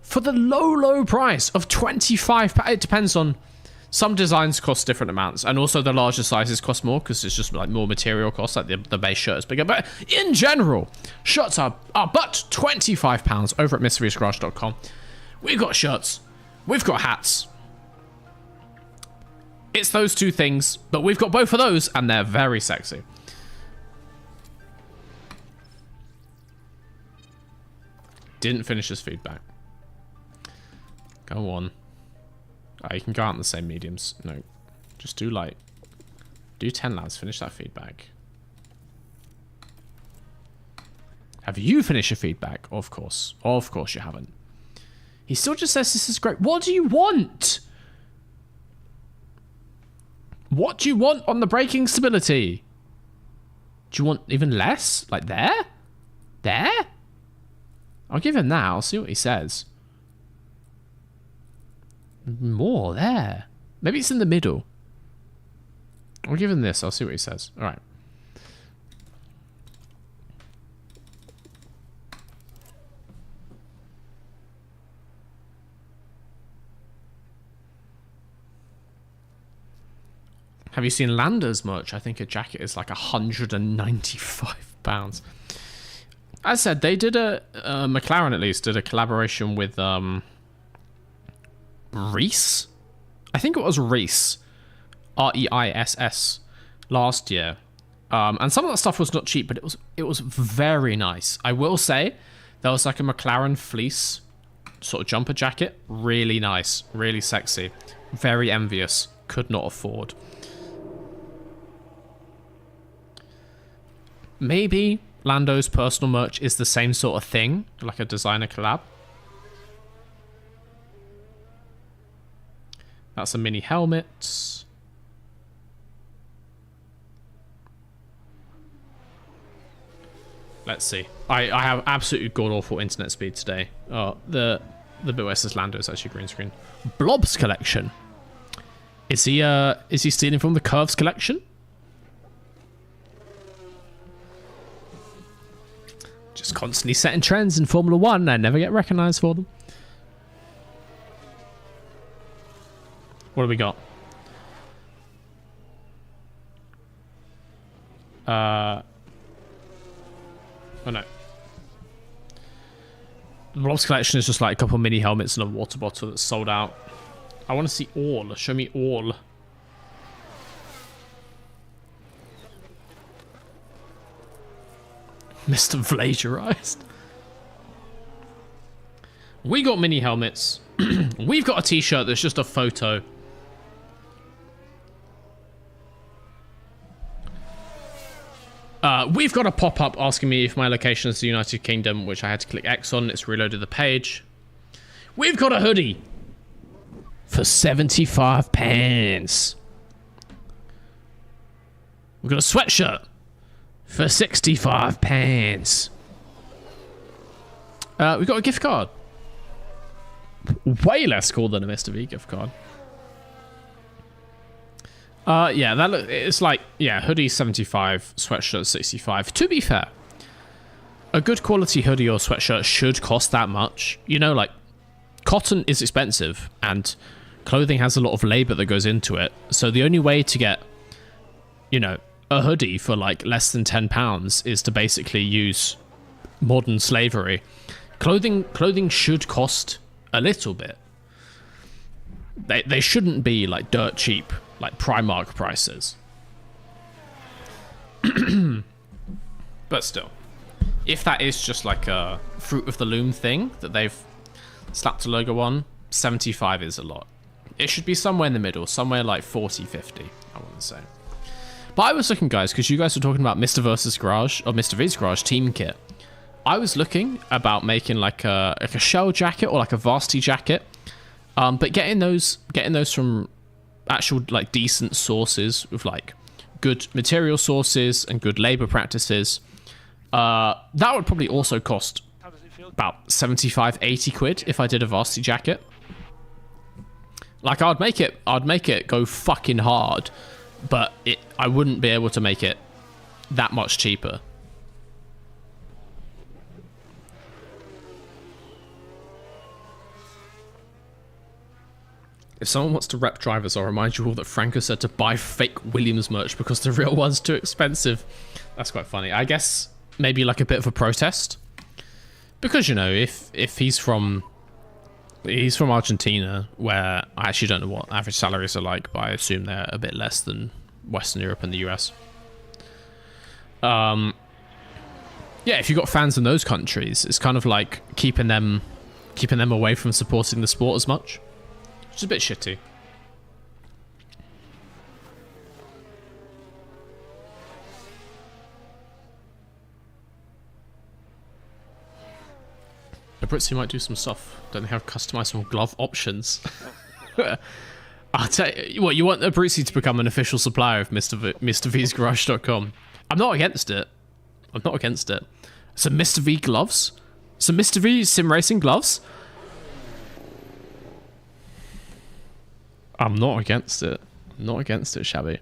for the low price of £25. It depends on, some designs cost different amounts, and also the larger sizes cost more because it's just like more material costs, like the base shirt is bigger. But in general, shirts are but £25 over at MrV'sGarage.com. We've got shirts, we've got hats. It's those two things, but we've got both of those, and they're very sexy. Didn't finish his feedback. Go on. Oh, you can go out in the same mediums. No, just do light. Do 10 lads. Finish that feedback. Have you finished your feedback? Of course. Of course you haven't. He still just says this is great. What do you want? What do you want on the braking stability? Do you want even less? Like there? There? I'll give him that. I'll see what he says. More there. Maybe it's in the middle. I'll give him this. I'll see what he says. All right. Have you seen Lando's merch? I think a jacket is like £195. As I said, they did McLaren at least did a collaboration with Reiss. I think it was Reiss, Reiss, last year. And some of that stuff was not cheap, but it was very nice. I will say there was like a McLaren fleece sort of jumper jacket, really nice, really sexy, very envious. Could not afford. Maybe Lando's personal merch is the same sort of thing, like a designer collab. That's a mini helmet. Let's see. I have absolutely god-awful internet speed today. Oh, the bit where it says Lando is actually green screen. Blobs collection. Is he stealing from the Curves collection? Just constantly setting trends in Formula 1. I never get recognized for them. What do we got? Oh no. The Blobs collection is just like a couple mini helmets and a water bottle that's sold out. I want to see all. Show me all. Mr. Vlagerized. We got mini helmets. We've got a t-shirt that's just a photo. We've got a pop-up asking me if my location is the United Kingdom, which I had to click X on. It's reloaded the page. We've got a hoodie for £75. We've got a sweatshirt for £65. We've got a gift card. Way less cool than a Mr. V gift card. Yeah, it's like, yeah, hoodie 75, sweatshirt 65. To be fair, a good quality hoodie or sweatshirt should cost that much. You know, like, cotton is expensive and clothing has a lot of labor that goes into it. So the only way to get, you know, a hoodie for like less than £10 is to basically use modern slavery. Clothing should cost a little bit. They shouldn't be like dirt cheap, like Primark prices. But still, if that is just like a Fruit of the Loom thing that they've slapped a logo on, 75 is a lot. It should be somewhere in the middle, somewhere like 40, 50, I want to say. But I was looking, guys, because you guys were talking about Mr. vs. Garage, or Mr. V's Garage team kit. I was looking about making like a shell jacket or like a varsity jacket, but getting those from actual like decent sources with like good material sources and good labor practices. That would probably also cost about 75, 80 quid if I did a varsity jacket. Like I'd make it go fucking hard, but I wouldn't be able to make it that much cheaper. If someone wants to rep drivers, I'll remind you all that Franco said to buy fake Williams merch because the real one's too expensive. That's quite funny. I guess maybe like a bit of a protest. Because, you know, if he's from Argentina, where I actually don't know what average salaries are like, but I assume they're a bit less than Western Europe and the US. Yeah, if you've got fans in those countries, it's kind of like keeping them away from supporting the sport as much. Which is a bit shitty. The Brits who might do some stuff. Don't they have customizable glove options? I'll tell you what, you want Abruzzi to become an official supplier of MrVsGarage.com. I'm not against it. I'm not against it. Some Mr. V gloves? Some Mr. V sim racing gloves? I'm not against it. Not against it, Shabby.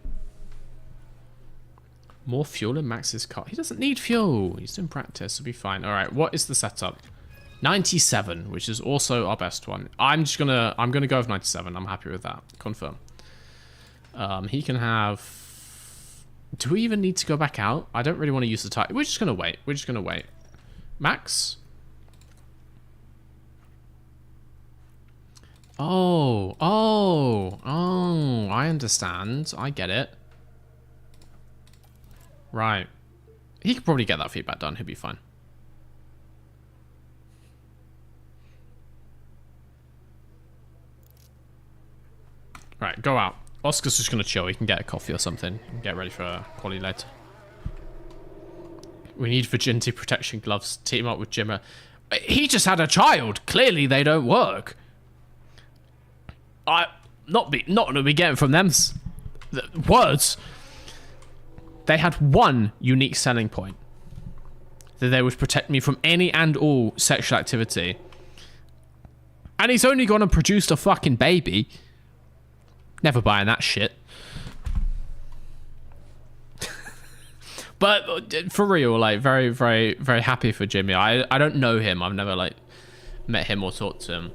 More fuel in Max's car. He doesn't need fuel. He's doing practice. He'll be fine. All right, what is the setup? 97, which is also our best one. I'm gonna go with 97. I'm happy with that. Confirm. He can have. Do we even need to go back out? I don't really want to use the tire. We're just gonna wait. We're just gonna wait. Max. Oh, I understand. I get it. Right. He could probably get that feedback done. He'll be fine. Right, go out. Oscar's just going to chill. He can get a coffee or something. Get ready for quali later. We need virginity protection gloves. Team up with Jimmer. He just had a child. Clearly they don't work. Not to be getting from them words. They had one unique selling point. That they would protect me from any and all sexual activity. And he's only gone and produced a fucking baby. Never buying that shit. But for real, like, very, very, very happy for Jimmy. I don't know him. I've never, like, met him or talked to him.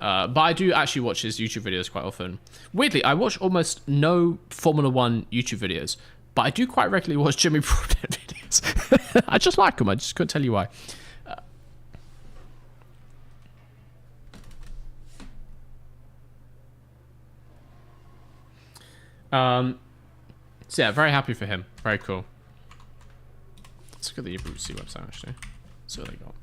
But I do actually watch his YouTube videos quite often. Weirdly, I watch almost no Formula 1 YouTube videos, but I do quite regularly watch Jimmy Broadbent videos. I just like them. I just couldn't tell you why. So yeah, very happy for him. Very cool. Let's look at the Abruzzi website actually. See what they got.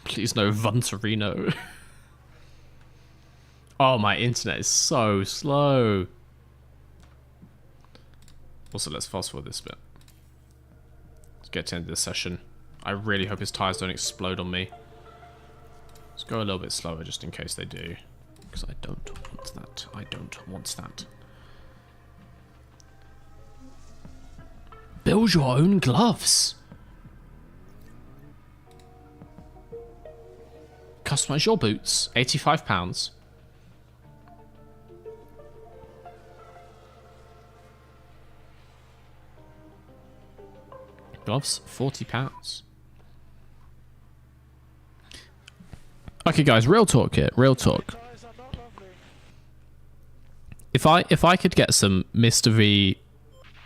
Please no Vantorino. Oh, my internet is so slow. Also, let's fast forward this bit. Let's get to the end of this session. I really hope his tires don't explode on me. Let's go a little bit slower just in case they do. Because I don't want that. I don't want that. Build your own gloves. Customize your boots. £85. Gloves, £40. Okay, guys, real talk here. Real talk. If I could get some Mr. V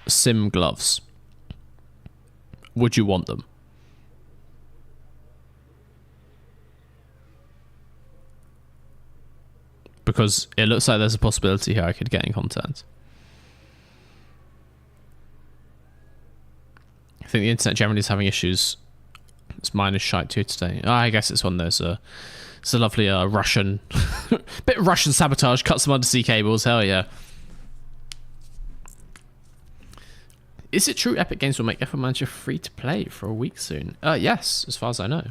sim gloves, would you want them? because it looks like there's a possibility here I could get in contact. I think the internet generally is having issues. It's mine is shite too today. Oh, I guess it's one of those. It's a lovely Russian, bit of Russian sabotage. Cut some undersea cables. Hell yeah. Is it true Epic Games will make F1 Manager free to play for a week soon? Yes, as far as I know.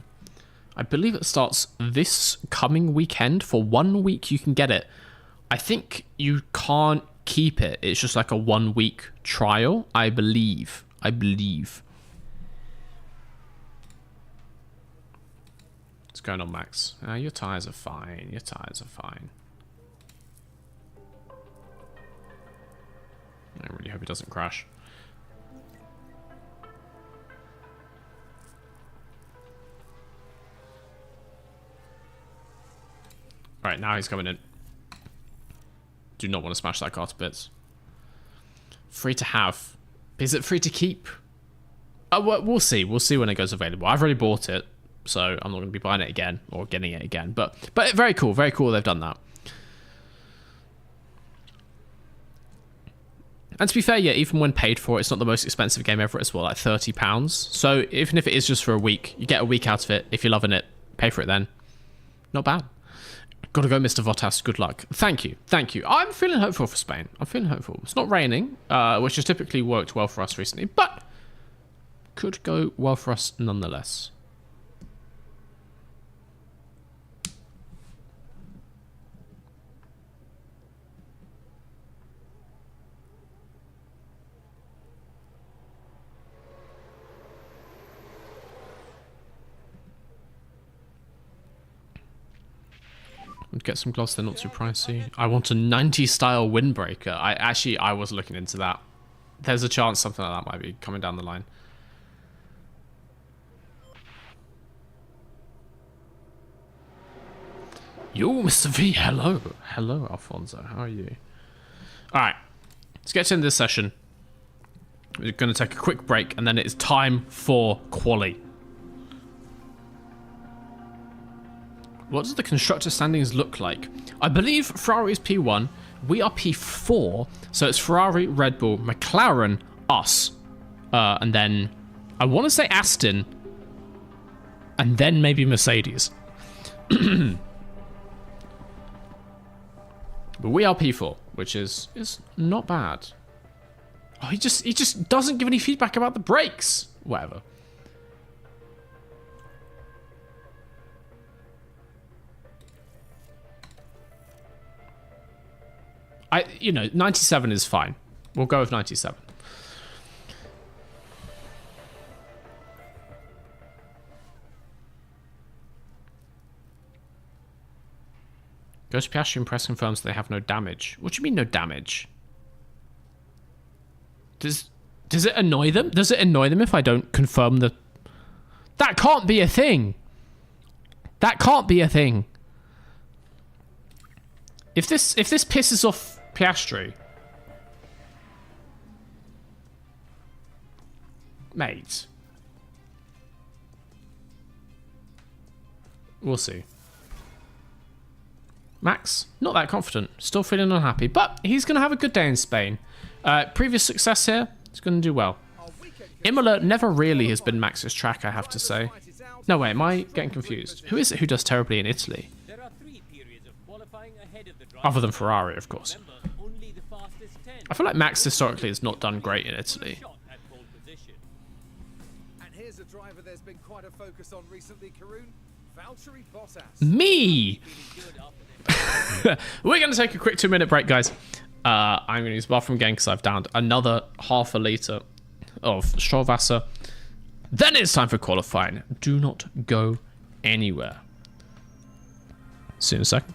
I believe it starts this coming weekend. For 1 week you can get it. I think you can't keep it. It's just like a 1 week trial, I believe. What's going on, Max? Your tires are fine. Your tires are fine. I really hope it doesn't crash. Alright, now he's coming in. Do not want to smash that car to bits. Free to have. Is it free to keep? We'll see. We'll see when it goes available. I've already bought it, so I'm not going to be buying it again or getting it again. But very cool. Very cool they've done that. And to be fair, yeah, even when paid for, it's not the most expensive game ever as well, like £30. So even if it is just for a week, you get a week out of it. If you're loving it, pay for it then. Not bad. Gotta go, Mr. Votas. Good luck. Thank you. Thank you. I'm feeling hopeful for Spain. I'm feeling hopeful. It's not raining, which has typically worked well for us recently, but could go well for us nonetheless. Would get some gloss, they're not too pricey. I want a 90s style windbreaker. I was looking into that. There's a chance something like that might be coming down the line. Yo, Mr. V, hello. Hello, Alfonso, how are you? Alright, let's get into this session. We're going to take a quick break, and then it's time for quali. What does the constructor standings look like? I believe Ferrari is P1, we are P4, so it's Ferrari, Red Bull, McLaren, us, and then I want to say Aston, and then maybe Mercedes. But we are P4, which is not bad. Oh, he just doesn't give any feedback about the brakes. Whatever. You know, 97 is fine. We'll go with 97. Go to Piastri and press confirms they have no damage. What do you mean no damage? Does it annoy them? Does it annoy them if I don't confirm the... That can't be a thing. That can't be a thing. If this pisses off Piastri, mate, we'll see. Max, not that confident, still feeling unhappy, but he's going to have a good day in Spain. Previous success here, he's going to do well. Imola never really has been Max's track, I have to say. No, wait, am I getting confused? Who is it who does terribly in Italy? Other than Ferrari, of course. I feel like Max historically has not done great in Italy. And here's a driver there's been quite a focus on recently, Karun, Valtteri Bottas. Me! We're going to take a quick 2-minute break, guys. I'm going to use the bathroom again because I've downed another half a litre of Strohwasser. Then it's time for qualifying. Do not go anywhere. See you in a second.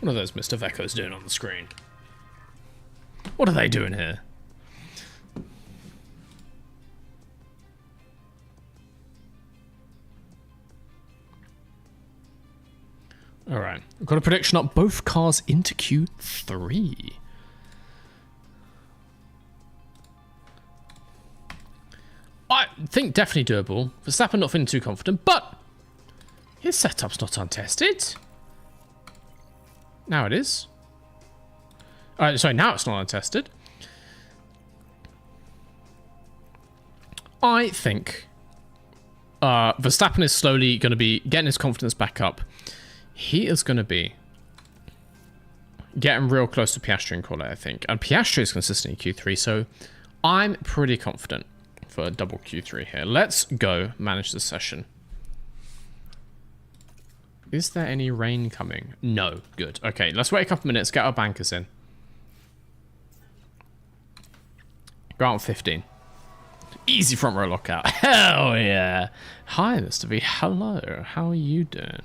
What are those Mr. Vecos doing on the screen? What are they doing here? Alright, we've got a prediction up both cars into Q3. I think definitely doable. Verstappen not feeling too confident, but his setup's not untested. Now it is. Sorry, now it's not untested. I think Verstappen is slowly going to be getting his confidence back up. He is going to be getting real close to Piastri and Quali, I think. And Piastri is consistent in Q3, so I'm pretty confident for a double Q3 here. Let's go manage the session. Is there any rain coming? No. Good. Okay, let's wait a couple minutes, get our bankers in. Go out on 15. Easy front row lockout. Hell yeah. Hi, Mr. V. Hello. How are you doing?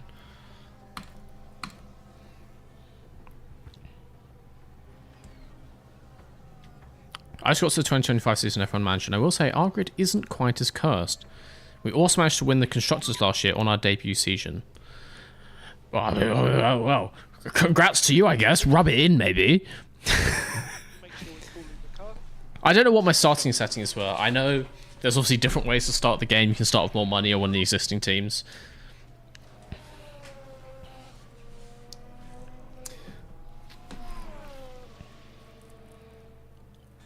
I just got to the 2025 season F1 manager, and I will say our grid isn't quite as cursed. We also managed to win the Constructors last year on our debut season. Well, congrats to you, I guess. Rub it in, maybe. I don't know what my starting settings were. I know there's obviously different ways to start the game. You can start with more money or one of the existing teams.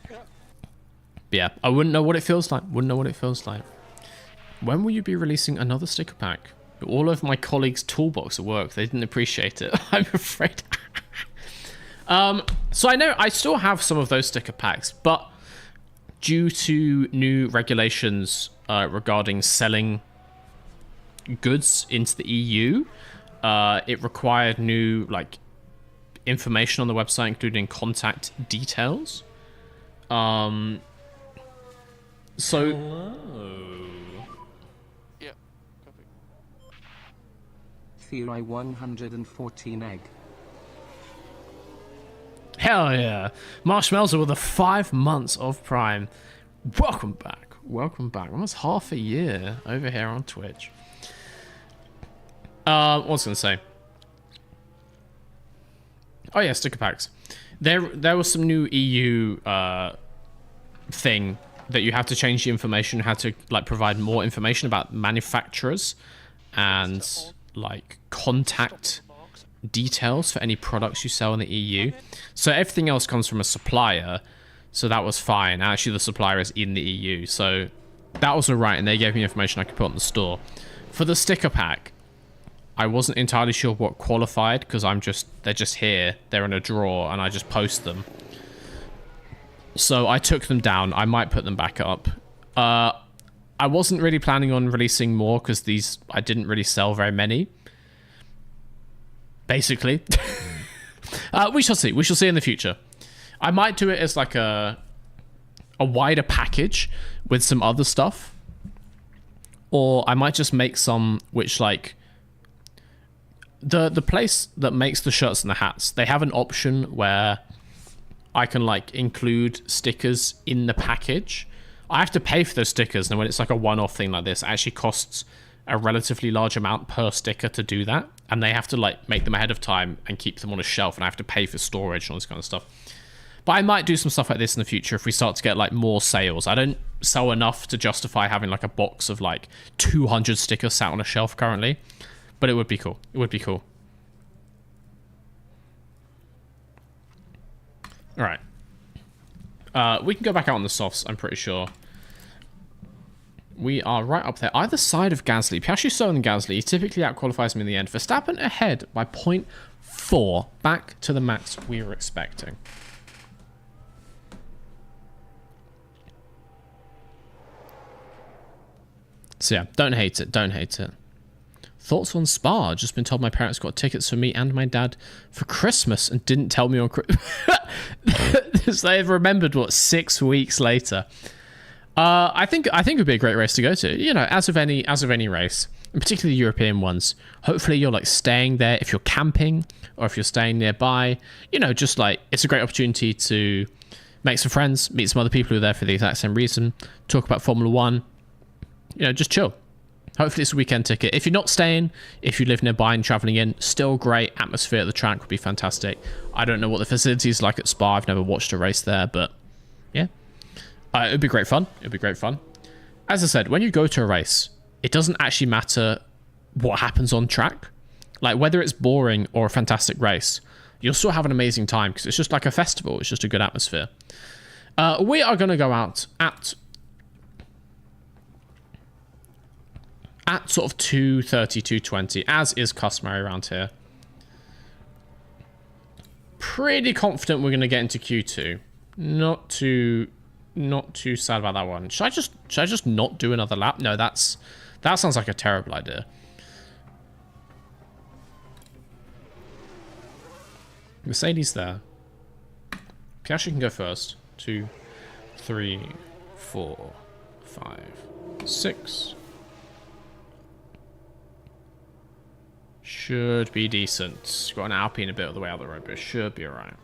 But yeah, I wouldn't know what it feels like. Wouldn't know what it feels like. When will you be releasing another sticker pack? All of my colleagues' toolbox at work, they didn't appreciate it, I'm afraid. So I know I still have some of those sticker packs, but due to new regulations regarding selling goods into the EU, it required new information on the website, including contact details. So Yeah, copy. Theory 114 egg. Hell yeah. Marshmallows with the 5 months of Prime. Welcome back. Welcome back. Almost half a year over here on Twitch. What was I going to say? Oh yeah, sticker packs. There was some new EU thing that you have to change the information, how to provide more information about manufacturers and contact details for any products you sell in the EU. So everything else comes from a supplier, so that was fine. Actually, the supplier is in the EU, so that was alright, and they gave me information I could put on the store. For the sticker pack, I wasn't entirely sure what qualified, because they're just here, they're in a drawer, and I just post them. So I took them down. I might put them back up. I wasn't really planning on releasing more, because I didn't really sell very many. Basically. We shall see. We shall see in the future. I might do it as a wider package with some other stuff. Or I might just make some which the place that makes the shirts and the hats, they have an option where I can include stickers in the package. I have to pay for those stickers, and when it's a one-off thing like this, it actually costs a relatively large amount per sticker to do that, and they have to make them ahead of time and keep them on a shelf, and I have to pay for storage and all this kind of stuff. But I might do some stuff like this in the future if we start to get more sales. I don't sell enough to justify having a box of 200 stickers sat on a shelf currently, but it would be cool. It would be cool. All right. We can go back out on the softs, I'm pretty sure. We are right up there. Either side of Gasly. Piastri's slower than Gasly. He typically outqualifies him in the end. Verstappen ahead by 0.4. Back to the max we were expecting. So yeah, don't hate it. Don't hate it. Thoughts on Spa? Just been told my parents got tickets for me and my dad for Christmas and didn't tell me on Christmas. They've remembered, 6 weeks later. I think it would be a great race to go to. You know, as of any race, and particularly European ones. Hopefully you're like staying there if you're camping or if you're staying nearby. You know, just like it's a great opportunity to make some friends, meet some other people who are there for the exact same reason, talk about Formula One. You know, just chill. Hopefully it's a weekend ticket. If you're not staying, if you live nearby and traveling in, still great. Atmosphere at the track would be fantastic. I don't know what the facilities are like at Spa. I've never watched a race there, but yeah. It would be great fun. It would be great fun. As I said, when you go to a race, it doesn't actually matter what happens on track. Like, whether it's boring or a fantastic race, you'll still have an amazing time because it's just like a festival. It's just a good atmosphere. We are going to go out at sort of 2:30, 2:20, as is customary around here. Pretty confident we're going to get into Q2. Not too sad about that one. Should I just not do another lap? No, that sounds like a terrible idea. Mercedes there. Piastri can go first. 2, 3, 4, 5, 6. Should be decent. Got an Alpine a bit of the way out of the road, but it should be alright.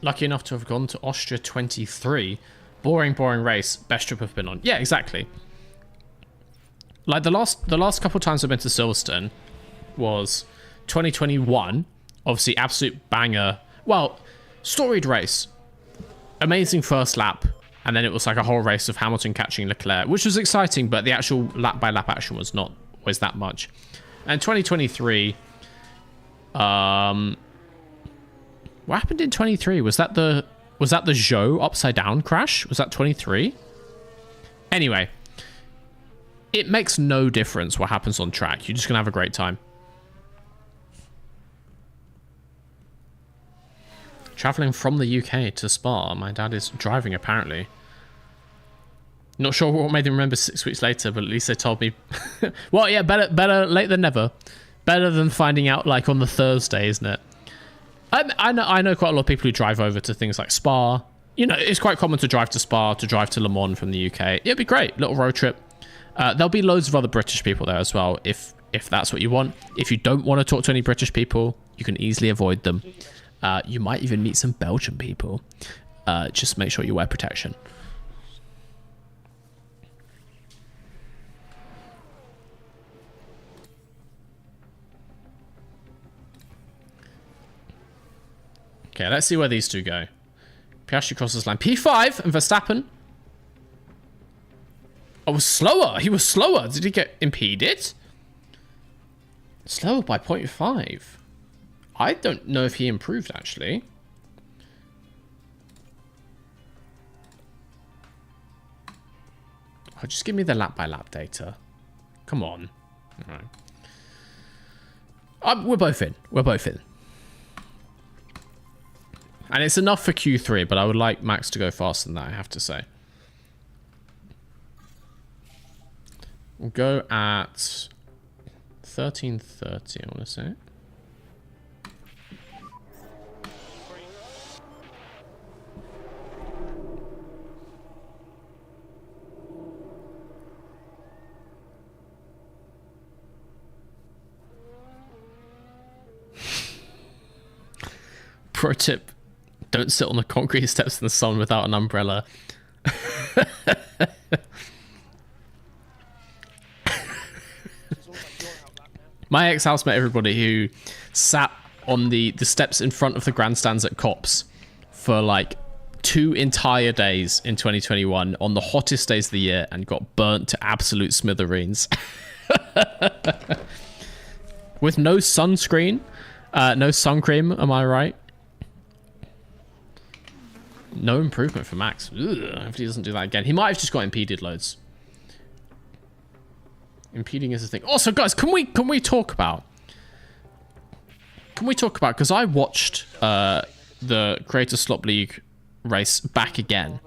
Lucky enough to have gone to Austria 23. Boring race. Best trip I've been on. Yeah, exactly. Like the last couple of times I've been to Silverstone was 2021. Obviously, absolute banger. Well, storied race. Amazing first lap. And then it was like a whole race of Hamilton catching Leclerc, which was exciting, but the actual lap by lap action was not always that much. And 2023, what happened in 23? Was that the Zhou upside down crash? Was that 23? Anyway, it makes no difference what happens on track. You're just gonna have a great time. Traveling from the UK to Spa. My dad is driving apparently. Not sure what made him remember 6 weeks later, but at least they told me. Well, yeah, better late than never. Better than finding out like on the Thursday, isn't it? I know quite a lot of people who drive over to things like Spa. You know, it's quite common to drive to Spa, to drive to Le Mans from the UK. It'd be great, little road trip. There'll be loads of other British people there as well, if that's what you want. If you don't want to talk to any British people, you can easily avoid them. You might even meet some Belgian people. Just make sure you wear protection. Okay, let's see where these two go. Piastri crosses line. P5 and Verstappen. Oh, was slower. He was slower. Did he get impeded? Slower by 0.5. I don't know if he improved, actually. Oh, just give me the lap-by-lap data. Come on. All right. We're both in. We're both in. And it's enough for Q3, but I would like Max to go faster than that, I have to say. We'll go at 13:30, I want to say. Pro tip, don't sit on the concrete steps in the sun without an umbrella. My ex-housemate, everybody, who sat on the steps in front of the grandstands at Cops for like 2 entire days in 2021 on the hottest days of the year and got burnt to absolute smithereens. With no sunscreen, no sun cream, am I right? No improvement for Max. Ugh, hopefully he doesn't do that again. He might have just got impeded loads. Impeding is a thing. Also, guys, can we talk about? Because I watched the Creator Slop League race back again.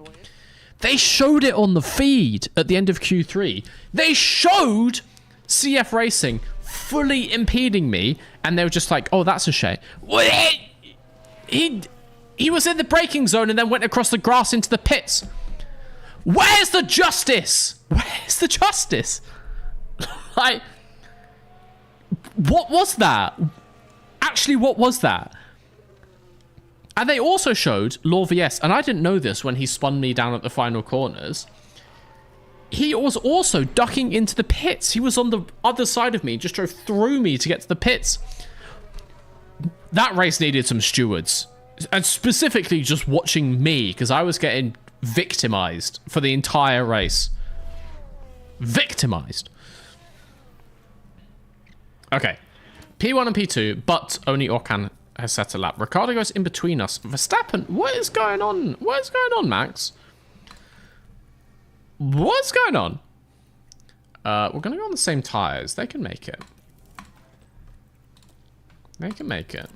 They showed it on the feed at the end of Q3. They showed CF Racing fully impeding me And they were just like, oh, that's a shame. He was in the braking zone and then went across the grass into the pits. Where's the justice? Where's the justice? Like, what was that? Actually, what was that? And they also showed Law VS, and I didn't know this when he spun me down at the final corners. He was also ducking into the pits. He was on the other side of me, just drove through me to get to the pits. That race needed some stewards. And specifically just watching me, because I was getting victimized for the entire race. Victimized. Okay. P1 and P2, but only Orkan has set a lap. Ricciardo goes in between us. Verstappen, what is going on? What is going on, Max? What's going on? We're going to go on the same tyres. They can make it. They can make it.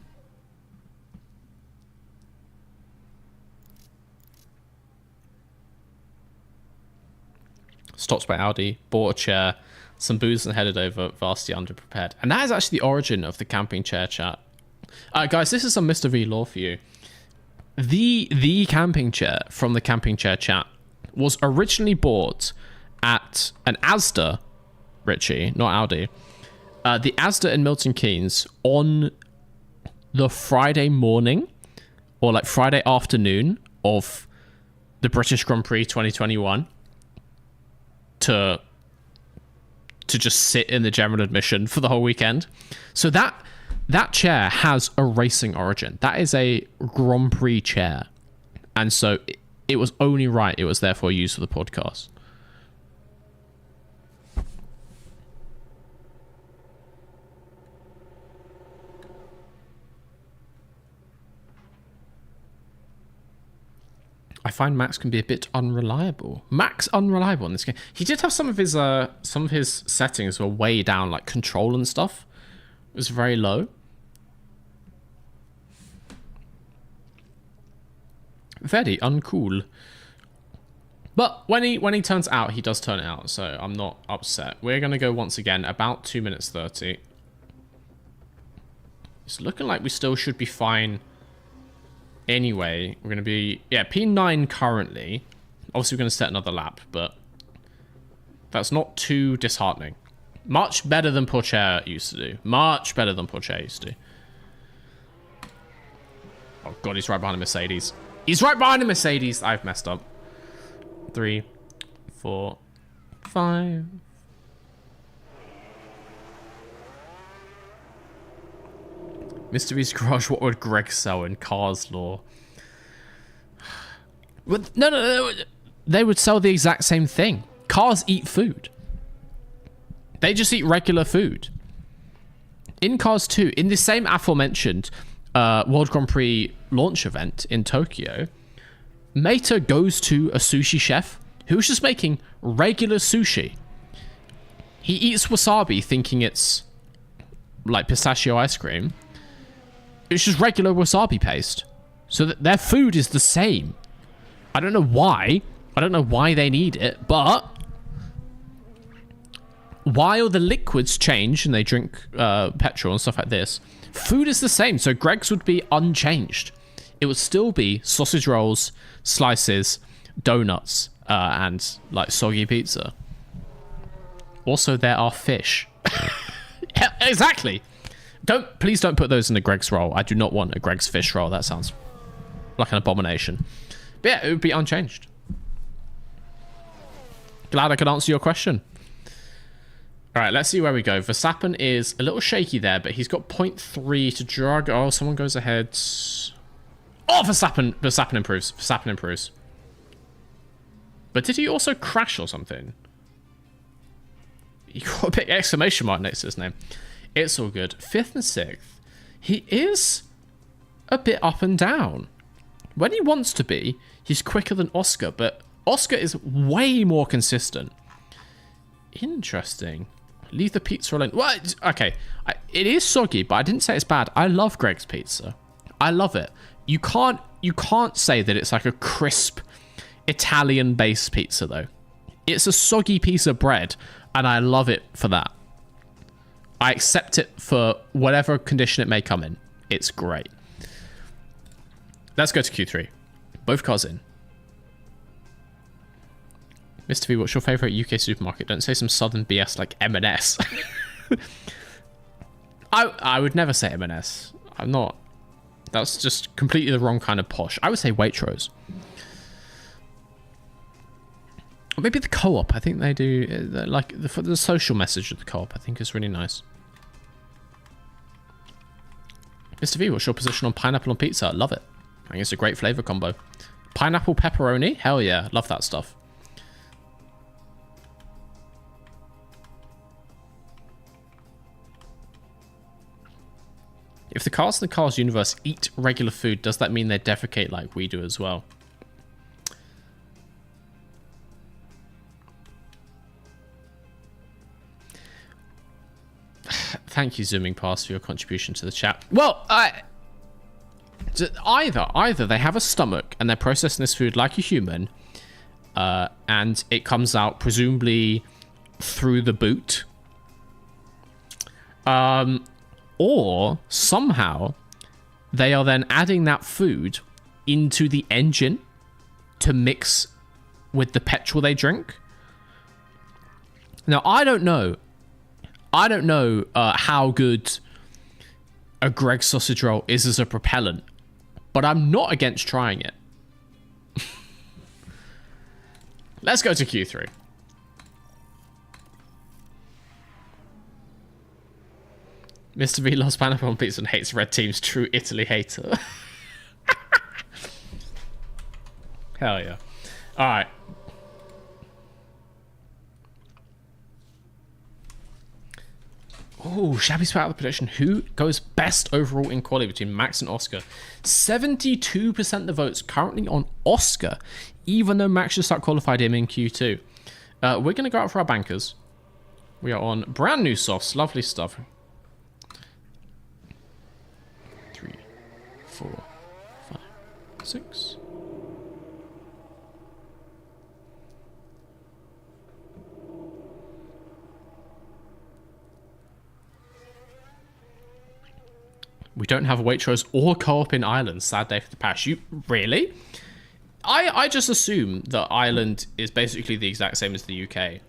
Stops by Audi, bought a chair, some booze and headed over, vastly underprepared. And that is actually the origin of the camping chair chat. Guys, this is some Mr. V lore for you. The camping chair from the camping chair chat was originally bought at an Asda, Richie, not Audi. The Asda in Milton Keynes on the Friday morning or like Friday afternoon of the British Grand Prix 2021 to just sit in the general admission for the whole weekend. So that chair has a racing origin. That is a Grand Prix chair. And so it was only right it was therefore used for the podcast. I find Max can be a bit unreliable. Max unreliable in this game. He did have some of his settings were way down, like control and stuff. It was very low. Very uncool. But when he turns out, he does turn it out, so I'm not upset. We're gonna go once again about 2 minutes 30. It's looking like we still should be fine. Anyway, we're going to be, yeah, P9 currently. Obviously, we're going to set another lap, but that's not too disheartening. Much better than Pourchaire used to do. Much better than Pourchaire used to do. Oh, God, he's right behind a Mercedes. He's right behind a Mercedes. I've messed up. 3, 4, 5. Mr. V's Garage, what would Greg sell in Cars Law? No. They would sell the exact same thing. Cars eat food. They just eat regular food. In Cars 2, in the same aforementioned World Grand Prix launch event in Tokyo, Mater goes to a sushi chef who's just making regular sushi. He eats wasabi thinking it's like pistachio ice cream. It's just regular wasabi paste. So that their food is the same. I don't know why. I don't know why they need it, but while the liquids change and they drink petrol and stuff like this, food is the same. So Greg's would be unchanged. It would still be sausage rolls, slices, donuts, and like soggy pizza. Also, there are fish. Exactly. Please don't put those in a Greg's roll. I do not want a Greg's fish roll. That sounds like an abomination. But yeah, it would be unchanged. Glad I could answer your question. All right, let's see where we go. Verstappen is a little shaky there, but he's got 0.3 to drag. Oh, someone goes ahead. Oh, Verstappen improves. Verstappen improves. But did he also crash or something? He got a big exclamation mark next to his name. It's all good. 5th and 6th. He is a bit up and down. When he wants to be, he's quicker than Oscar, but Oscar is way more consistent. Interesting. Leave the pizza alone. What? Okay. It is soggy, but I didn't say it's bad. I love Greg's pizza. I love it. You can't say that it's like a crisp Italian-based pizza, though. It's a soggy piece of bread, and I love it for that. I accept it for whatever condition it may come in. It's great. Let's go to Q3. Both cars in. Mr. V, what's your favourite UK supermarket? Don't say some southern BS like M&S. I would never say M&S. I'm not. That's just completely the wrong kind of posh. I would say Waitrose. Or maybe the Co-op. I think they do, like, the social message of the Co-op, I think is really nice. Mr. V, what's your position on pineapple on pizza? Love it. I think it's a great flavour combo. Pineapple pepperoni? Hell yeah. Love that stuff. If the cars in the Cars universe eat regular food, does that mean they defecate like we do as well? Thank you, Zooming Past, for your contribution to the chat. Well, either they have a stomach and they're processing this food like a human, and it comes out presumably through the boot, or somehow they are then adding that food into the engine to mix with the petrol they drink. Now, I don't know how good a Greggs sausage roll is as a propellant, but I'm not against trying it. Let's go to Q3. Mr. V loves pineapple on pizza and hates red team's true Italy hater. Hell yeah. Alright. Oh, Shabby Spat out of the prediction. Who goes best overall in quality between Max and Oscar? 72% of the votes currently on Oscar, even though Max just qualified him in Q2. We're going to go out for our bankers. We are on brand new softs. Lovely stuff. 3, 4, 5, 6. We don't have Waitrose or Co-op in Ireland. Sad day for the Pash. You really? I just assume that Ireland is basically the exact same as the UK.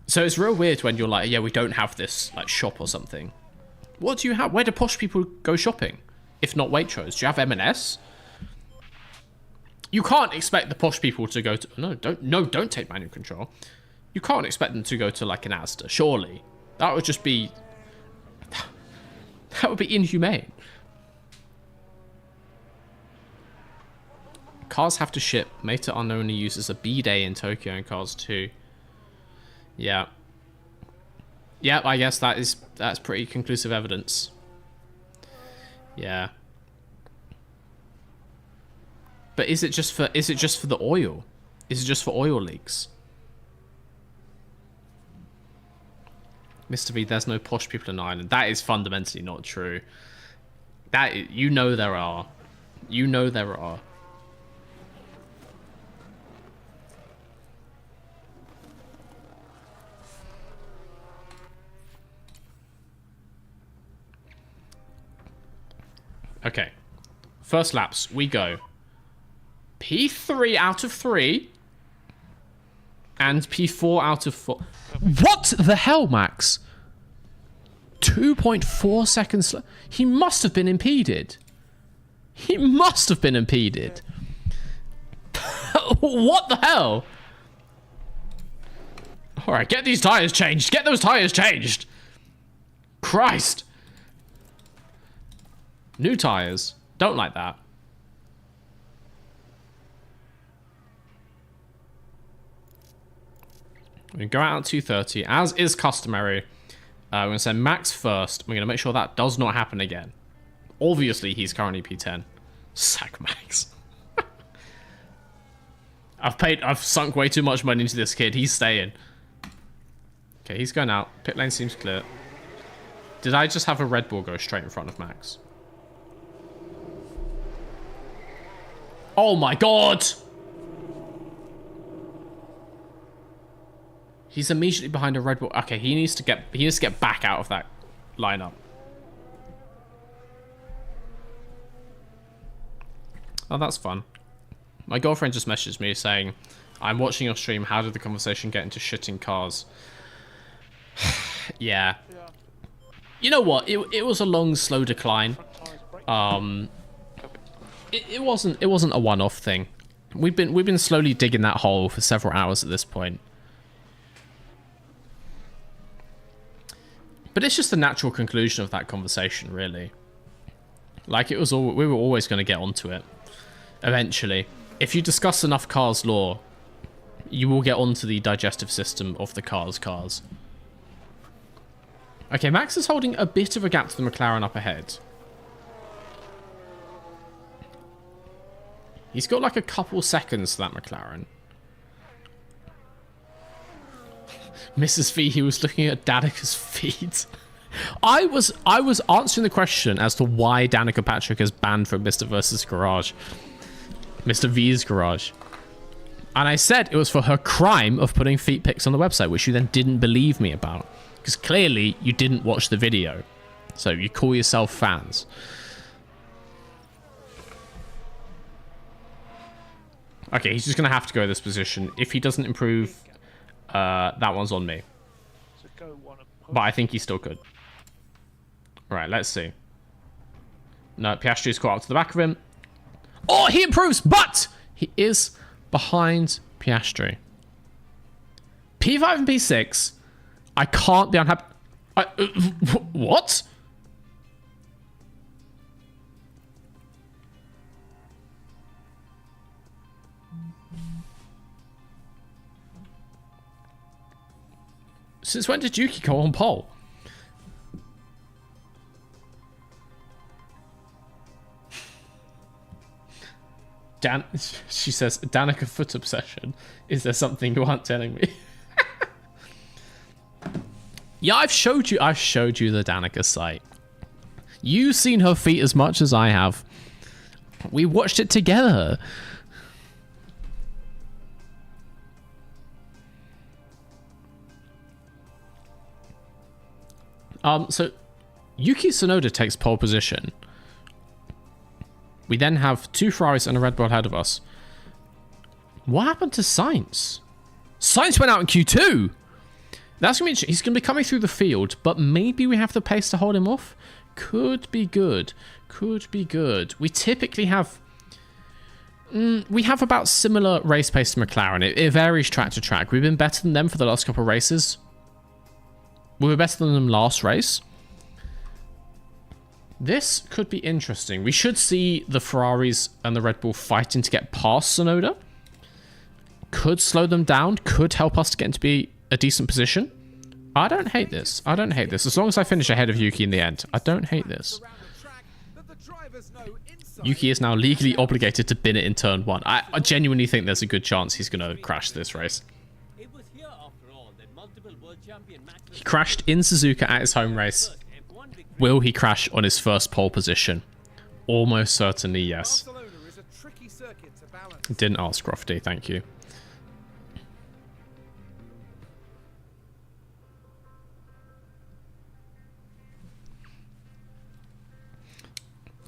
So it's real weird when you're like, yeah, we don't have this like shop or something. What do you have? Where do posh people go shopping? If not Waitrose, do you have M&S? You can't expect the posh people to go to don't take manual control. You can't expect them to go to like an Asda, surely. That would just be inhumane. Cars have to ship. Meta unknowingly uses a B-Day in Tokyo in Cars 2. Yeah. Yeah, I guess that's pretty conclusive evidence. Yeah. But is it just for the oil? Is it just for oil leaks? Mr. V, there's no posh people in Ireland. That is fundamentally not true. You know there are. You know there are. Okay. First laps, we go. P3 out of 3. And P4 out of 4. What the hell, Max? 2.4 seconds. He must have been impeded. He must have been impeded. What the hell? Alright, get these tires changed. Get those tires changed. Christ. New tires. Don't like that. We're going to go out at 2:30, as is customary. We're going to send Max first. We're going to make sure that does not happen again. Obviously, he's currently P10. Sack Max. I've sunk way too much money into this kid. He's staying. Okay, he's going out. Pit lane seems clear. Did I just have a Red Bull go straight in front of Max? Oh my god! He's immediately behind a Red Bull. Okay, he needs to get back out of that lineup. Oh, that's fun. My girlfriend just messaged me saying, I'm watching your stream. How did the conversation get into shitting cars? Yeah. You know what? It was a long, slow decline. It wasn't a one-off thing. We've been slowly digging that hole for several hours at this point. But it's just the natural conclusion of that conversation, really. Like, we were always going to get onto it. Eventually. If you discuss enough cars lore, you will get onto the digestive system of the cars. Okay, Max is holding a bit of a gap to the McLaren up ahead. He's got like a couple seconds to that McLaren. Mrs. V, he was looking at Danica's feet. I was answering the question as to why Danica Patrick is banned from Mr. Versus Garage. Mr. V's Garage. And I said it was for her crime of putting feet pics on the website, which you then didn't believe me about. Because clearly you didn't watch the video. So you call yourself fans. Okay, he's just going to have to go this position. If he doesn't improve, that one's on me. But I think he still could. Right, let's see. No, Piastri's caught up to the back of him. Oh, he improves, but he is behind Piastri. P5 and P6. I can't be unhappy. What? Since when did Yuki go on pole? She says, Danica foot obsession. Is there something you aren't telling me? Yeah, I've showed you the Danica site. You've seen her feet as much as I have. We watched it together. So Yuki Tsunoda takes pole position. We then have 2 Ferraris and a Red Bull ahead of us. What happened to Sainz? Sainz went out in Q2. That's going to be, he's going to be coming through the field, but maybe we have the pace to hold him off. Could be good. Could be good. We typically have... we have about similar race pace to McLaren. It varies track to track. We've been better than them for the last couple of races. We were better than them last race. This could be interesting. We should see the Ferraris and the Red Bull fighting to get past Tsunoda. Could slow them down. Could help us to get into a decent position. I don't hate this. I don't hate this. As long as I finish ahead of Yuki in the end. I don't hate this. Yuki is now legally obligated to bin it in turn 1. I genuinely think there's a good chance he's going to crash this race. He crashed in Suzuka at his home race. Will he crash on his first pole position? Almost certainly yes. Didn't ask, Crofty, thank you.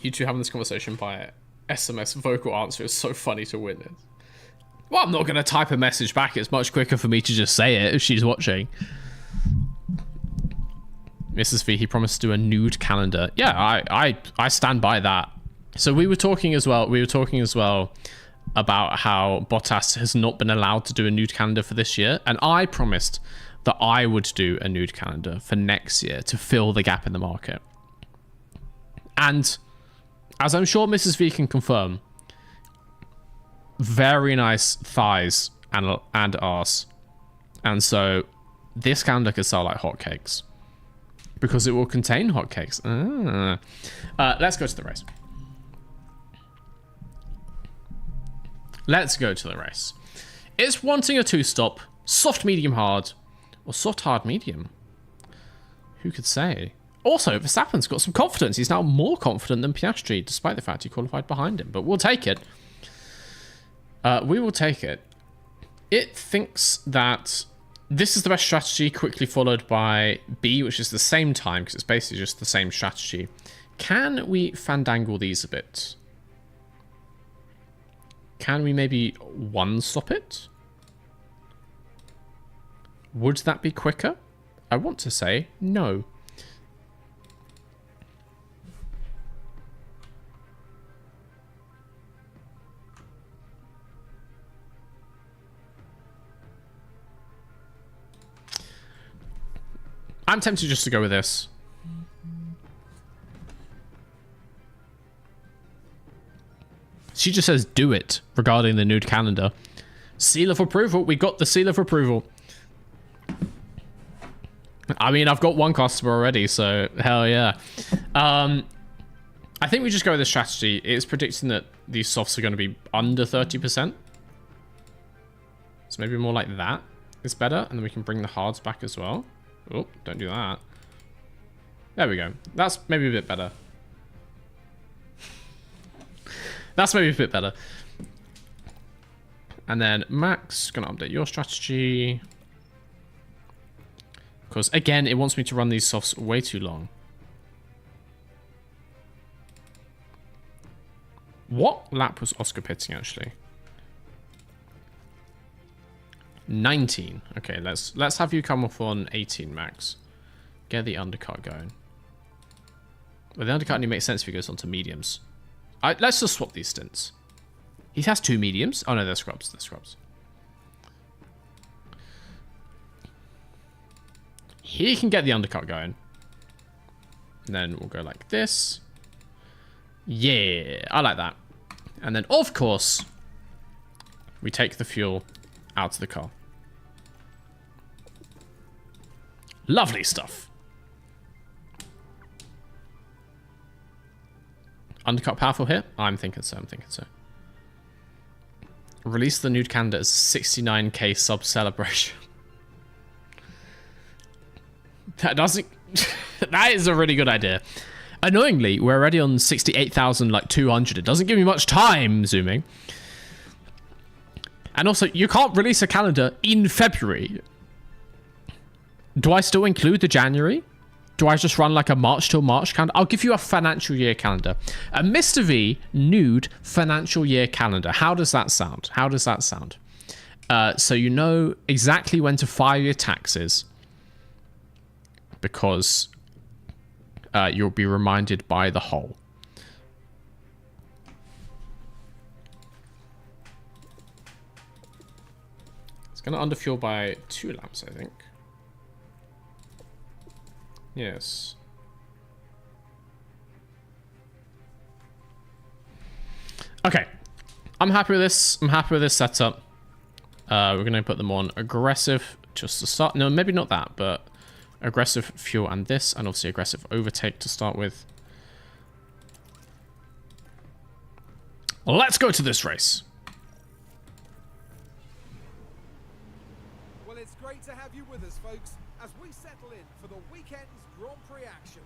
You two having this conversation by SMS vocal answer is so funny to witness. Well, I'm not going to type a message back. It's much quicker for me to just say it if she's watching. Mrs. V, he promised to do a nude calendar. Yeah, I stand by that. So we were talking as well about how Bottas has not been allowed to do a nude calendar for this year. And I promised that I would do a nude calendar for next year to fill the gap in the market. And as I'm sure Mrs. V can confirm, very nice thighs and arse. And so this calendar could sell like hotcakes. Because it will contain hotcakes. Let's go to the race. Let's go to the race. It's wanting a 2-stop, soft, medium, hard, or soft, hard, medium. Who could say? Also, Verstappen's got some confidence. He's now more confident than Piastri, despite the fact he qualified behind him. But we'll take it. We will take it. It thinks that This is the best strategy, quickly followed by B, which is the same time, because it's basically just the same strategy. Can we fandangle these a bit? Can we maybe one-stop it? Would that be quicker? I want to say no. I'm tempted just to go with this. She just says do it regarding the nude calendar. Seal of approval. We got the seal of approval. I mean, I've got one customer already, so hell yeah. I think we just go with this strategy. It's predicting that these softs are going to be under 30%. So maybe more like that is better. And then we can bring the hards back as well. Oh, don't do that. There we go. That's maybe a bit better. That's maybe a bit better. And then Max, gonna update your strategy. Because again, it wants me to run these softs way too long. What lap was Oscar pitting actually? 19. Okay, let's have you come off on 18, Max. Get the undercut going. Well, the undercut only makes sense if he goes on to mediums. Let's just swap these stints. He has 2 mediums. Oh no, they're scrubs. They're scrubs. He can get the undercut going. And then we'll go like this. Yeah, I like that. And then, of course, we take the fuel out of the car. Lovely stuff. Undercut powerful here? I'm thinking so, I'm thinking so. Release the nude calendar as 69k sub celebration. That doesn't... that is a really good idea. Annoyingly, we're already on 68,200. It doesn't give me much time zooming. And also, you can't release a calendar in February. Do I still include the January? Do I just run like a March till March calendar? I'll give you a financial year calendar. A Mr. V nude financial year calendar. How does that sound? How does that sound? So you know exactly when to file your taxes. Because you'll be reminded by the whole. It's going to underfuel by 2 laps, I think. Yes. Okay. I'm happy with this. I'm happy with this setup. We're going to put them on aggressive just to start. No, maybe not that, but aggressive fuel and this, and obviously aggressive overtake to start with. Let's go to this race. Well, it's great to have you with us, folks, as we settle in for the weekend's Grand Prix action.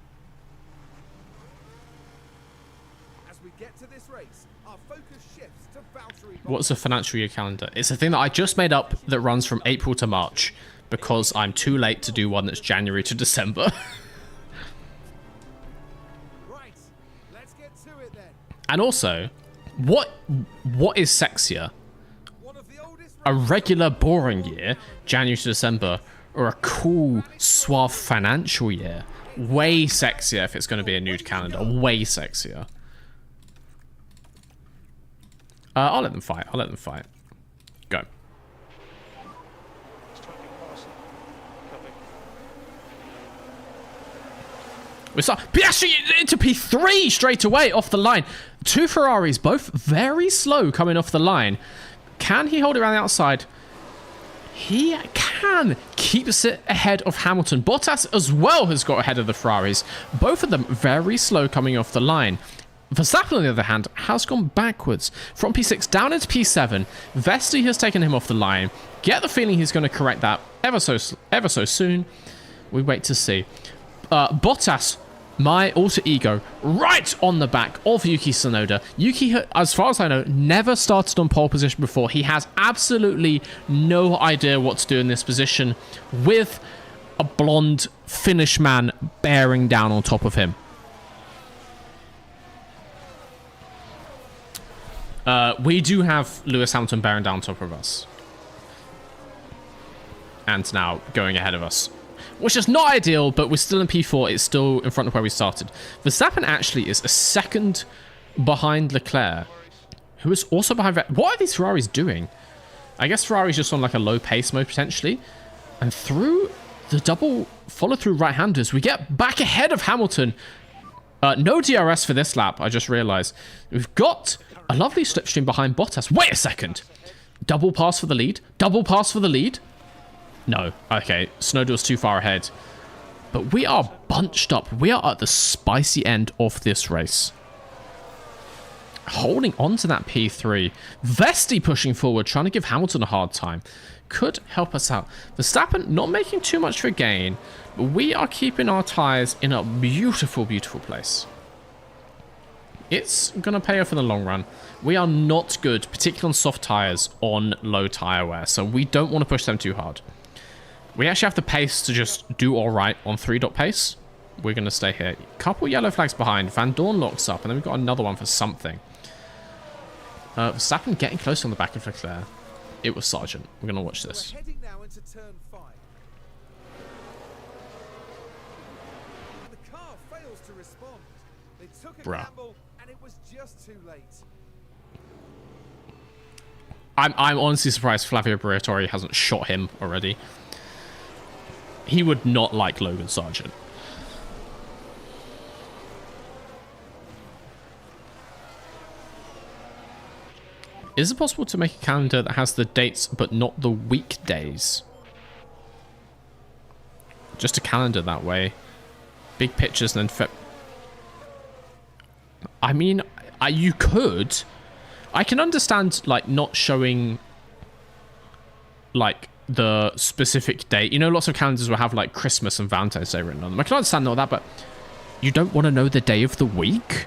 As we get to this race, our focus shifts to Valtteri. What's a financial year calendar? It's a thing that I just made up that runs from April to March because I'm too late to do one that's January to December. Right, let's get to it then. And also, what is sexier? One of the oldest A regular boring year, January to December, or a cool, suave financial year? Way sexier if it's going to be a nude calendar. Way sexier. I'll let them fight. I'll let them fight. Go. We start Piastri into P3 straight away off the line. 2 Ferraris, both very slow coming off the line. Can he hold it around the outside? He can. Keeps it ahead of Hamilton. Bottas as well has got ahead of the Ferraris. Both of them very slow coming off the line. Verstappen, on the other hand, has gone backwards. From P6 down into P7. Vesti has taken him off the line. Get the feeling he's going to correct that ever so soon. We wait to see. Bottas my alter ego right on the back of Yuki Tsunoda. Yuki, as far as I know, never started on pole position before. He has absolutely no idea what to do in this position with a blonde Finnish man bearing down on top of him. We do have Lewis Hamilton bearing down on top of us. And now going ahead of us. Which is not ideal, but we're still in P4. It's still in front of where we started. Verstappen actually is a second behind Leclerc, who is also behind... What are these Ferraris doing? I guess Ferrari's just on like a low pace mode potentially. And through the double follow-through right-handers, we get back ahead of Hamilton. No DRS for this lap, I just realized. We've got a lovely slipstream behind Bottas. Wait a second. Double pass for the lead. Double pass for the lead. No. Okay. Tsunoda was too far ahead. But we are bunched up. We are at the spicy end of this race. Holding on to that P3. Vesti pushing forward, trying to give Hamilton a hard time. Could help us out. Verstappen not making too much for a gain. But we are keeping our tyres in a beautiful, beautiful place. It's going to pay off in the long run. We are not good, particularly on soft tyres, on low tyre wear. So we don't want to push them too hard. We actually have the pace to just do all right on 3-dot pace. We're going to stay here. Couple yellow flags behind. Van Dorn locks up, and then we've got another one for something. Verstappen getting close on the back of Leclerc. It was Sargent. We're going to watch this. We're heading now into turn 5. The car fails to respond. They took a gamble, and it was just too late. I'm honestly surprised Flavio Briatore hasn't shot him already. He would not like Logan Sargent. Is it possible to make a calendar that has the dates but not the weekdays? Just a calendar that way. Big pictures and then... I mean, you could. I can understand, like, not showing, like, the specific date. You know, lots of calendars will have, like, Christmas and Valentine's Day written on them. I can understand all that, but you don't want to know the day of the week?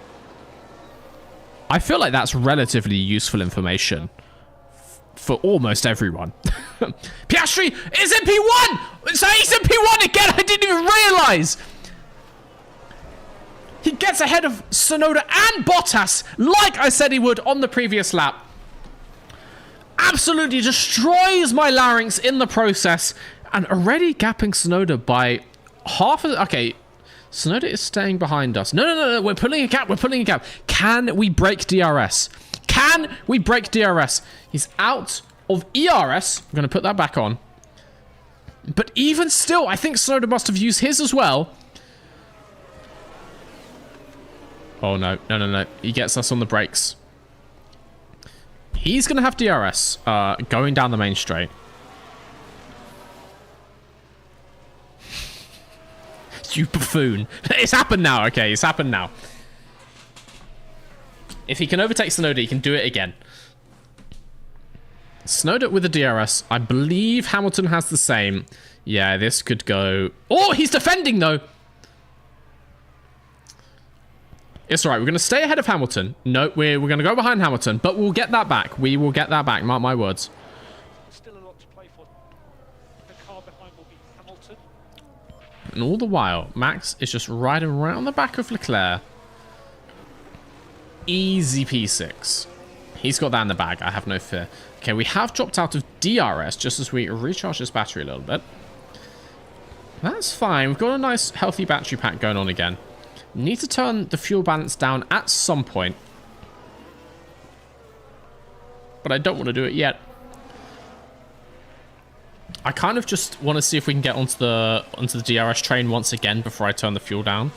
I feel like that's relatively useful information for almost everyone. Piastri is in P1! So he's in P1 again! I didn't even realize! He gets ahead of Tsunoda and Bottas, like I said he would on the previous lap. Absolutely destroys my larynx in the process, and already gapping Tsunoda by half of... Okay, Tsunoda is staying behind us. No, we're pulling a gap, Can we break DRS? Can we break DRS? He's out of ERS. I'm going to put that back on. But even still, I think Tsunoda must have used his as well. Oh, no. He gets us on the brakes. He's going to have DRS going down the main straight. You buffoon. It's happened now. Okay, it's happened now. If he can overtake Tsunoda, he can do it again. Tsunoda with a DRS. I believe Hamilton has the same. Yeah, this could go... Oh, he's defending, though. It's all right. We're going to stay ahead of Hamilton. No, we're going to go behind Hamilton, but we'll get that back. We will get that back. Mark my words. Still a lot to play for. The car behind will be Hamilton. And all the while, Max is just riding around the back of Leclerc. Easy P6. He's got that in the bag. I have no fear. Okay, we have dropped out of DRS just as we recharge this battery a little bit. That's fine. We've got a nice, healthy battery pack going on again. Need to turn the fuel balance down at some point. But I don't want to do it yet. I kind of just want to see if we can get onto the DRS train once again before I turn the fuel down.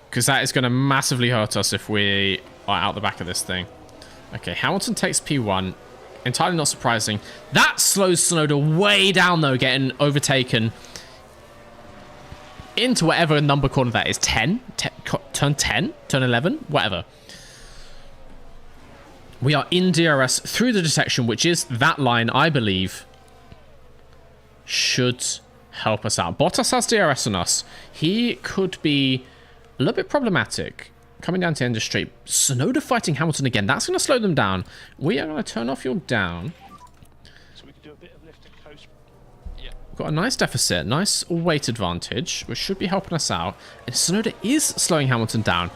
Because that is going to massively hurt us if we are out the back of this thing. Okay, Hamilton takes P1. Entirely not surprising. That slows Tsunoda way down, though, getting overtaken into whatever number corner that is. 10? Turn 10? Turn 11? Whatever. We are in DRS through the detection, which is that line, I believe, should help us out. Bottas has DRS on us. He could be a little bit problematic. Coming down to end of straight. Tsunoda fighting Hamilton again. That's going to slow them down. We are going to turn off your down. So we can do a bit of lift and coast. We've got a nice deficit, nice weight advantage, which should be helping us out. And Tsunoda is slowing Hamilton down.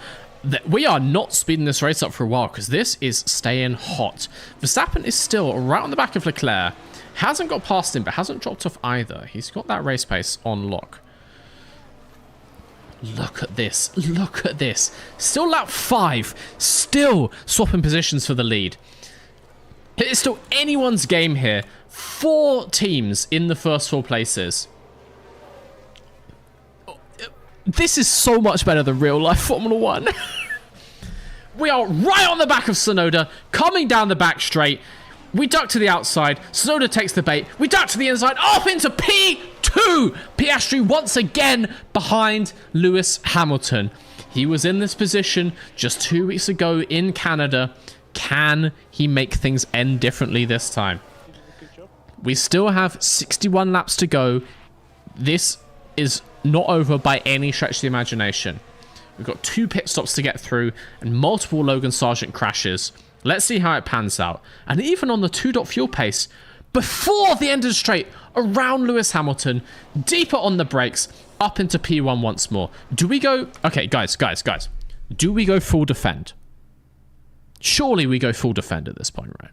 We are not speeding this race up for a while because this is staying hot. Verstappen is still right on the back of Leclerc. Hasn't got past him, but hasn't dropped off either. He's got that race pace on lock. Look at this. Look at this. Still lap 5. Still swapping positions for the lead. It's still anyone's game here. 4 teams in the first 4 places. This is so much better than real life Formula 1. We are right on the back of Tsunoda, coming down the back straight. We duck to the outside. Tsunoda takes the bait. We duck to the inside. Off into P2. Piastri once again behind Lewis Hamilton. He was in this position just 2 weeks ago in Canada. Can he make things end differently this time? We still have 61 laps to go. This is not over by any stretch of the imagination. We've got 2 pit stops to get through and multiple Logan Sargent crashes. Let's see how it pans out. And even on the 2. Fuel pace, before the end of the straight, around Lewis Hamilton, deeper on the brakes, up into P1 once more. Do we go... Okay, guys. Do we go full defend? Surely we go full defend at this point, right?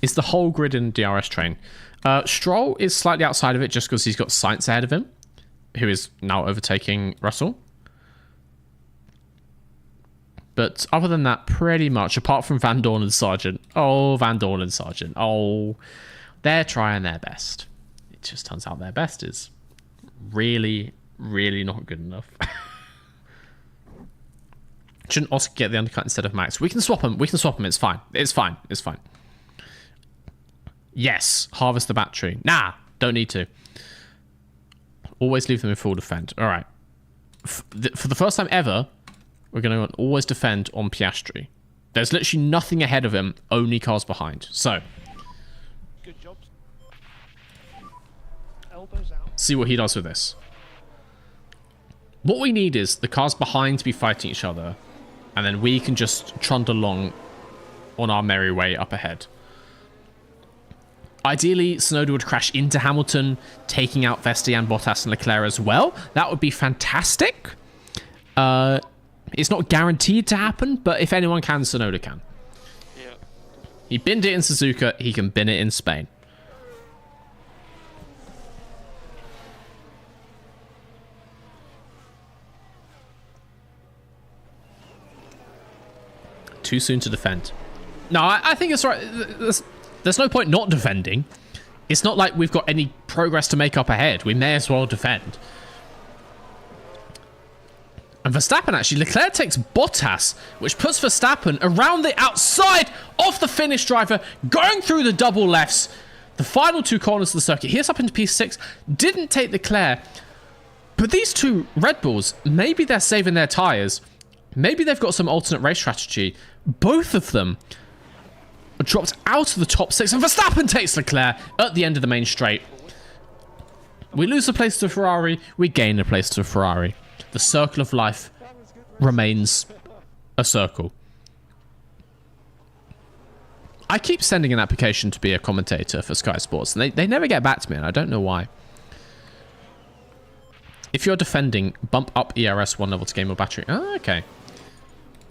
Is the whole grid in DRS train? Stroll is slightly outside of it just because he's got Sainz ahead of him, who is now overtaking Russell. But other than that, pretty much, apart from Van Dorn and Sargent. Oh, Van Dorn and Sargent. Oh, they're trying their best. It just turns out their best is really, really not good enough. Shouldn't Oscar get the undercut instead of Max? We can swap them. It's fine. It's fine. Yes, harvest the battery. Nah, don't need to. Always leave them in full defend. All right. For the first time ever, we're going to always defend on Piastri. There's literally nothing ahead of him, only cars behind. So, Good job. Elbows out. see what he does with this. What we need is the cars behind to be fighting each other, and then we can just trundle along on our merry way up ahead. Ideally, Tsunoda would crash into Hamilton, taking out Vestian, Bottas, and Leclerc as well. That would be fantastic. It's not guaranteed to happen, but if anyone can, Tsunoda can. Yeah. He binned it in Suzuka, he can bin it in Spain. Too soon to defend. No, I think it's right. There's no point not defending. It's not like we've got any progress to make up ahead. We may as well defend. And Verstappen, actually, Leclerc takes Bottas, which puts Verstappen around the outside of the Finnish driver, going through the double lefts. The final 2 corners of the circuit. Here's up into P6. Didn't take Leclerc. But these 2 Red Bulls, maybe they're saving their tyres. Maybe they've got some alternate race strategy. Both of them dropped out of the top 6, and Verstappen takes Leclerc at the end of the main straight. We lose a place to Ferrari, we gain a place to Ferrari. The circle of life remains a circle. I keep sending an application to be a commentator for Sky Sports, and they never get back to me, and I don't know why. If you're defending, bump up ERS 1 level to gain more battery. Oh, okay.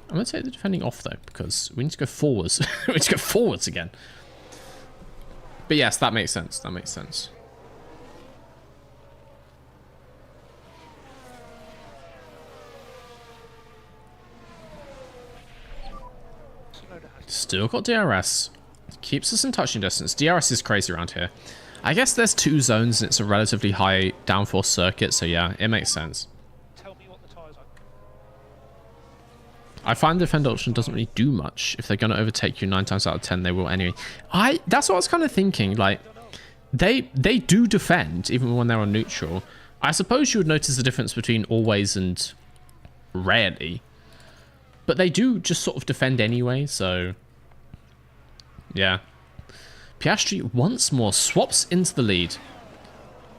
I'm going to take the defending off, though, because we need to go forwards. We need to go forwards again. But yes, that makes sense. That makes sense. Still got DRS. Keeps us in touching distance. DRS is crazy around here. I guess there's 2 zones and it's a relatively high downforce circuit, so yeah, it makes sense. Tell me what the tyres are. I find the defend option doesn't really do much. If they're going to overtake you 9 times out of 10, they will anyway. That's what I was kind of thinking. Like, they do defend, even when they're on neutral. I suppose you would notice the difference between always and rarely. But they do just sort of defend anyway, so... yeah. Piastri once more swaps into the lead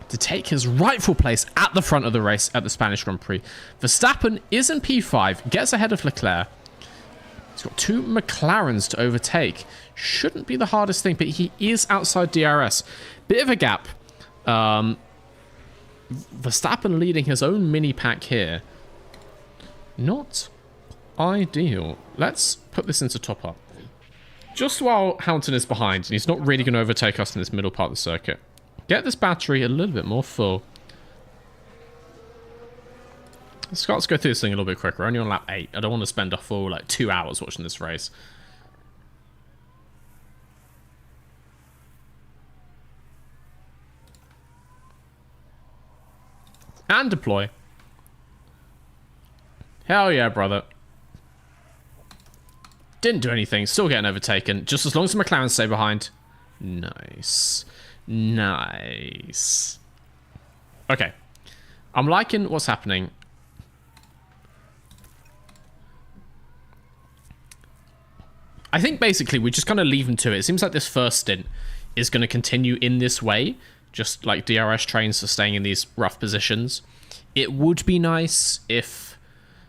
to take his rightful place at the front of the race at the Spanish Grand Prix. Verstappen is in P5, gets ahead of Leclerc. He's got 2 McLarens to overtake. Shouldn't be the hardest thing, but he is outside DRS. Bit of a gap. Verstappen leading his own mini pack here. Not ideal. Let's put this into top up. Just while Hamilton is behind, and he's not really going to overtake us in this middle part of the circuit. Get this battery a little bit more full. Let's go through this thing a little bit quicker. We're only on lap 8. I don't want to spend a full, 2 hours watching this race. And deploy. Hell yeah, brother. Didn't do anything. Still getting overtaken. Just as long as the McLaren stay behind. Nice. Nice. Okay. I'm liking what's happening. I think basically we just kind of leave them to it. It seems like this first stint is going to continue in this way. Just like DRS trains are staying in these rough positions. It would be nice if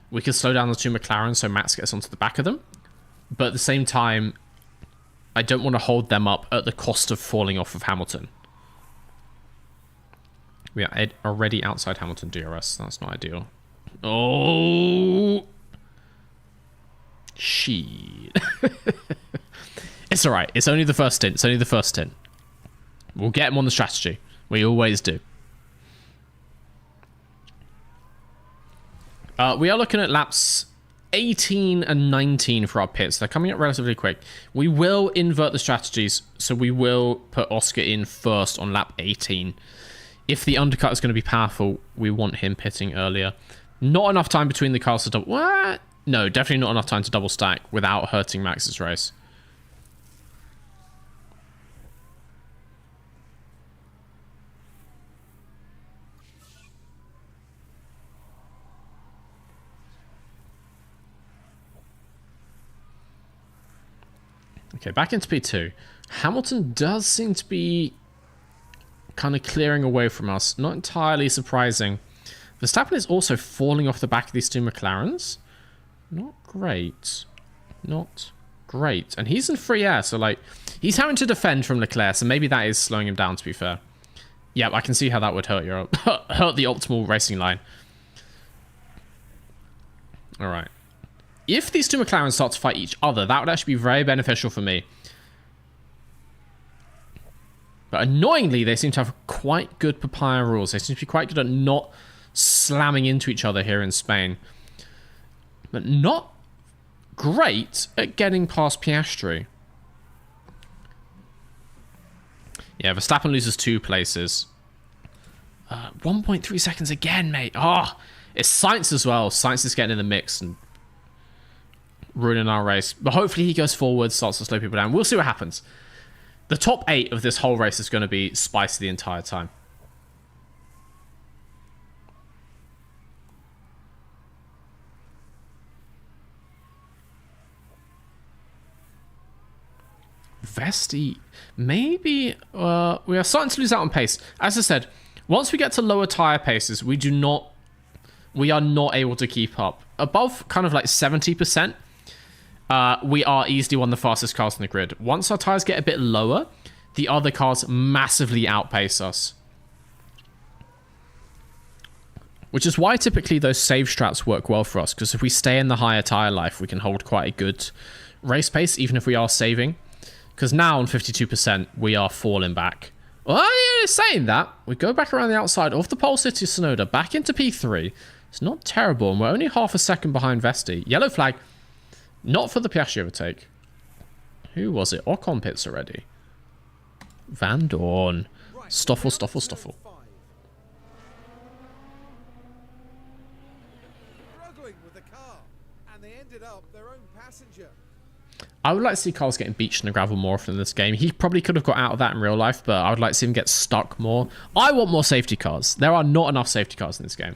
we could slow down the 2 McLarens so Max gets onto the back of them. But at the same time, I don't want to hold them up at the cost of falling off of Hamilton. We are already outside Hamilton DRS. That's not ideal. Oh! Shit. It's alright. It's only the first stint. It's only the first stint. We'll get him on the strategy. We always do. We are looking at laps 18 and 19 for our pits. They're coming up relatively quick. We will invert the strategies, so we will put Oscar in first on lap 18. If the undercut is going to be powerful, we want him pitting earlier. Not enough time between the cars to double... What? No, definitely not enough time to double stack without hurting Max's race. Okay, back into P2. Hamilton does seem to be kind of clearing away from us. Not entirely surprising. Verstappen is also falling off the back of these 2 McLarens. Not great. Not great. And he's in free air, so he's having to defend from Leclerc, so maybe that is slowing him down, to be fair. Yeah, I can see how that would hurt hurt the optimal racing line. Alright. If these 2 McLarens start to fight each other, that would actually be very beneficial for me. But annoyingly, they seem to have quite good papaya rules. They seem to be quite good at not slamming into each other here in Spain. But not great at getting past Piastri. Yeah, Verstappen loses 2 places. 1.3 seconds again, mate. Oh, it's Sainz as well. Sainz is getting in the mix and ruining our race. But hopefully he goes forward, starts to slow people down. We'll see what happens. The top 8 of this whole race is going to be spicy the entire time. Vesti, maybe we are starting to lose out on pace. As I said, once we get to lower tire paces, we are not able to keep up. Above kind of 70%, we are easily one of the fastest cars in the grid. Once our tires get a bit lower, the other cars massively outpace us. Which is why typically those save strats work well for us, because if we stay in the higher tire life, we can hold quite a good race pace, even if we are saving. Because now on 52%, we are falling back. Well, yeah, saying that, we go back around the outside of the Pole City Sonoda, back into P3. It's not terrible, and we're only half a second behind Vesti. Yellow flag. Not for the Piastri overtake. Who was it? Ocon pits already. Van Dorn. Stoffel, Stoffel, Stoffel. Struggling with the car, and they ended up their own passenger. I would like to see Carlos getting beached in the gravel more often in this game. He probably could have got out of that in real life, but I would like to see him get stuck more. I want more safety cars. There are not enough safety cars in this game.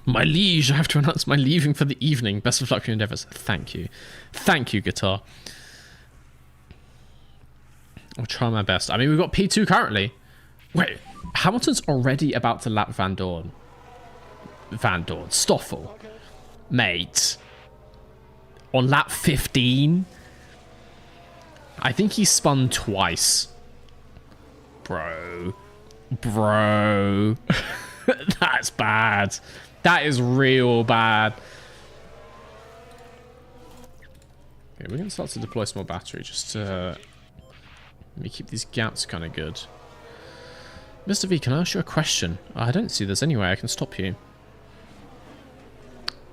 My liege, I have to announce my leaving for the evening. Best of luck for your endeavours. Thank you. Thank you, Guitar. I'll try my best. I mean, we've got P2 currently. Wait, Hamilton's already about to lap Van Dorn. Stoffel. Okay. Mate. On lap 15? I think he spun twice. Bro. That's bad. That is real bad. Okay, we're going to start to deploy some more battery just to... Let me keep these gaps kind of good. Mr. V, can I ask you a question? I don't see there's any way I can stop you.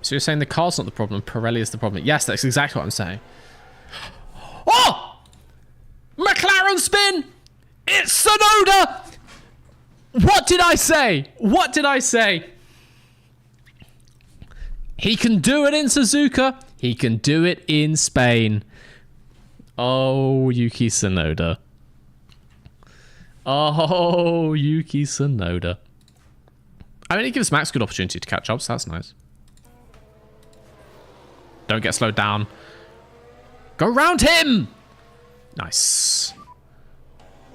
So you're saying the car's not the problem, Pirelli is the problem. Yes, that's exactly what I'm saying. Oh! McLaren spin! It's Tsunoda! What did I say? What did I say? He can do it in Suzuka. He can do it in Spain. Oh, Yuki Tsunoda. Oh, Yuki Tsunoda. I mean, it gives Max good opportunity to catch up, so that's nice. Don't get slowed down. Go round him! Nice.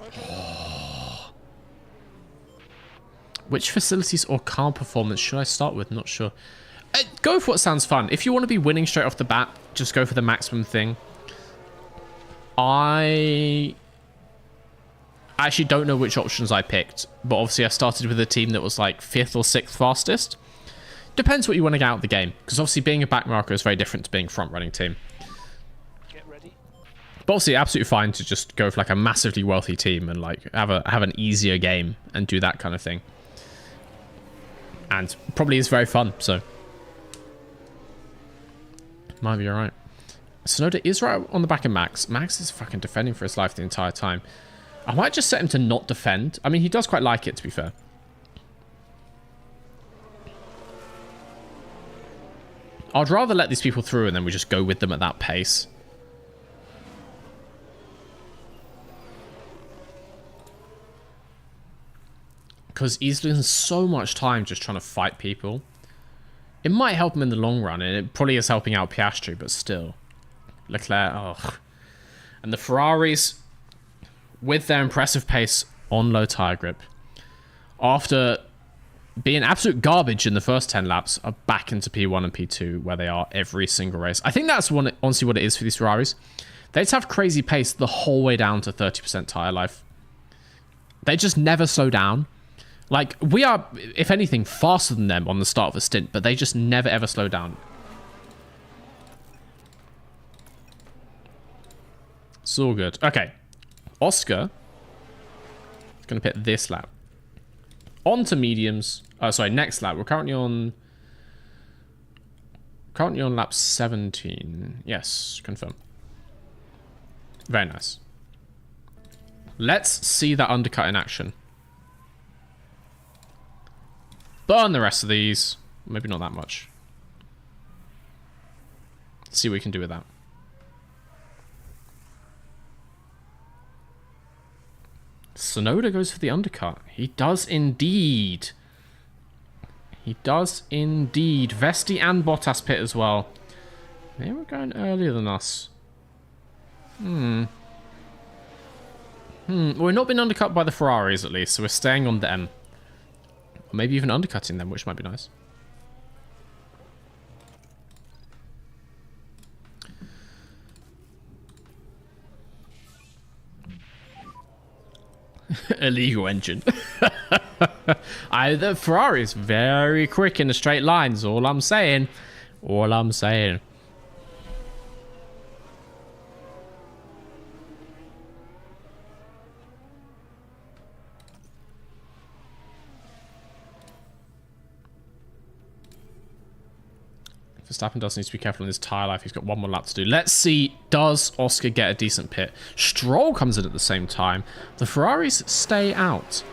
Oh. Which facilities or car performance should I start with? Not sure. Go for what sounds fun. If you want to be winning straight off the bat, just go for the maximum thing. I actually don't know which options I picked, but obviously I started with a team that was like 5th or 6th fastest. Depends what you want to get out of the game, because obviously being a backmarker is very different to being a front-running team. Get ready. But obviously absolutely fine to just go for like a massively wealthy team and like have an easier game and do that kind of thing. And probably is very fun, so might be alright. Tsunoda is right on the back of Max. Max is fucking defending for his life the entire time. I might just set him to not defend. I mean, he does quite like it, to be fair. I'd rather let these people through and then we just go with them at that pace. Because he's losing so much time just trying to fight people. It might help him in the long run, and it probably is helping out Piastri, but still. Leclerc, ugh. And the Ferraris, with their impressive pace on low tyre grip, after being absolute garbage in the first 10 laps, are back into P1 and P2, where they are every single race. I think that's honestly what it is for these Ferraris. They just have crazy pace the whole way down to 30% tyre life. They just never slow down. Like, we are, if anything, faster than them on the start of a stint, but they just never ever slow down. It's all good. Okay. Oscar is going to pit this lap. On to mediums. Oh, sorry, next lap. We're currently on lap 17. Yes, confirm. Very nice. Let's see that undercut in action. Burn the rest of these. Maybe not that much. Let's see what we can do with that. Tsunoda goes for the undercut. He does indeed. He does indeed. Vesti and Bottas pit as well. They were going earlier than us. We're not being undercut by the Ferraris, at least, so we're staying on them. Or maybe even undercutting them, which might be nice. Illegal engine. The Ferrari is very quick in the straight lines. All I'm saying. All I'm saying. Verstappen does need to be careful in his tyre life. He's got one more lap to do. Let's see, does Oscar get a decent pit? Stroll comes in at the same time. The Ferraris stay out.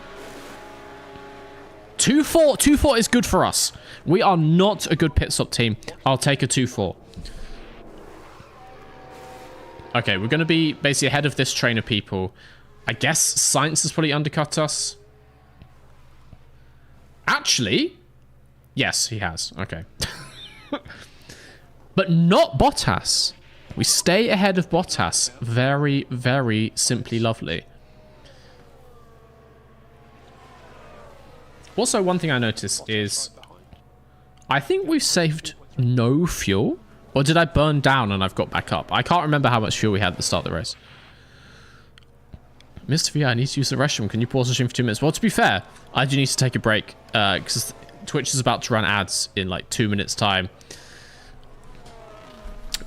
2-4. 2-4 is good for us. We are not a good pit stop team. I'll take a 2-4. Okay, we're going to be basically ahead of this train of people. I guess Sainz has probably undercut us. Actually, Yes, he has. Okay. But not Bottas. We stay ahead of Bottas. Very, very simply lovely. Also, one thing I noticed is I think we've saved no fuel. Or did I burn down and I've got back up? I can't remember how much fuel we had at the start of the race. Mr. V, I need to use the restroom. Can you pause the stream for 2 minutes? Well, to be fair, I do need to take a break because Twitch is about to run ads in like 2 minutes time.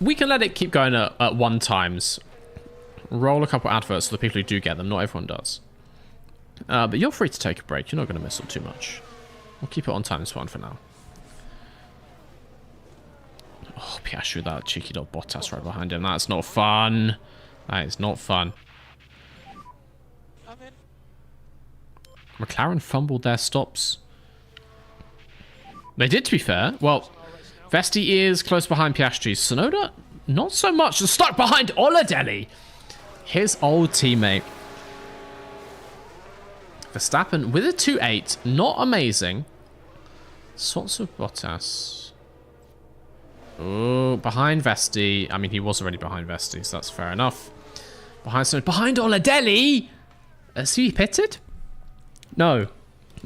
We can let it keep going at 1 times. Roll a couple adverts for the people who do get them. Not everyone does. But you're free to take a break. You're not going to miss it too much. We'll keep it on times 1 for now. Oh, Piastri with that cheeky little Bottas right behind him. That's not fun. That is not fun. I'm in. McLaren fumbled their stops. They did, to be fair. Well, Vesti is close behind Piastri. Tsunoda, not so much. And stuck behind Oladelli. His old teammate. Verstappen with a 2.8. Not amazing. Sorts of Bottas. Oh, behind Vesti. I mean, he was already behind Vesti, so that's fair enough. Behind Oladelli. Is he pitted? No.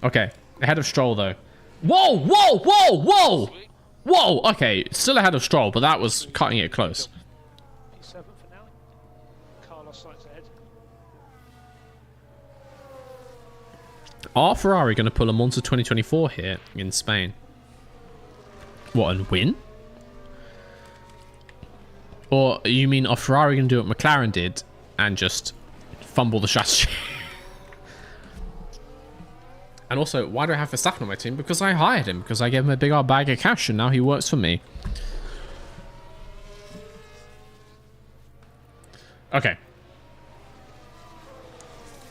Okay. Ahead of Stroll, though. Whoa, whoa, whoa, whoa! Whoa, okay. Still ahead of Stroll, but that was cutting it close. 7th for now. Carlos Sainz ahead. Are Ferrari going to pull a Monza 2024 here in Spain? What, and win? Or you mean are Ferrari going to do what McLaren did and just fumble the strategy? And also, why do I have Verstappen on my team? Because I hired him. Because I gave him a big old bag of cash and now he works for me. Okay.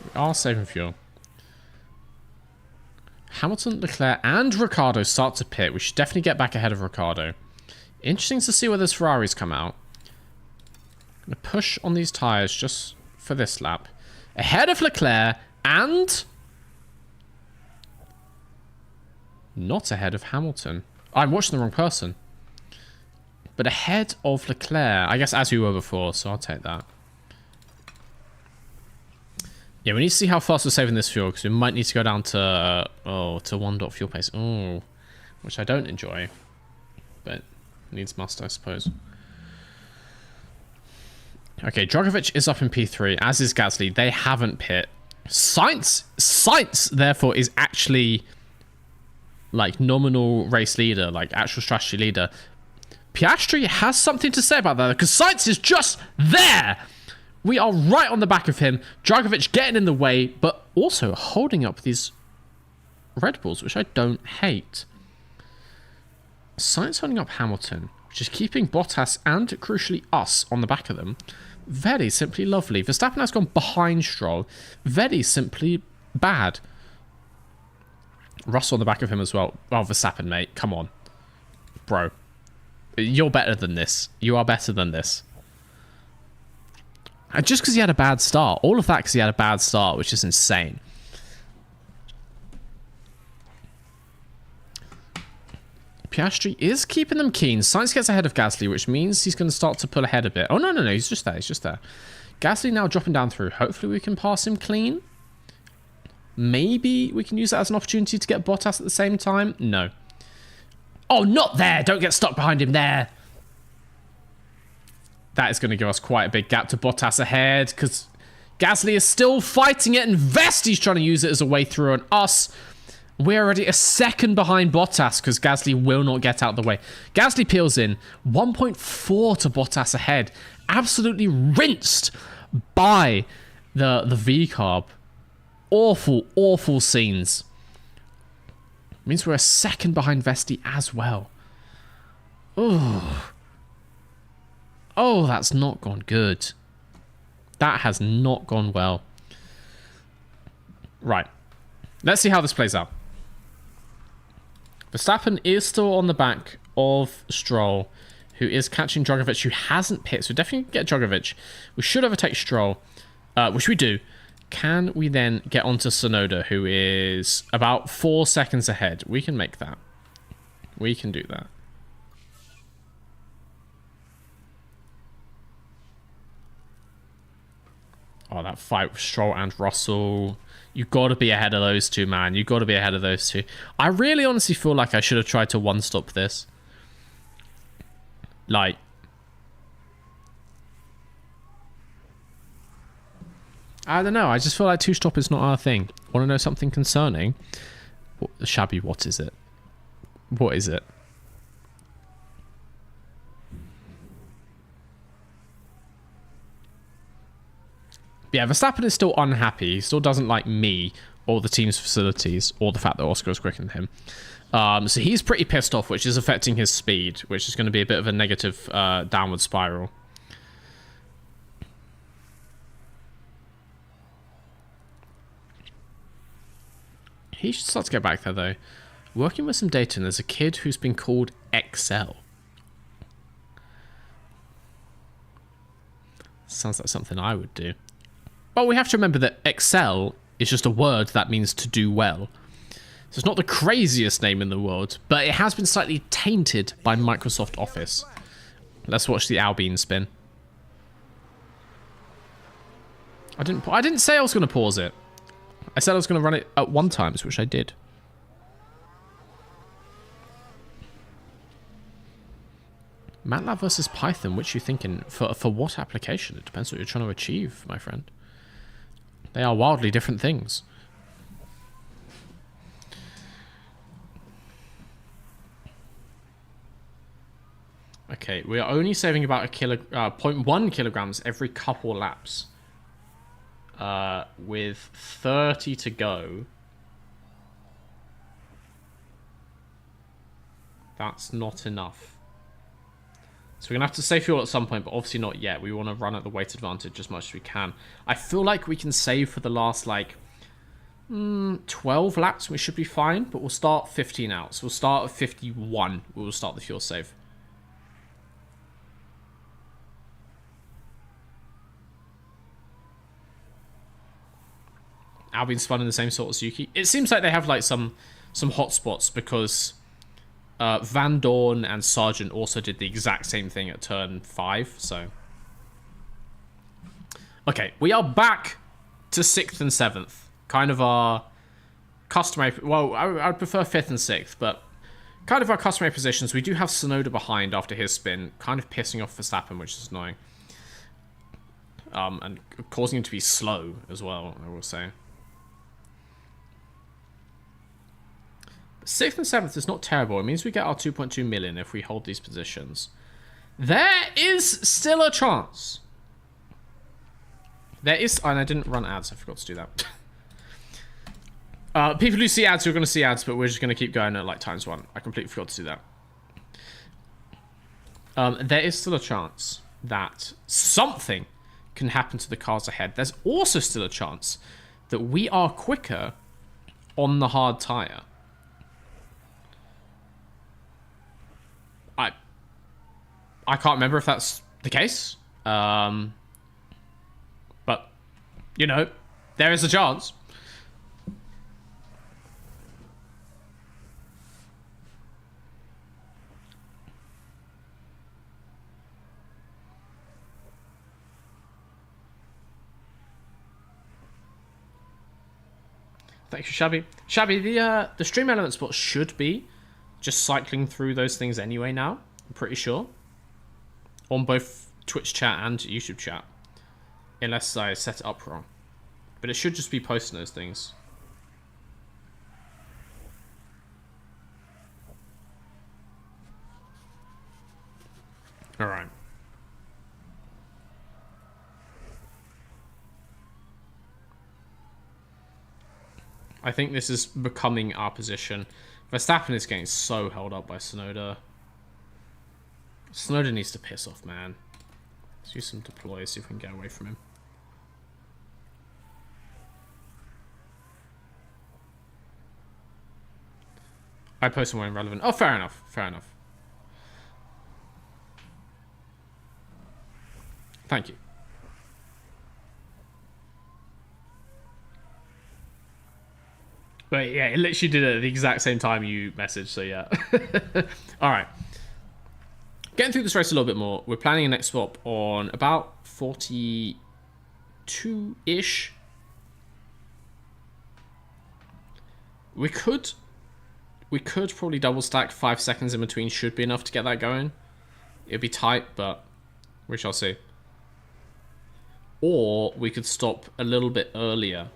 We are saving fuel. Hamilton, Leclerc, and Ricciardo start to pit. We should definitely get back ahead of Ricciardo. Interesting to see where those Ferraris come out. I'm going to push on these tyres just for this lap. Ahead of Leclerc and... not ahead of Hamilton. I'm watching the wrong person. But ahead of Leclerc. I guess as we were before, so I'll take that. Yeah, we need to see how fast we're saving this fuel, because we might need to go down to 1 dot fuel pace. Oh, which I don't enjoy. But needs must, I suppose. Okay, Drogovic is up in P3, as is Gasly. They haven't pit. Sainz, therefore, is actually... like nominal race leader, like actual strategy leader. Piastri has something to say about that because Sainz is just there. We are right on the back of him. Dragovic getting in the way, but also holding up these Red Bulls, which I don't hate. Sainz holding up Hamilton, which is keeping Bottas and crucially us on the back of them. Very simply lovely. Verstappen has gone behind Stroll. Very simply bad. Russell on the back of him as well. Oh, Verstappen, mate. Come on. Bro. You're better than this. You are better than this. And just because he had a bad start. All of that because he had a bad start, which is insane. Piastri is keeping them keen. Sainz gets ahead of Gasly, which means he's going to start to pull ahead a bit. Oh, no. He's just there. Gasly now dropping down through. Hopefully we can pass him clean. Maybe we can use that as an opportunity to get Bottas at the same time. No. Oh, not there. Don't get stuck behind him there. That is going to give us quite a big gap to Bottas ahead because Gasly is still fighting it and Vesti's trying to use it as a way through on us. We're already a second behind Bottas because Gasly will not get out of the way. Gasly peels in 1.4 to Bottas ahead. Absolutely rinsed by the V-carb. Awful scenes. Means we're a second behind Vesti as well. Oh, that's not gone good. That has not gone well. Right. Let's see how this plays out. Verstappen is still on the back of Stroll, who is catching Drogovic, who hasn't pit. So definitely get Drogovic. We should overtake Stroll, which we do. Can we then get onto Tsunoda, who is about 4 seconds ahead? We can make that. We can do that. Oh, that fight with Stroll and Russell. You've got to be ahead of those two, man. You've got to be ahead of those two. I really honestly feel like I should have tried to one-stop this. Like... I don't know. I just feel like two-stop is not our thing. Want to know something concerning? Shabby, what is it? What is it? Yeah, Verstappen is still unhappy. He still doesn't like me or the team's facilities or the fact that Oscar is quicker than him. So he's pretty pissed off, which is affecting his speed, which is going to be a bit of a negative downward spiral. He should start to get back there, though. Working with some data, and there's a kid who's been called Excel. Sounds like something I would do. But we have to remember that Excel is just a word that means to do well. So it's not the craziest name in the world, but it has been slightly tainted by Microsoft Office. Let's watch the Alpine spin. I didn't say I was going to pause it. I said I was going to run it at 1 times, which I did. MATLAB versus Python, which you thinking? For what application? It depends what you're trying to achieve, my friend. They are wildly different things. Okay, we are only saving about 0.1 kilograms every couple laps. With 30 to go. That's not enough. So we're going to have to save fuel at some point, but obviously not yet. We want to run at the weight advantage as much as we can. I feel like we can save for the last, like, 12 laps. We should be fine, but we'll start 15 out. So we'll start at 51. We'll start the fuel save. Albion's spun in the same sort as Yuki. It seems like they have, like, some hotspots because... Van Dorn and Sargent also did the exact same thing at turn 5, so... Okay, we are back to 6th and 7th. Kind of our customary... Well, I would prefer 5th and 6th, but kind of our customary positions. We do have Tsunoda behind after his spin, kind of pissing off Verstappen, which is annoying. And causing him to be slow as well, I will say. 6th and 7th is not terrible. It means we get our 2.2 million if we hold these positions. There is still a chance. There is... And I didn't run ads. I forgot to do that. People who see ads, you're going to see ads, but we're just going to keep going at like ×1. I completely forgot to do that. There is still a chance that something can happen to the cars ahead. There's also still a chance that we are quicker on the hard tyre. I can't remember if that's the case. But, you know, there is a chance. Thank you, Shabby. Shabby, the stream element spot should be just cycling through those things anyway now. I'm pretty sure. On both Twitch chat and YouTube chat. Unless I set it up wrong. But it should just be posting those things. Alright. I think this is becoming our position. Verstappen is getting so held up by Tsunoda. Tsunoda needs to piss off, man. Let's use some deploys, see if we can get away from him. I posted more irrelevant. Oh, fair enough. Fair enough. Thank you. But yeah, it literally did it at the exact same time you messaged, so yeah. All right. Getting through this race a little bit more, we're planning a next swap on about 42-ish. We could probably double stack 5 seconds in between, should be enough to get that going. It'd be tight, but we shall see. Or we could stop a little bit earlier.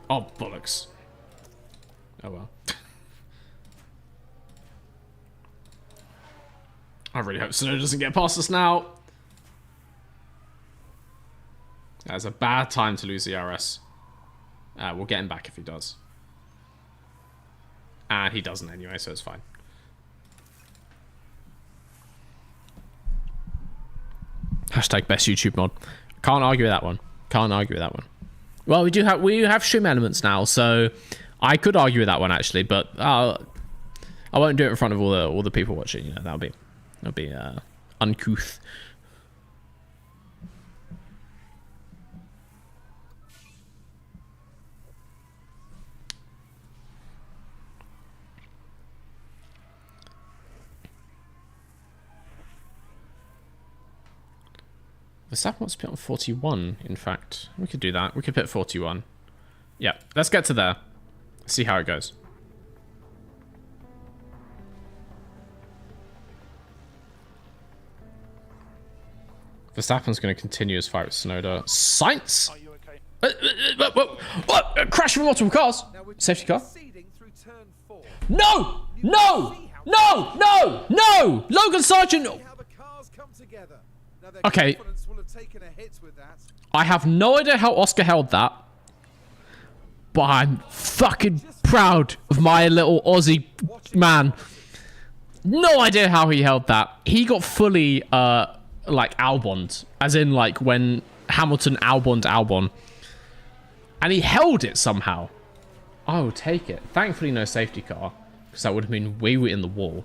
Oh, bollocks. Oh well. I really hope Snow doesn't get past us now. That's a bad time to lose the RS. We'll get him back if he does. And he doesn't anyway, so it's fine. Hashtag best YouTube mod. Can't argue with that one. Can't argue with that one. Well, we have stream elements now, so I could argue with that one actually, but I won't do it in front of all the people watching. You know, that'll be uncouth. Verstappen wants to pit on 41, in fact. We could do that. We could pit 41. Yeah, let's get to there. See how it goes. Verstappen's going to continue his fight with Tsunoda. Sainz! Are you okay? What? Crash from multiple cars. Now we're Safety car. proceeding through turn 4. No! No! No! No! No! Logan Sargent! See how the cars come together. Now their Okay. confidence will have taken a hit with that. I have no idea how Oscar held that. But I'm fucking proud of my little Aussie man. No idea how he held that. He got fully, like, Alboned. As in, like, when Hamilton Alboned Albon. And he held it somehow. I will take it. Thankfully, no safety car. Because that would have mean we were in the wall.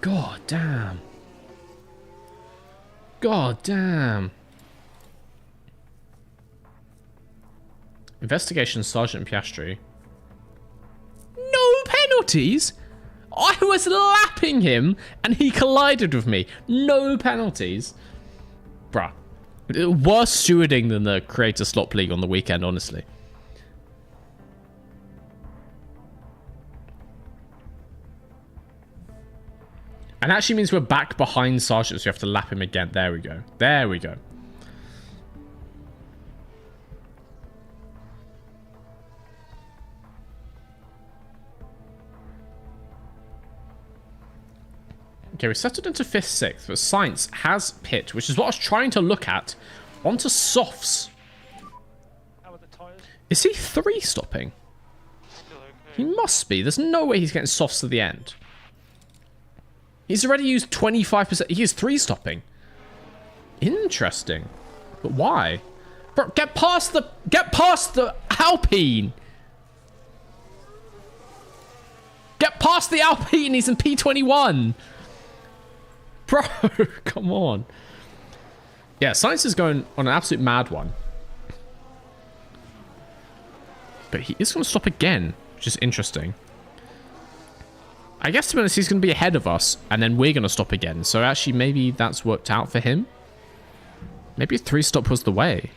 God damn. God damn. Investigation Sergeant Piastri. No penalties? I was lapping him and he collided with me. No penalties. Bruh. Worse stewarding than the Creator Slop League on the weekend, honestly. And actually means we're back behind Sergeant, so you have to lap him again. There we go. There we go. Okay, we settled into 5th, 6th, but Sainz has pit, which is what I was trying to look at, onto softs. How are the tyres? Is he 3 stopping? Still okay. He must be. There's no way he's getting softs to the end. He's already used 25%. He is 3 stopping. Interesting. But why? Bro, get past the Alpine. Get past the Alpine. He's in P21. Bro, come on. Yeah, Sainz is going on an absolute mad one. But he is going to stop again, which is interesting. I guess, to be honest, he's going to be ahead of us, and then we're going to stop again. So actually, maybe that's worked out for him. Maybe 3-stop was the way.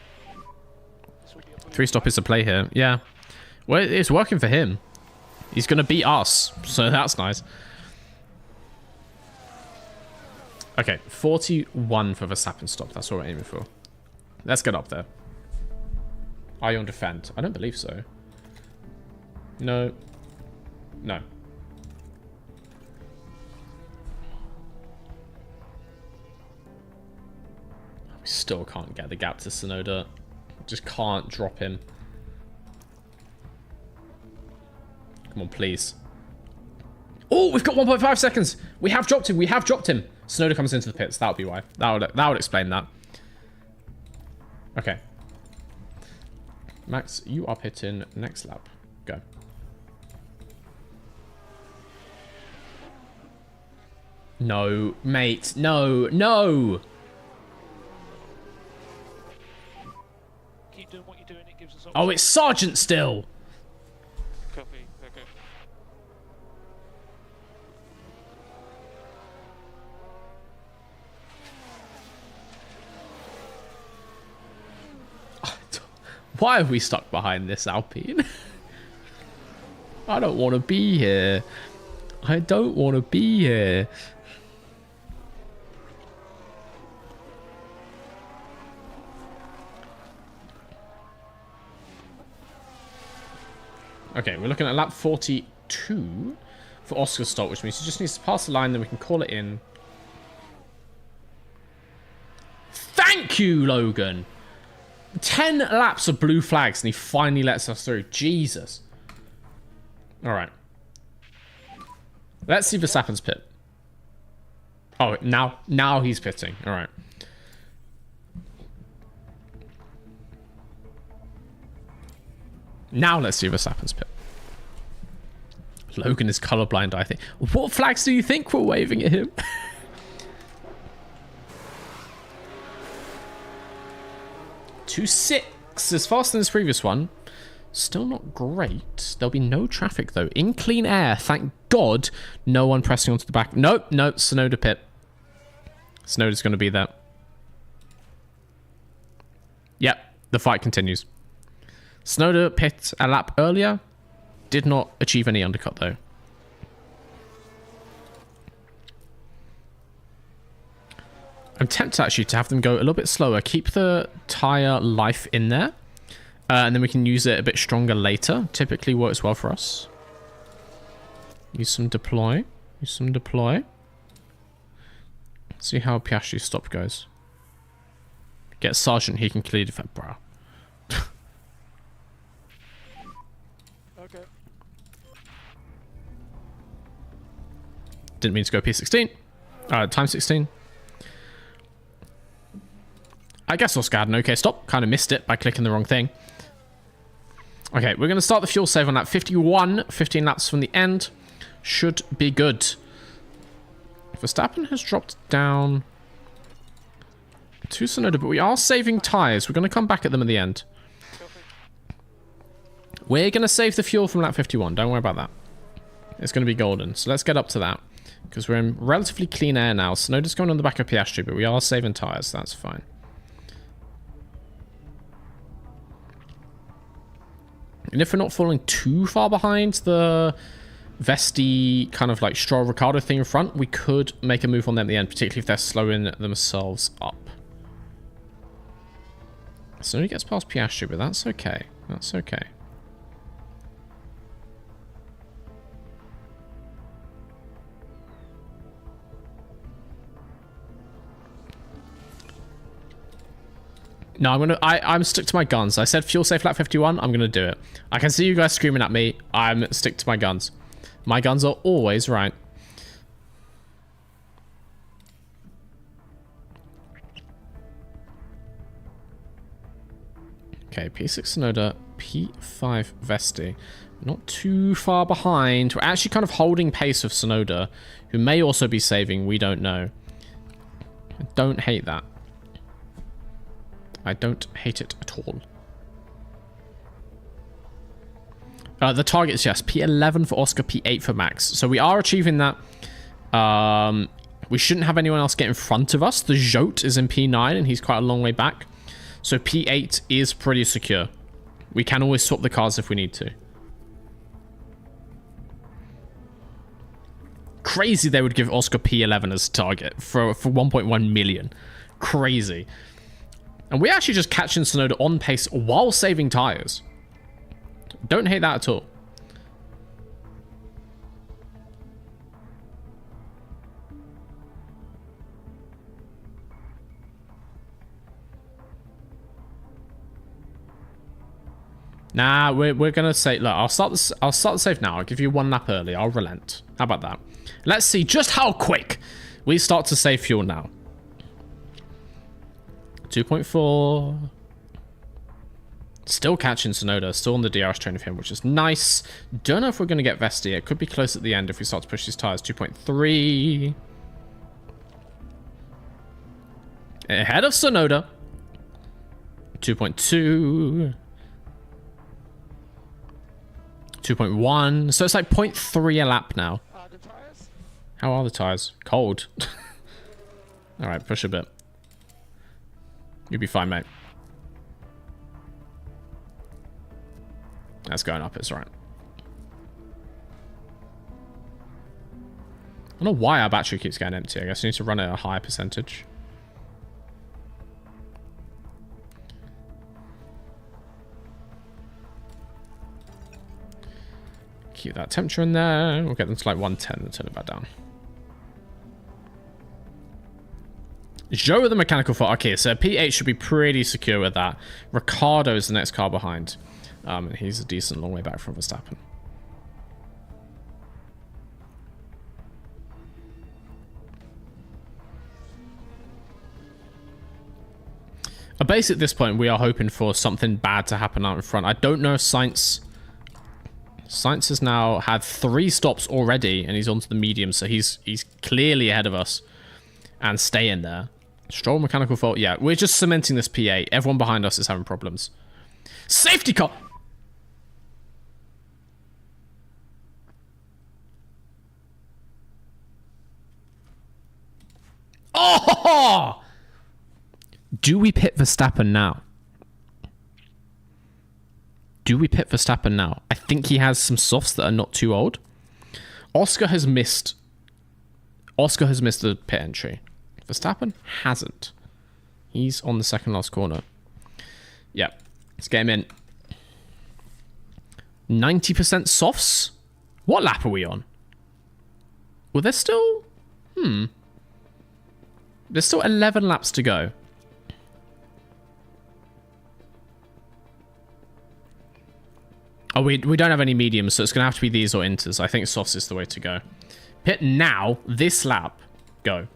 3-stop is the play here. Yeah. Well, it's working for him. He's going to beat us, so that's nice. Okay, 41 for Verstappen stop. That's what we're aiming for. Let's get up there. Are you on defend? I don't believe so. No. No. We still can't get the gap to Tsunoda. Just can't drop him. Come on, please. Oh, we've got 1.5 seconds. We have dropped him. We have dropped him. Tsunoda comes into the pits. That would be why. That would explain that. Okay. Max, you are pitting next lap. Go. No, mate. No, no. Keep doing what you're doing. It gives us. Oh, it's Sergeant still. Copy. Okay. Why are we stuck behind this, Alpine? I don't want to be here. I don't want to be here. Okay, we're looking at lap 42 for Oscar stop, which means he just needs to pass the line, then we can call it in. Thank you, Logan. 10 laps of blue flags and he finally lets us through. Jesus. All right. Let's see Verstappen's pit. Oh, now he's pitting. All right. Now let's see Verstappen's pit. Logan is colorblind, I think. What flags do you think we're waving at him? 2.6 is faster than his previous one. Still not great. There'll be no traffic though. In clean air, thank God. No one pressing onto the back. Nope, nope. Tsunoda pit. Tsunoda's going to be there. Yep, the fight continues. Tsunoda pit a lap earlier. Did not achieve any undercut though. I'm tempted actually to have them go a little bit slower. Keep the tire life in there. And then we can use it a bit stronger later. Typically works well for us. Use some deploy. Use some deploy. See how Piastri's stop goes. Get Sergeant, he can clear defend, bro. Okay. Didn't mean to go P16. Time 16. I guess Oscar had an okay stop. Kind of missed it by clicking the wrong thing. Okay, we're going to start the fuel save on lap 51. 15 laps from the end. Should be good. Verstappen has dropped down to Tsunoda, but we are saving tyres. We're going to come back at them at the end. We're going to save the fuel from lap 51. Don't worry about that. It's going to be golden. So let's get up to that. Because we're in relatively clean air now. Tsunoda's going on the back of Piastri, but we are saving tyres. So that's fine. And if we're not falling too far behind the Vesti kind of like Stroll Ricciardo thing in front, we could make a move on them at the end, particularly if they're slowing themselves up. So he gets past Piastri, but that's okay. That's okay. No, I'm stuck to my guns. I said fuel safe lap 51. I'm gonna do it. I can see you guys screaming at me. I'm stick to my guns. My guns are always right. Okay, P6 Tsunoda, P5 Vesti. Not too far behind. We're actually kind of holding pace with Tsunoda, who may also be saving. We don't know. I don't hate that. I don't hate it at all. The target is, yes, P11 for Oscar, P8 for Max. So we are achieving that. We shouldn't have anyone else get in front of us. The Jote is in P9 and he's quite a long way back. So P8 is pretty secure. We can always swap the cars if we need to. Crazy they would give Oscar P11 as a target for 1.1 million. Crazy. And we're actually just catching Tsunoda on pace while saving tyres. Don't hate that at all. Nah, we're gonna say, look, I'll start the save now. I'll give you one lap early. I'll relent. How about that? Let's see just how quick we start to save fuel now. 2.4. Still catching Tsunoda. Still on the DRS train of him, which is nice. Don't know if we're going to get Vesti. It could be close at the end if we start to push these tyres. 2.3. Ahead of Tsunoda. 2.2. 2.1. So it's like 0.3 a lap now. The tires? How are the tires? Cold. All right, push a bit. You'll be fine, mate. That's going up, it's all right. I don't know why our battery keeps getting empty. I guess we need to run it at a higher percentage. Keep that temperature in there. We'll get them to like 110 and turn it back down. Joe with the mechanical fault. Okay, so P8 should be pretty secure with that. Ricardo is the next car behind. And he's a decent long way back from Verstappen. Basically, at this point, we are hoping for something bad to happen out in front. I don't know if Sainz has now had 3 stops already, and he's onto the medium, so he's clearly ahead of us and staying there. Stroll mechanical fault. Yeah, we're just cementing this P8. Everyone behind us is having problems. Safety car. Oh! Do we pit Verstappen now? Do we pit Verstappen now? I think he has some softs that are not too old. Oscar has missed the pit entry. Verstappen hasn't. He's on the second last corner. Yep. Let's get him in. 90% softs? What lap are we on? Well, there's still... There's still 11 laps to go. Oh, we don't have any mediums, so it's going to have to be these or inters. I think softs is the way to go. Pit now, this lap. Go.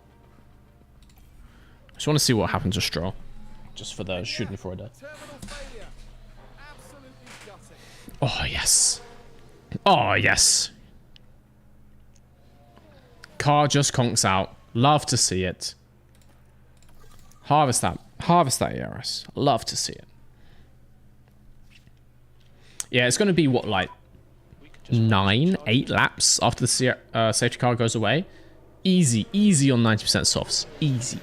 I just want to see what happens to Stroll. Just for the shooting for a day. Oh, yes. Oh, yes. Car just conks out. Love to see it. Harvest that ERS. Love to see it. Yeah, it's going to be, what, like 9, 8 laps after the safety car goes away. Easy on 90% softs. Easy.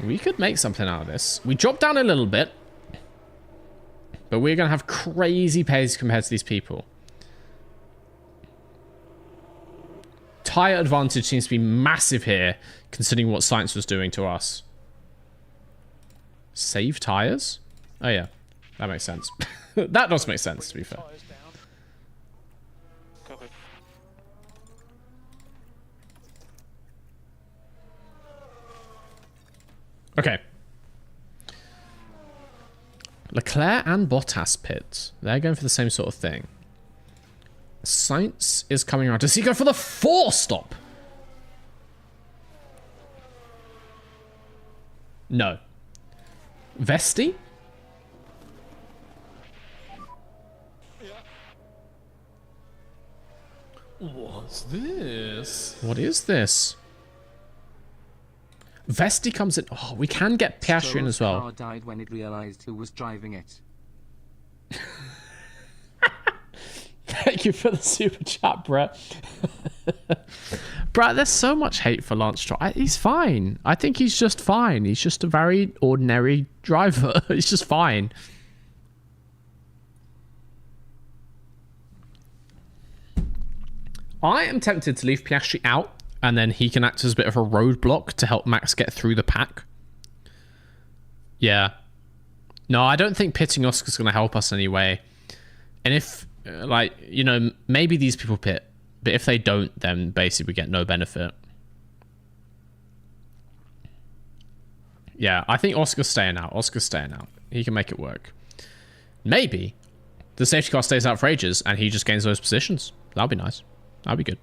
We could make something out of this. We dropped down a little bit, but we're going to have crazy pace compared to these people. Tyre advantage seems to be massive here, considering what Sainz was doing to us. Save tyres? Oh, yeah. That makes sense. That does make sense, to be fair. Okay. Leclerc and Bottas pit. They're going for the same sort of thing. Sainz is coming around. Does he go for the 4 stop? No. Vesti? What's this? What is this? Vesti comes in. Oh, we can get Piastri in as well. Car died when it realized who was driving it. Thank you for the super chat, Brett. Brett, there's so much hate for Lance Stroll. He's fine. I think he's just fine. He's just a very ordinary driver. He's just fine. I am tempted to leave Piastri out, and then he can act as a bit of a roadblock to help Max get through the pack. Yeah. No, I don't think pitting Oscar's going to help us anyway. And if, like, you know, maybe these people pit, but if they don't, then basically we get no benefit. Yeah, I think Oscar's staying out. Oscar's staying out. He can make it work. Maybe the safety car stays out for ages, and he just gains those positions. That'll be nice. That'd be good.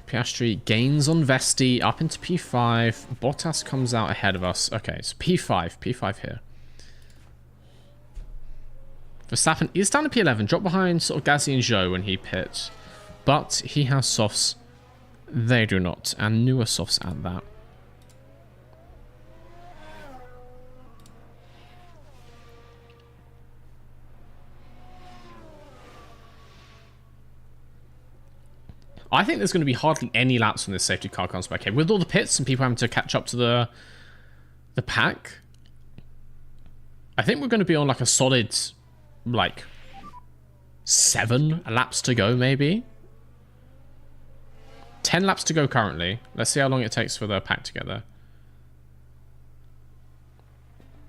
Piastri gains on Vesti up into P5. Bottas comes out ahead of us. Okay, so P5 here. Verstappen is down to P11. Drop behind sort of Gasly and Zhou when he pits. But he has softs. They do not. And newer softs at that. I think there's going to be hardly any laps when this safety car comes back here. With all the pits and people having to catch up to the pack, I think we're going to be on like a solid, like, 7 laps to go, maybe. 10 laps to go currently. Let's see how long it takes for the pack together.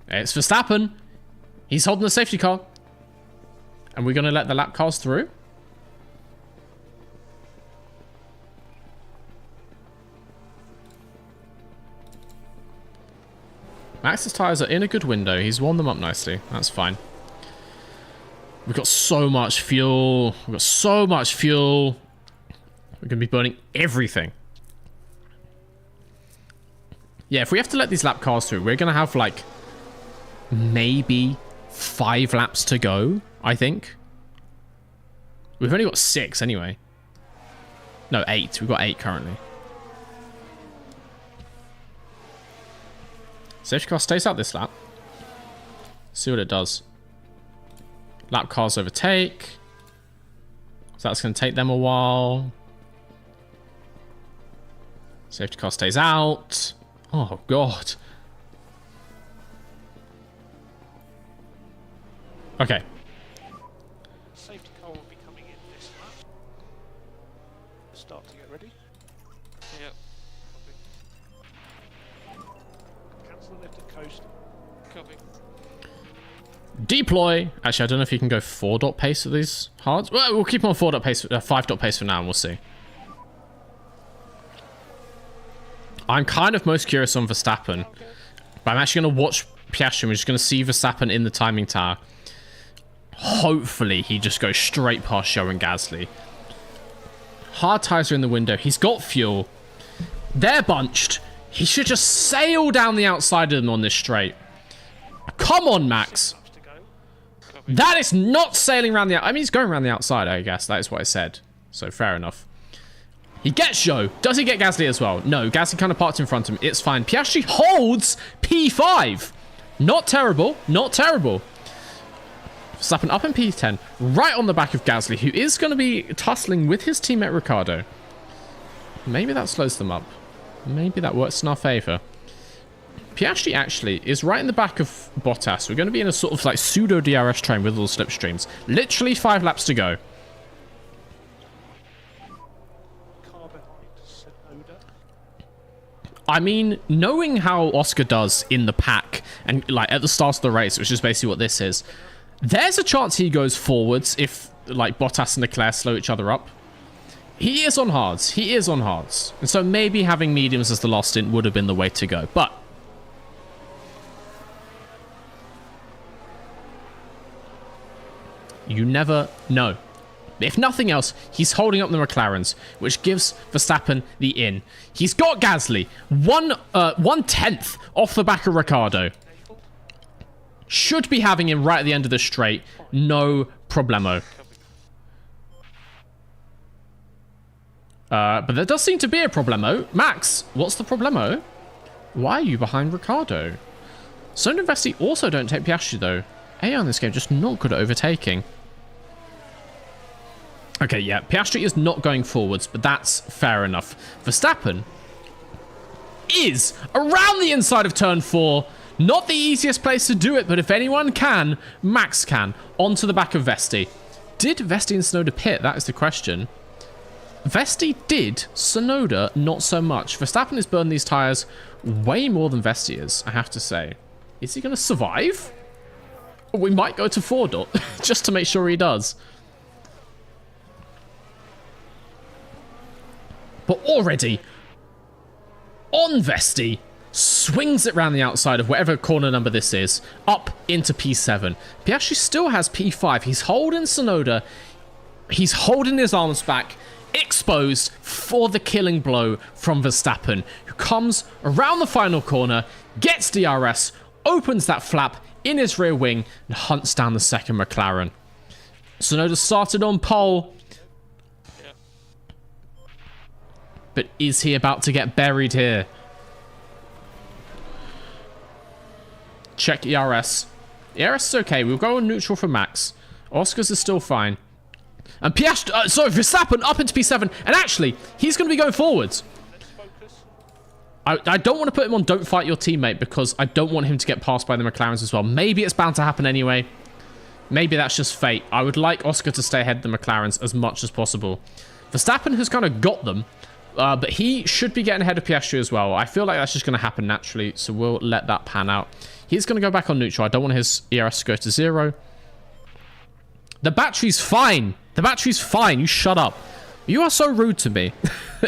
It's Verstappen. He's holding the safety car. And we're going to let the lap cars through. Max's tyres are in a good window. He's warmed them up nicely. That's fine. We've got so much fuel. We've got so much fuel. We're going to be burning everything. Yeah, if we have to let these lap cars through, we're going to have like maybe 5 laps to go, I think. We've only got 6 anyway. No, 8. We've got 8 currently. Safety car stays out this lap. See what it does. Lap cars overtake. So that's going to take them a while. Safety car stays out. Oh, God. Okay. Safety car will be coming in this lap. Start to get ready. Yep. Cancel the left and coast. Copy. Deploy. Actually, I don't know if you can go 4-dot pace with these hards. Well, we'll keep on 4-dot pace, 5-dot pace for now, and we'll see. I'm kind of most curious on Verstappen, but I'm actually going to watch Piastri. We're just going to see Verstappen in the timing tower. Hopefully, he just goes straight past Zhou and Gasly. Hard tires are in the window. He's got fuel. They're bunched. He should just sail down the outside of them on this straight. Come on, Max. That is not sailing around the... I mean, he's going around the outside, I guess. That is what I said. So, fair enough. He gets Zhou. Does he get Gasly as well? No, Gasly kind of parked in front of him. It's fine. Piastri holds P5. Not terrible. Not terrible. Verstappen up in P10. Right on the back of Gasly, who is going to be tussling with his teammate Ricciardo. Maybe that slows them up. Maybe that works in our favour. Piastri actually is right in the back of Bottas. We're going to be in a sort of like pseudo DRS train with all slipstreams. Literally 5 laps to go. Car behind Tsunoda. I mean, knowing how Oscar does in the pack and like at the start of the race, which is basically what this is, there's a chance he goes forwards if like Bottas and Leclerc slow each other up. He is on hards. He is on hards. And so maybe having mediums as the last stint would have been the way to go. But you never know. If nothing else, he's holding up the McLarens, which gives Verstappen the in. He's got Gasly 1/10 off the back of Ricciardo. Should be having him right at the end of the straight. No problemo. But there does seem to be a problemo. Max, what's the problemo? Why are you behind Ricciardo? Tsunoda and Vesti also don't take Piastri though. AI in this game just not good at overtaking. Okay, yeah, Piastri is not going forwards, but that's fair enough. Verstappen is around the inside of turn 4. Not the easiest place to do it, but if anyone can, Max can. Onto the back of Vesti. Did Vesti and Tsunoda pit? That is the question. Vesti did. Tsunoda, not so much. Verstappen has burned these tyres way more than Vesti is, I have to say. Is he going to survive? We might go to 4-dot, just to make sure he does. But already, on Vesti, swings it around the outside of whatever corner number this is, up into P7. Piastri still has P5. He's holding Tsunoda. He's holding his arms back, exposed for the killing blow from Verstappen, who comes around the final corner, gets DRS, opens that flap in his rear wing, and hunts down the second McLaren. Tsunoda started on pole. But is he about to get buried here? Check ERS. ERS is okay. We'll go on neutral for Max. Oscar's is still fine. And Piastri, sorry, Verstappen up into P7. And actually, he's going to be going forwards. Let's focus. I don't want to put him on don't fight your teammate because I don't want him to get passed by the McLarens as well. Maybe it's bound to happen anyway. Maybe that's just fate. I would like Oscar to stay ahead of the McLarens as much as possible. Verstappen has kind of got them, but he should be getting ahead of Piastri as well. I feel like that's just going to happen naturally, so we'll let that pan out. He's going to go back on neutral. I don't want his ERS to go to 0. The battery's fine. The battery's fine. You shut up. You are so rude to me.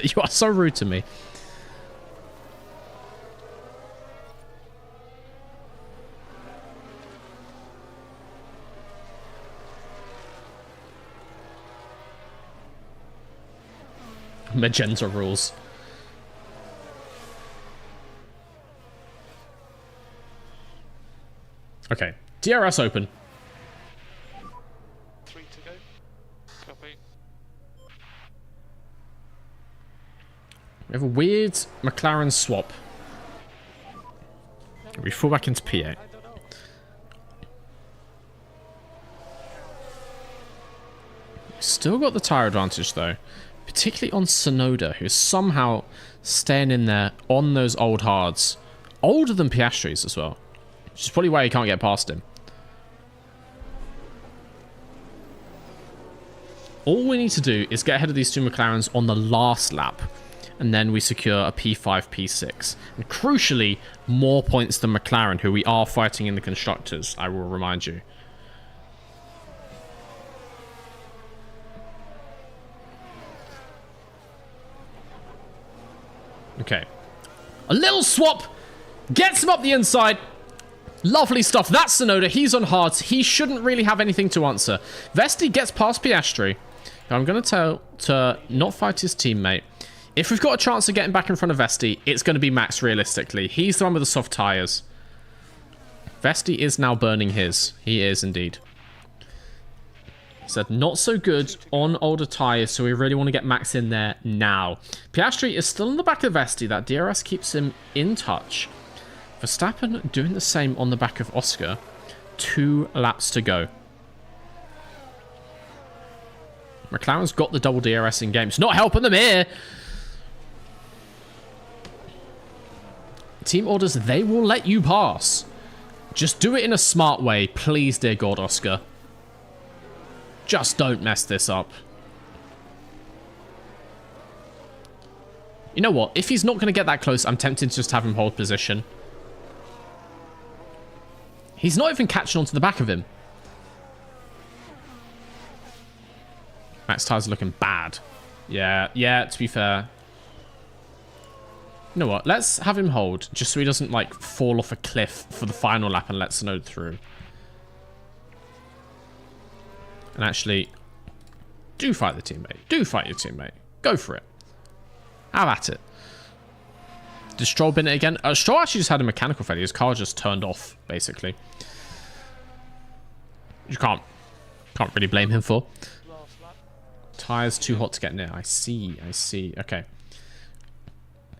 You are so rude to me. Magenta rules. Okay, DRS open. 3 to go. Copy. We have a weird McLaren swap. We fall back into P8. I don't know. Still got the tyre advantage though. Particularly on Tsunoda, who's somehow staying in there on those old hards. Older than Piastri's as well. Which is probably why you can't get past him. All we need to do is get ahead of these two McLarens on the last lap. And then we secure a P5, P6. And crucially, more points than McLaren, who we are fighting in the Constructors, I will remind you. Okay. A little swap. Gets him up the inside. Lovely stuff. That's Tsunoda. He's on hards. He shouldn't really have anything to answer. Vesti gets past Piastri. Now I'm going to tell to not fight his teammate. If we've got a chance of getting back in front of Vesti, it's going to be Max realistically. He's the one with the soft tyres. Vesti is now burning his. He is indeed. Said not so good on older tyres, so we really want to get Max in there now. Piastri is still on the back of Vesti. That DRS keeps him in touch. Verstappen doing the same on the back of Oscar. 2 laps to go. McLaren's got the double DRS in game. It's not helping them here. Team orders, they will let you pass. Just do it in a smart way. Please, dear God, Oscar. Just don't mess this up. You know what? If he's not going to get that close, I'm tempted to just have him hold position. He's not even catching on to the back of him. Max tyres are looking bad. Yeah, to be fair. You know what? Let's have him hold, just so he doesn't, like, fall off a cliff for the final lap and let Tsunoda through. And actually, do fight the teammate. Do fight your teammate. Go for it. Have at it. Did Stroll bin it again? Stroll actually just had a mechanical failure. His car just turned off, basically. You can't really blame him for. Last lap. Tyres too hot to get near. I see. Okay.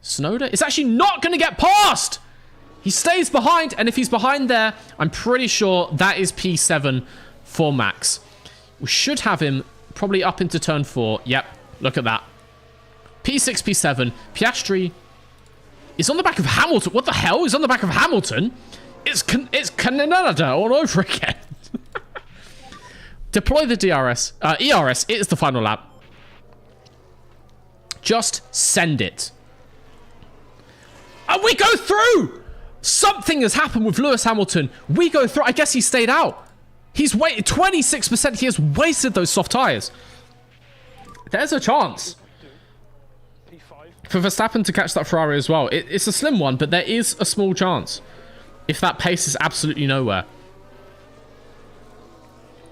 Tsunoda is actually not going to get past! He stays behind, and if he's behind there, I'm pretty sure that is P7 for Max. We should have him probably up into turn 4. Yep, look at that. P6, P7. Piastri is on the back of Hamilton. What the hell? He's on the back of Hamilton? It's Canada all over again. Deploy the DRS. ERS. It is the final lap. Just send it. And we go through! Something has happened with Lewis Hamilton. We go through. I guess he stayed out. He's waited 26%. He has wasted those soft tyres. There's a chance P5. for Verstappen to catch that Ferrari as well. It's a slim one, but there is a small chance if that pace is absolutely nowhere.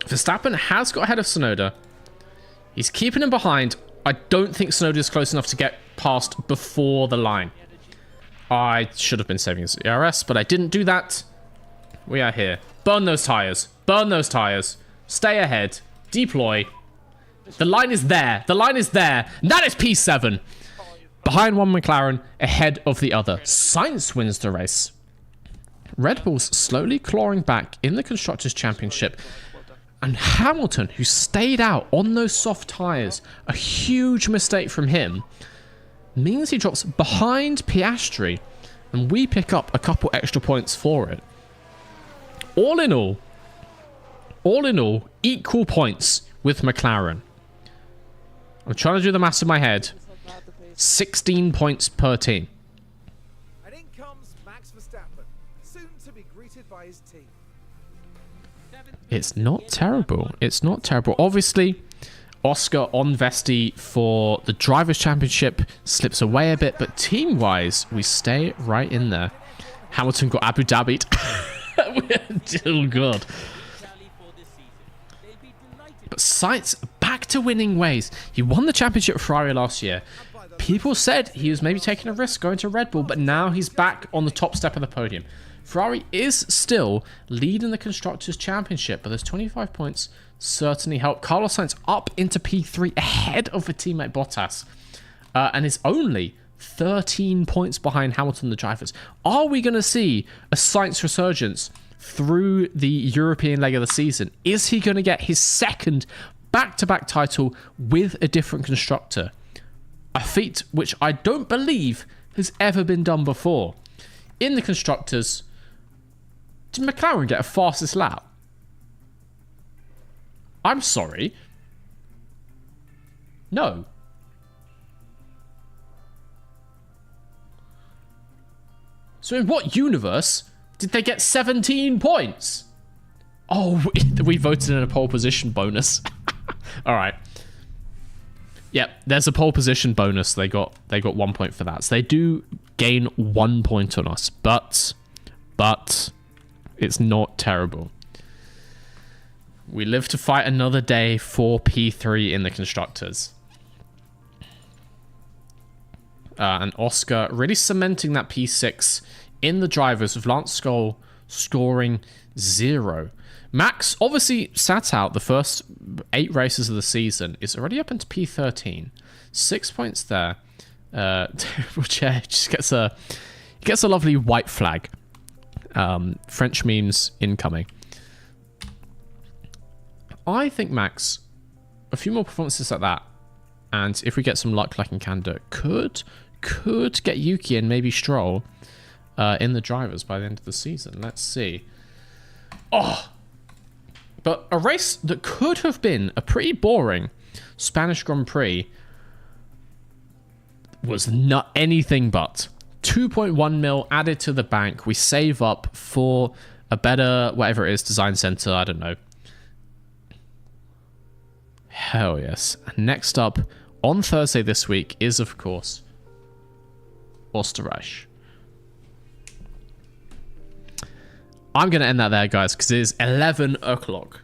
Verstappen has got ahead of Tsunoda. He's keeping him behind. I don't think Tsunoda is close enough to get past before the line. I should have been saving his ERS, but I didn't do that. We are here. Burn those tyres. Burn those tyres. Stay ahead. Deploy. The line is there. The line is there. And that is P7. Behind one McLaren, ahead of the other. Sainz wins the race. Red Bull's slowly clawing back in the Constructors' Championship. And Hamilton, who stayed out on those soft tyres, a huge mistake from him, means he drops behind Piastri, and we pick up a couple extra points for it. All in all, equal points with McLaren. I'm trying to do the maths in my head. 16 points per team. And in comes Max Verstappen, soon to be greeted by his team. It's not terrible. It's not terrible. Obviously, Oscar on Vesti for the Drivers' Championship slips away a bit, but team-wise, we stay right in there. Hamilton got Abu Dhabi'd. We're still good. But Sainz back to winning ways. He won the championship for Ferrari last year. People said he was maybe taking a risk going to Red Bull, but now he's back on the top step of the podium. Ferrari is still leading the Constructors' Championship, but those 25 points certainly help. Carlos Sainz up into P3 ahead of a teammate Bottas, and is only 13 points behind Hamilton, the drivers. Are we going to see a Sainz resurgence through the European leg of the season? Is he going to get his second back-to-back title with a different constructor? A feat which I don't believe has ever been done before. In the Constructors, did McLaren get a fastest lap? I'm sorry. No. So in what universe did they get 17 points? Oh, we voted in a pole position bonus. All right. Yep, there's a pole position bonus. They got 1 point for that. So they do gain 1 point on us, but it's not terrible. We live to fight another day for P3 in the Constructors. And Oscar really cementing that P6 in the drivers, with Lance Stroll scoring 0. Max obviously sat out the first 8 races of the season. Is already up into P13. 6 points there. Terrible chair just gets a lovely white flag. French memes incoming. I think Max, a few more performances like that, and if we get some luck like in Canada, could get Yuki and maybe Stroll in the drivers by the end of the season. Let's see. Oh, but a race that could have been a pretty boring Spanish Grand Prix was not anything but. 2.1 mil added to the bank. We save up for a better, whatever it is, design center. I don't know. Hell yes. Next up on Thursday this week is, of course, Österreich. I'm going to end that there, guys, because it is 11 o'clock.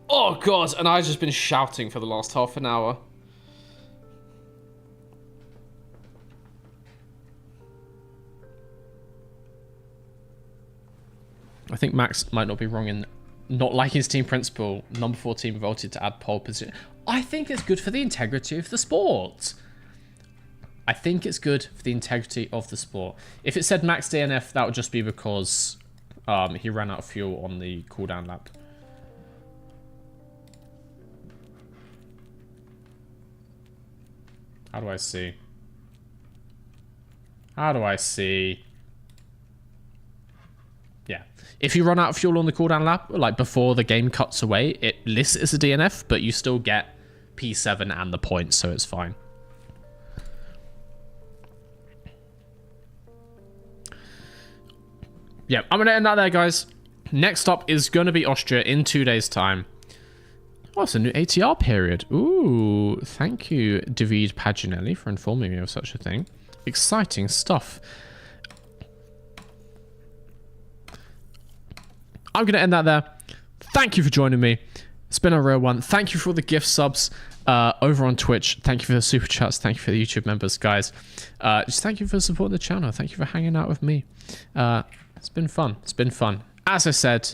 Oh, God. And I've just been shouting for the last half an hour. I think Max might not be wrong in not liking his team principal. Number 4 team voted to add pole position. I think it's good for the integrity of the sport. I think it's good for the integrity of the sport. If it said Max DNF, that would just be because he ran out of fuel on the cooldown lap. How do I see? How do I see? Yeah. If you run out of fuel on the cooldown lap, like before the game cuts away, it lists as a DNF, but you still get P7 and the points, so it's fine. Yeah, I'm going to end that there, guys. Next up is going to be Austria in 2 days' time. Oh, it's a new ATR period. Ooh, thank you, David Paginelli, for informing me of such a thing. Exciting stuff. I'm going to end that there. Thank you for joining me. It's been a real one. Thank you for all the gift subs over on Twitch. Thank you for the super chats. Thank you for the YouTube members, guys. Just thank you for supporting the channel. Thank you for hanging out with me. It's been fun. It's been fun. As I said,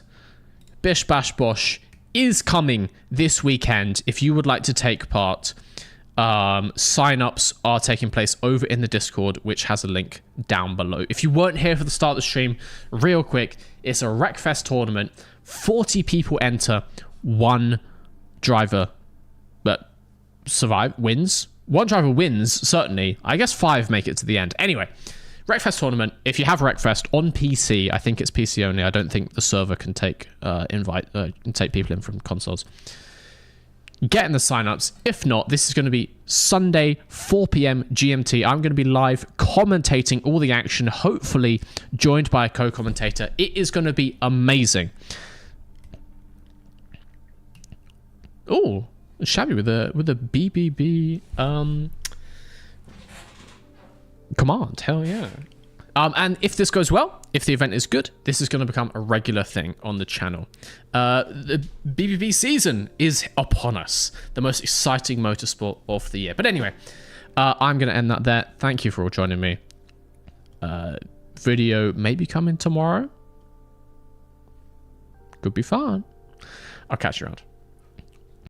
Bish Bash Bosh is coming this weekend if you would like to take part. Sign-ups are taking place over in the Discord, which has a link down below. If you weren't here for the start of the stream, real quick, it's a Wreckfest tournament. 40 people enter, 1 driver that wins. 1 driver wins, certainly. I guess 5 make it to the end. Anyway, Wreckfest tournament. If you have Wreckfest on PC, I think it's PC only. I don't think the server can take take people in from consoles. Get in the signups. If not, this is going to be Sunday, 4 p.m. GMT. I'm going to be live commentating all the action, hopefully joined by a co-commentator. It is going to be amazing. Oh, Shabby with a BBB command. Hell yeah. And if this goes well, if the event is good, this is going to become a regular thing on the channel. The BBB season is upon us. The most exciting motorsport of the year. But anyway, I'm going to end that there. Thank you for all joining me. Video may be coming tomorrow. Could be fun. I'll catch you around.